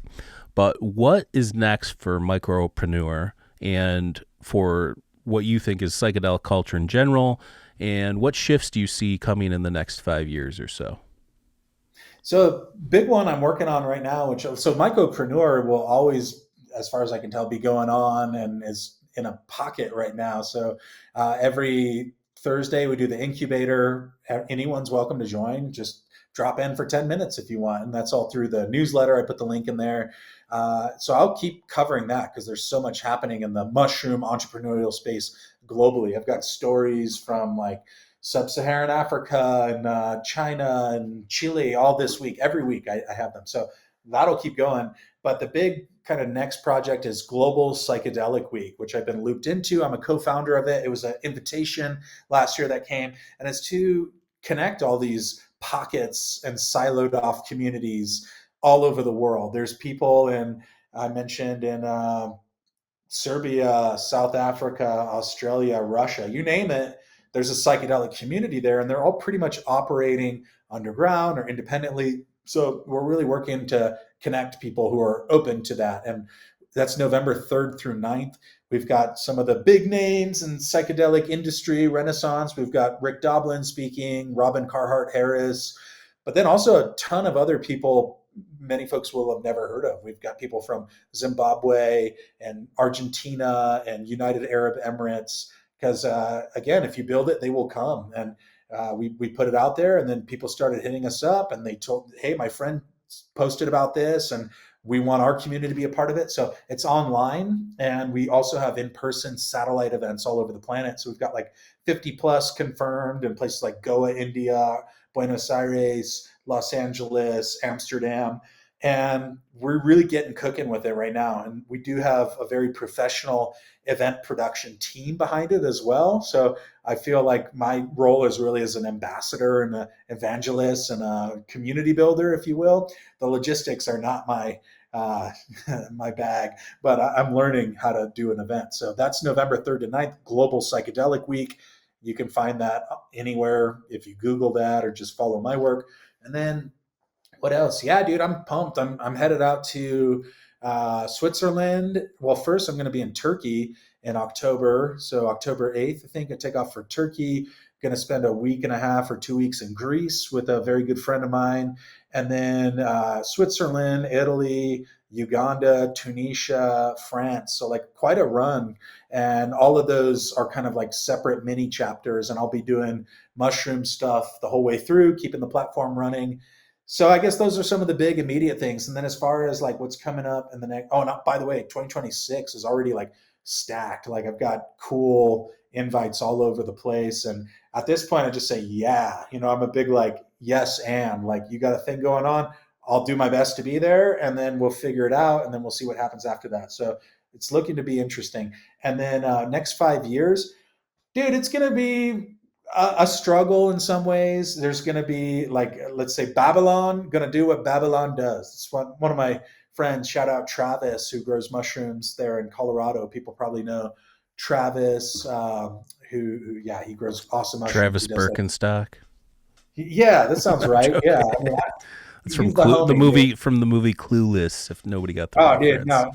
But what is next for Mycopreneur and for what you think is psychedelic culture in general, and what shifts do you see coming in the next 5 years or so? So big one I'm working on right now, so Mycopreneur will always, as far as I can tell, be going on and is in a pocket right now. So every Thursday we do the incubator. Anyone's welcome to join. Just drop in for 10 minutes if you want. And that's all through the newsletter. I put the link in there. So I'll keep covering that because there's so much happening in the mushroom entrepreneurial space globally. I've got stories from like Sub-Saharan Africa and China and Chile all this week. Every week I have them. So that'll keep going. But the big kind of next project is Global Psychedelic Week, which I've been looped into. I'm a co-founder of it. It was an invitation last year that came, and it's to connect all these pockets and siloed off communities all over the world. There's people I mentioned in Serbia, South Africa, Australia, Russia, you name it. There's a psychedelic community there, and they're all pretty much operating underground or independently. So we're really working to connect people who are open to that. And that's November 3rd through 9th. We've got some of the big names in psychedelic industry, Renaissance. We've got Rick Doblin speaking, Robin Carhart Harris, but then also a ton of other people many folks will have never heard of. We've got people from Zimbabwe and Argentina and United Arab Emirates, because again, if you build it, they will come. And we put it out there, and then people started hitting us up, and they told, hey, my friend posted about this, and we want our community to be a part of it. So it's online, and we also have in-person satellite events all over the planet. So we've got like 50 plus confirmed in places like Goa, India, Buenos Aires, Los Angeles, Amsterdam. And we're really getting cooking with it right now. And we do have a very professional event production team behind it as well. So I feel like my role is really as an ambassador and an evangelist and a community builder, if you will. The logistics are not my my bag, but I'm learning how to do an event. So that's November 3rd to 9th, Global Psychedelic Week. You can find that anywhere if you Google that or just follow my work. And then what else? Yeah, dude, I'm pumped. I'm headed out to Switzerland. Well, first I'm going to be in Turkey in October. So October 8th, I think I take off for Turkey. Going to spend a week and a half or 2 weeks in Greece with a very good friend of mine. And then Switzerland, Italy, Uganda, Tunisia, France. So like quite a run. And all of those are kind of like separate mini chapters. And I'll be doing mushroom stuff the whole way through, keeping the platform running. So I guess those are some of the big immediate things. And then as far as like what's coming up in the next, oh, and by the way, 2026 is already like stacked. Like I've got cool invites all over the place. And at this point, I just say, yeah, I'm a big like, yes, and like you got a thing going on. I'll do my best to be there, and then we'll figure it out, and then we'll see what happens after that. So it's looking to be interesting. And then next 5 years, dude, it's going to be a struggle in some ways. There's going to be like, let's say Babylon, going to do what Babylon does. It's one of my friends, shout out Travis, who grows mushrooms there in Colorado. People probably know Travis, who he grows awesome mushrooms. Travis Birkenstock. Yeah, that sounds right. Yeah, I mean, it's from the movie Clueless. If nobody got the reference. Dude, no,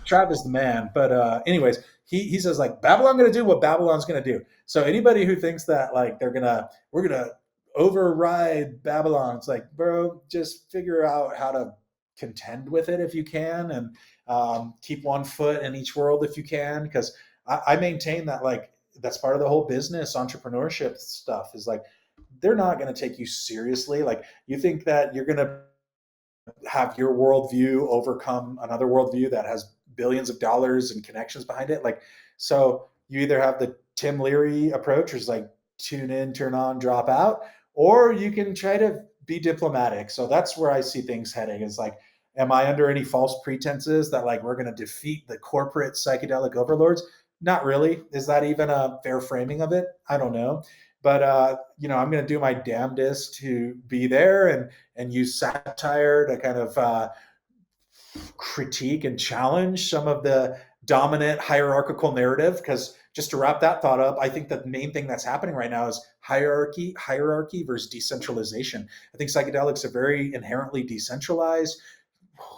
Travis the man. But anyways, he says like Babylon going to do what Babylon's going to do. So anybody who thinks that like we're gonna override Babylon, it's like, bro, just figure out how to contend with it if you can, and keep one foot in each world if you can, because I maintain that like that's part of the whole business entrepreneurship stuff is like they're not going to take you seriously. Like you think that you're going to have your worldview overcome another worldview that has billions of dollars and connections behind it. Like, so you either have the Tim Leary approach, which is like tune in, turn on, drop out, or you can try to be diplomatic. So that's where I see things heading is like, am I under any false pretenses that like we're going to defeat the corporate psychedelic overlords? Not really. Is that even a fair framing of it? I don't know. But I'm going to do my damnedest to be there and use satire to kind of critique and challenge some of the dominant hierarchical narrative. Because just to wrap that thought up, I think the main thing that's happening right now is hierarchy versus decentralization. I think psychedelics are very inherently decentralized.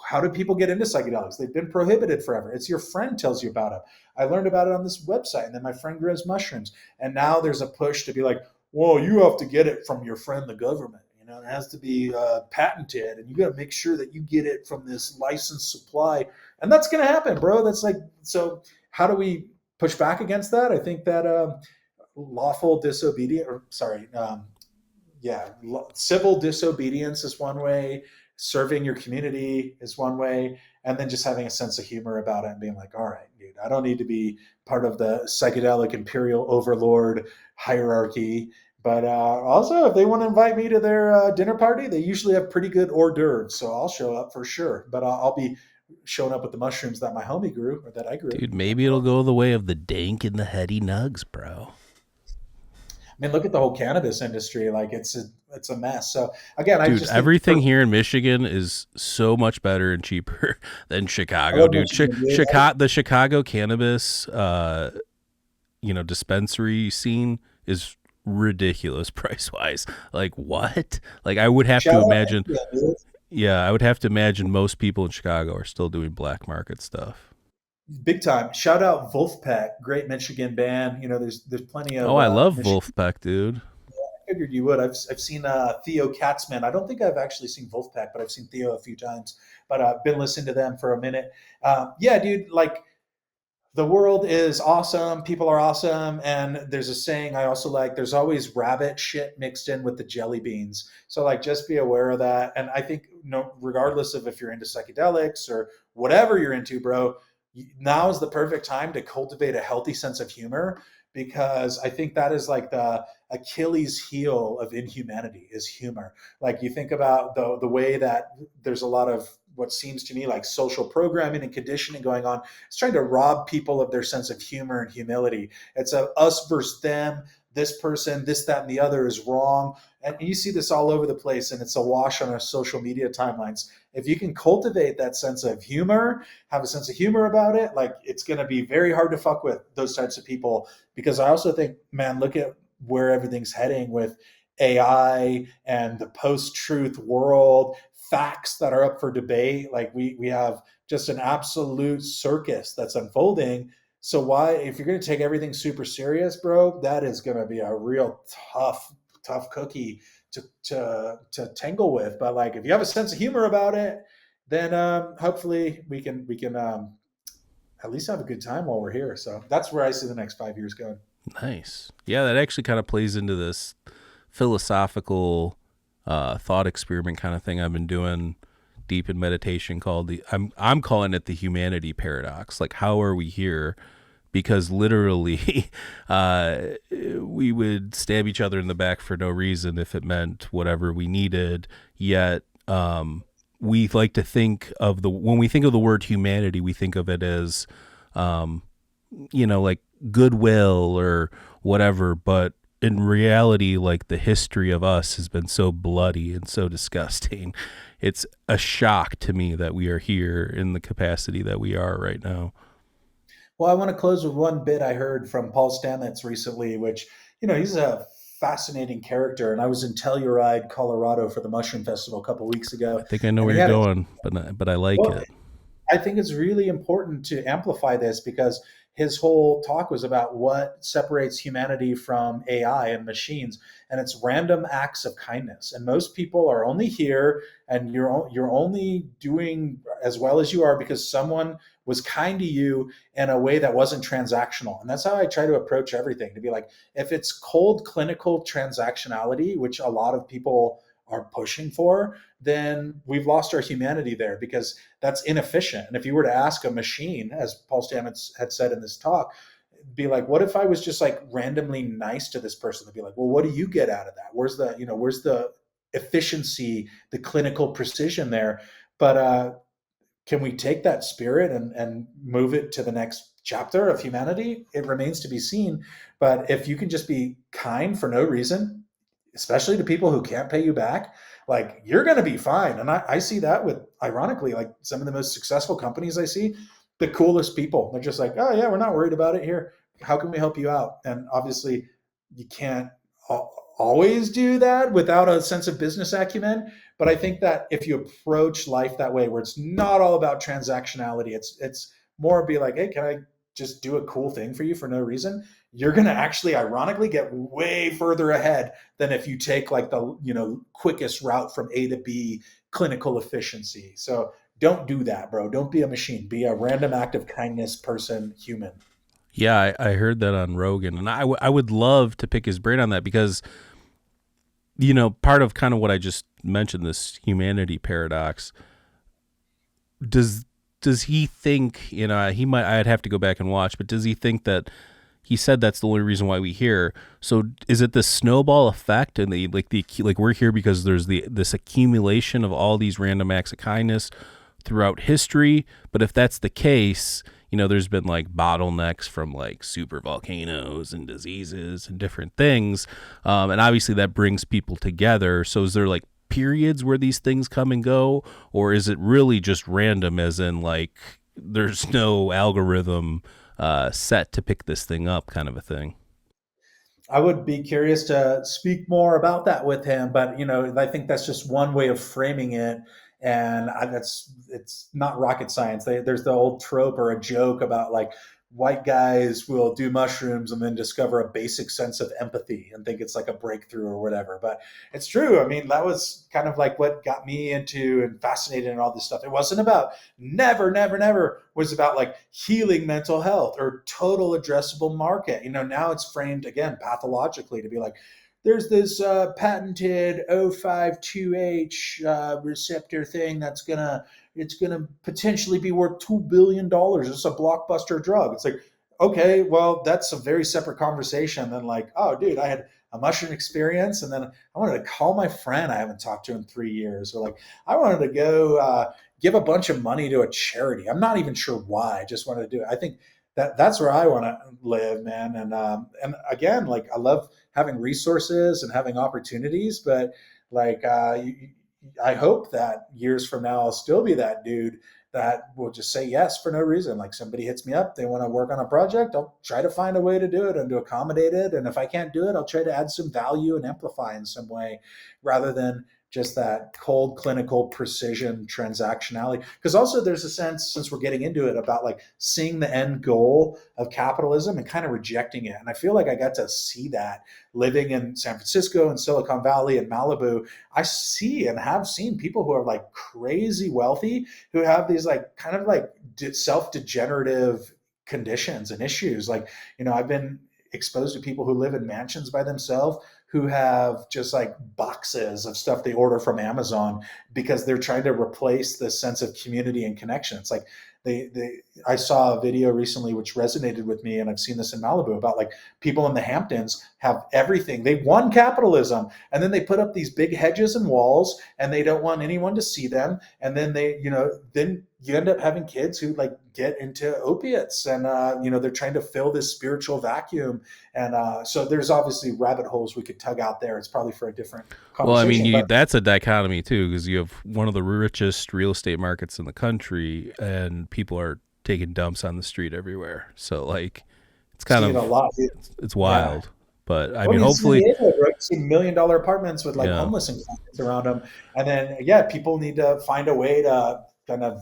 How do people get into psychedelics? They've been prohibited forever. It's your friend tells you about it. I learned about it on this website, and then my friend grows mushrooms. And now there's a push to be like, whoa, you have to get it from your friend, the government. It has to be patented, and you got to make sure that you get it from this licensed supply. And that's going to happen, bro. That's like, so how do we push back against that? I think that lawful disobedience, civil disobedience is one way. Serving your community is one way, and then just having a sense of humor about it and being like, all right, dude, I don't need to be part of the psychedelic imperial overlord hierarchy. But also, if they want to invite me to their dinner party, they usually have pretty good hors d'oeuvres, so I'll show up for sure. But I'll be showing up with the mushrooms that my homie grew or that I grew. Dude, maybe it'll go the way of the dank and the heady nugs, bro. I mean, look at the whole cannabis industry. Like it's a mess. So again, everything here in Michigan is so much better and cheaper than Chicago, dude. The Chicago cannabis, dispensary scene is ridiculous price wise. Like what? Like I would have to imagine. I would have to imagine most people in Chicago are still doing black market stuff. Big time. Shout out Wolfpack, great Michigan band. There's plenty of. Oh, I love Wolfpack, dude. Yeah, I figured you would. I've seen Theo Katzman. I don't think I've actually seen Wolfpack, but I've seen Theo a few times. But I've been listening to them for a minute. Dude. Like The world is awesome. People are awesome. And there's a saying I also like, there's always rabbit shit mixed in with the jelly beans. So like, just be aware of that. And I think, no, regardless of if you're into psychedelics or whatever you're into, bro, now is the perfect time to cultivate a healthy sense of humor, because I think that is like the Achilles heel of inhumanity is humor. Like you think about the way that there's a lot of what seems to me like social programming and conditioning going on. It's trying to rob people of their sense of humor and humility. It's a us versus them. This person, this, that, and the other is wrong. And you see this all over the place, and it's a wash on our social media timelines. If you can cultivate that sense of humor, have a sense of humor about it, like it's going to be very hard to fuck with those types of people. Because I also think, man, look at where everything's heading with AI and the post-truth world, facts that are up for debate. Like we have just an absolute circus that's unfolding. So why, if you're going to take everything super serious, bro, that is going to be a real tough cookie to tangle with. But like, if you have a sense of humor about it, then hopefully we can at least have a good time while we're here. So that's where I see the next 5 years going. Nice. Yeah, that actually kind of plays into this philosophical thought experiment kind of thing I've been doing deep in meditation called I'm calling it the humanity paradox. Like, how are we here? Because literally we would stab each other in the back for no reason if it meant whatever we needed. Yet we like to think of when we think of the word humanity, we think of it as like goodwill or whatever, but in reality, like, the history of us has been so bloody and so disgusting. It's a shock to me that we are here in the capacity that we are right now. Well, I want to close with one bit I heard from Paul Stamets recently, which, he's a fascinating character. And I was in Telluride, Colorado for the Mushroom Festival a couple of weeks I ago. think I know And where he you're had a, going, but I like well, it. I think it's really important to amplify this because his whole talk was about what separates humanity from AI and machines, and it's random acts of kindness. And most people are only here, and you're only doing as well as you are because someone was kind to you in a way that wasn't transactional. And that's how I try to approach everything. To be like, if it's cold clinical transactionality, which a lot of people are pushing for, then we've lost our humanity there because that's inefficient. And if you were to ask a machine, as Paul Stamets had said in this talk, be like, what if I was just like randomly nice to this person? They'd be like, well, what do you get out of that? Where's the efficiency, the clinical precision there? But can we take that spirit and move it to the next chapter of humanity? It remains to be seen. But if you can just be kind for no reason, especially to people who can't pay you back, like, you're going to be fine. And I see that with, ironically, like some of the most successful companies I see, the coolest people. They're just like, oh yeah, we're not worried about it here. How can we help you out? And obviously you can't always do that without a sense of business acumen. But I think that if you approach life that way, where it's not all about transactionality, it's more be like, hey, can I just do a cool thing for you for no reason? You're going to actually ironically get way further ahead than if you take like the quickest route from A to B, clinical efficiency. So don't do that, bro. Don't be a machine. Be a random act of kindness person, human. Yeah, I heard that on Rogan, and I would love to pick his brain on that because, part of kind of what I just mentioned, this humanity paradox, does he think, he might, I'd have to go back and watch, but does he think that he said that's the only reason why we here? So is it the snowball effect and like we're here because there's this accumulation of all these random acts of kindness throughout history? But if that's the case, there's been like bottlenecks from like super volcanoes and diseases and different things. And obviously that brings people together. So is there like periods where these things come and go, or is it really just random, as in like there's no algorithm set to pick this thing up kind of a thing? I would be curious to speak more about that with him, but I think that's just one way of framing it, and it's not rocket science. There's the old trope or a joke about like white guys will do mushrooms and then discover a basic sense of empathy and think it's like a breakthrough or whatever. But it's true. I mean, that was kind of like what got me into and fascinated in all this stuff. It wasn't about, never was about like healing mental health or total addressable market. Now it's framed again pathologically to be like, there's this patented 052H receptor thing it's gonna potentially be worth $2 billion. It's a blockbuster drug. It's like, okay, well, that's a very separate conversation than like, oh, dude, I had a mushroom experience, and then I wanted to call my friend I haven't talked to in 3 years, or like I wanted to go give a bunch of money to a charity. I'm not even sure why. I just wanted to do it. I think that's where I want to live, man. And again, like I love having resources and having opportunities, but like I hope that years from now I'll still be that dude that will just say yes for no reason. Like somebody hits me up, they want to work on a project, I'll try to find a way to do it and to accommodate it. And if I can't do it, I'll try to add some value and amplify in some way, rather than just that cold clinical precision transactionality. Because also there's a sense, since we're getting into it, about like seeing the end goal of capitalism and kind of rejecting it. And I feel like I got to see that living in San Francisco and Silicon Valley and Malibu. I see and have seen people who are like crazy wealthy, who have these like kind of like self-degenerative conditions and issues. Like, I've been exposed to people who live in mansions by themselves, who have just like boxes of stuff they order from Amazon because they're trying to replace the sense of community and connection. It's like I saw a video recently which resonated with me, and I've seen this in Malibu, about like people in the Hamptons have everything. They won capitalism, and then they put up these big hedges and walls, and they don't want anyone to see them. And then then you end up having kids who like get into opiates, and they're trying to fill this spiritual vacuum. And so there's obviously rabbit holes we could tug out there. It's probably for a different conversation. Well, I mean, that's a dichotomy too, because you have one of the richest real estate markets in the country, and people are taking dumps on the street everywhere. So like, it's kind of a lot. It's wild. Yeah. But I mean, you hopefully, right? See $1 million apartments with like homeless encampments around them, and then people need to find a way to kind of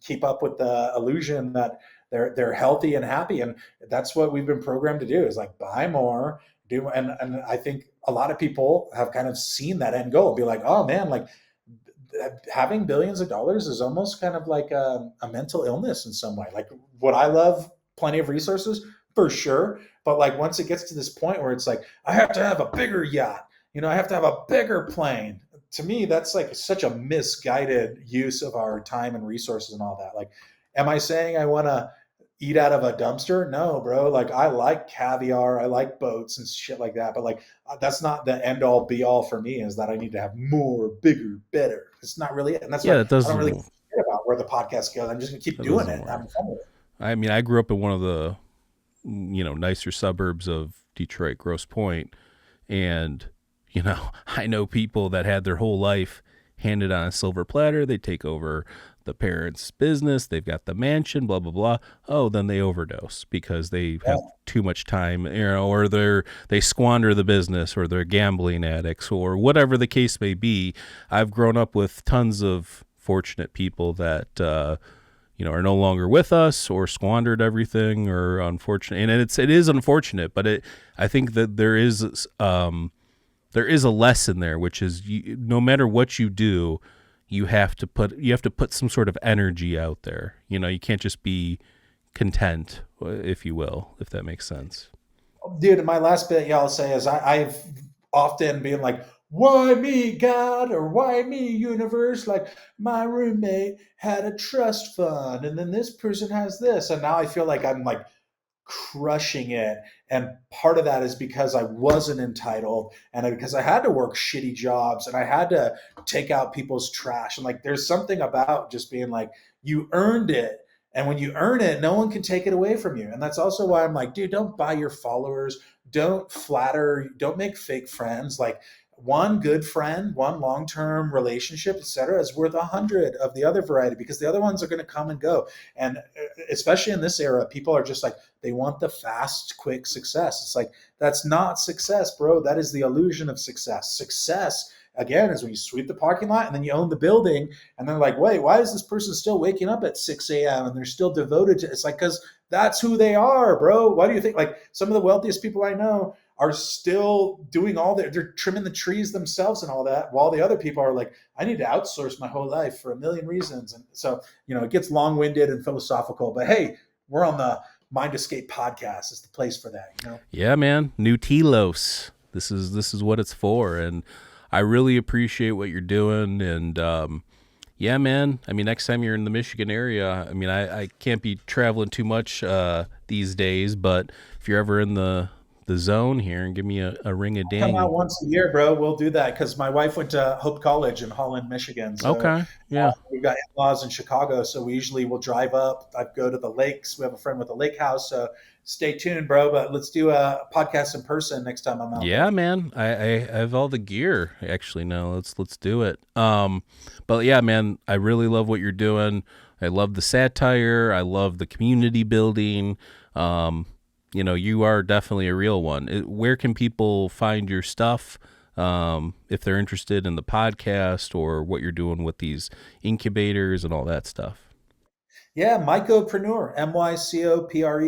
keep up with the illusion that they're healthy and happy. And that's what we've been programmed to do, is like buy more, do. And I think a lot of people have kind of seen that end goal, be like, oh man, like having billions of dollars is almost kind of like a mental illness in some way. Like, would I love plenty of resources? For sure. But like once it gets to this point where it's like, I have to have a bigger yacht, I have to have a bigger plane. To me, that's like such a misguided use of our time and resources and all that. Like, am I saying I want to eat out of a dumpster? No, bro. Like, I like caviar, I like boats and shit like that. But like, that's not the end all be all for me, is that I need to have more, bigger, better. It's not really it. And that's what I don't really care about where the podcast goes. I'm just going to keep doing it. Having fun with it. I mean, I grew up in one of the, nicer suburbs of Detroit, Grosse Pointe. And, I know people that had their whole life handed on a silver platter. They take over the parents' business. They've got the mansion, blah, blah, blah. Oh, then they overdose because they have too much time, or they squander the business, or they're gambling addicts, or whatever the case may be. I've grown up with tons of fortunate people that, are no longer with us, or squandered everything, or unfortunate. And it is unfortunate, but I think that there is a lesson there, which is no matter what you do, you have to put some sort of energy out there. You can't just be content, if you will, if that makes sense. Dude, my last bit, I'll say is I've often been like, why me, God, or why me, universe? Like, my roommate had a trust fund, and then this person has this, and now I feel like I'm like crushing it. And part of that is because I wasn't entitled, and because I had to work shitty jobs, and I had to take out people's trash. And like, there's something about just being like, you earned it. And when you earn it, no one can take it away from you. And that's also why I'm like, dude, don't buy your followers. Don't flatter. Don't make fake friends. Like, one good friend, one long-term relationship, etc., is worth 100 of the other variety, because the other ones are going to come and go. And especially in this era, people are just like, they want the fast, quick success. It's like, that's not success, bro. That is the illusion of success. Success, again, is when you sweep the parking lot and then you own the building, and they're like, wait, why is this person still waking up at 6 a.m. and they're still devoted to it? It's like, because that's who they are, bro. Why do you think like some of the wealthiest people I know are still doing all they're trimming the trees themselves and all that, while the other people are like, I need to outsource my whole life for a million reasons. And so, it gets long-winded and philosophical, but hey, we're on the Mind Escape podcast. It's the place for that. Yeah, man. New Telos. This is what it's for. And I really appreciate what you're doing. And yeah, man. I mean, next time you're in the Michigan area, I mean, I can't be traveling too much these days, but if you're ever in the zone here, and give me a ring of ding. Come out once a year, bro. We'll do that because my wife went to Hope College in Holland, Michigan. So, Okay. Yeah. We've got in-laws in Chicago, so we usually will drive up. I go to the lakes. We have a friend with a lake house, so stay tuned, bro. But let's do a podcast in person next time I'm out. Yeah, man. I have all the gear actually now. Let's do it. But yeah, man, I really love what you're doing. I love the satire. I love the community building. You are definitely a real one. Where can people find your stuff if they're interested in the podcast or what you're doing with these incubators and all that stuff? Yeah, Mycopreneur, Mycopreneur.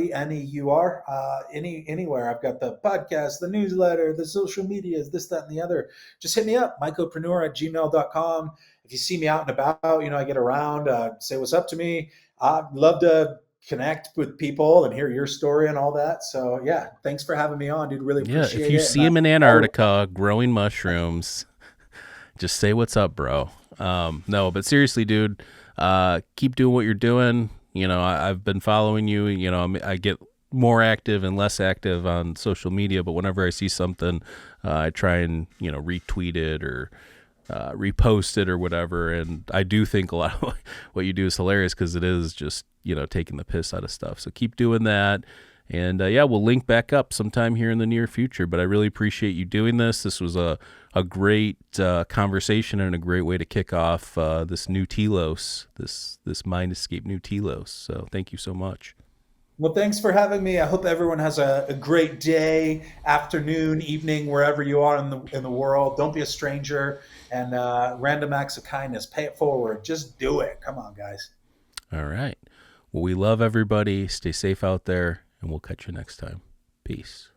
Anywhere. I've got the podcast, the newsletter, the social medias, this, that, and the other. Just hit me up, mycopreneur@gmail.com. If you see me out and about, I get around, say what's up to me. I'd love to connect with people and hear your story and all that. So yeah, thanks for having me on, dude. Really appreciate it. Yeah, if you see him in Antarctica growing mushrooms, just say what's up, bro. No, but seriously, dude, keep doing what you're doing. I've been following you. I get more active and less active on social media, but whenever I see something, I try and retweet it or repost it or whatever. And I do think a lot of what you do is hilarious because it is just taking the piss out of stuff. So keep doing that. And yeah, we'll link back up sometime here in the near future. But I really appreciate you doing this. This was a great conversation and a great way to kick off this new Telos, this Mind Escape new Telos. So thank you so much. Well, thanks for having me. I hope everyone has a great day, afternoon, evening, wherever you are in the world. Don't be a stranger. And random acts of kindness, pay it forward. Just do it. Come on, guys. All right. Well, we love everybody. Stay safe out there, and we'll catch you next time. Peace.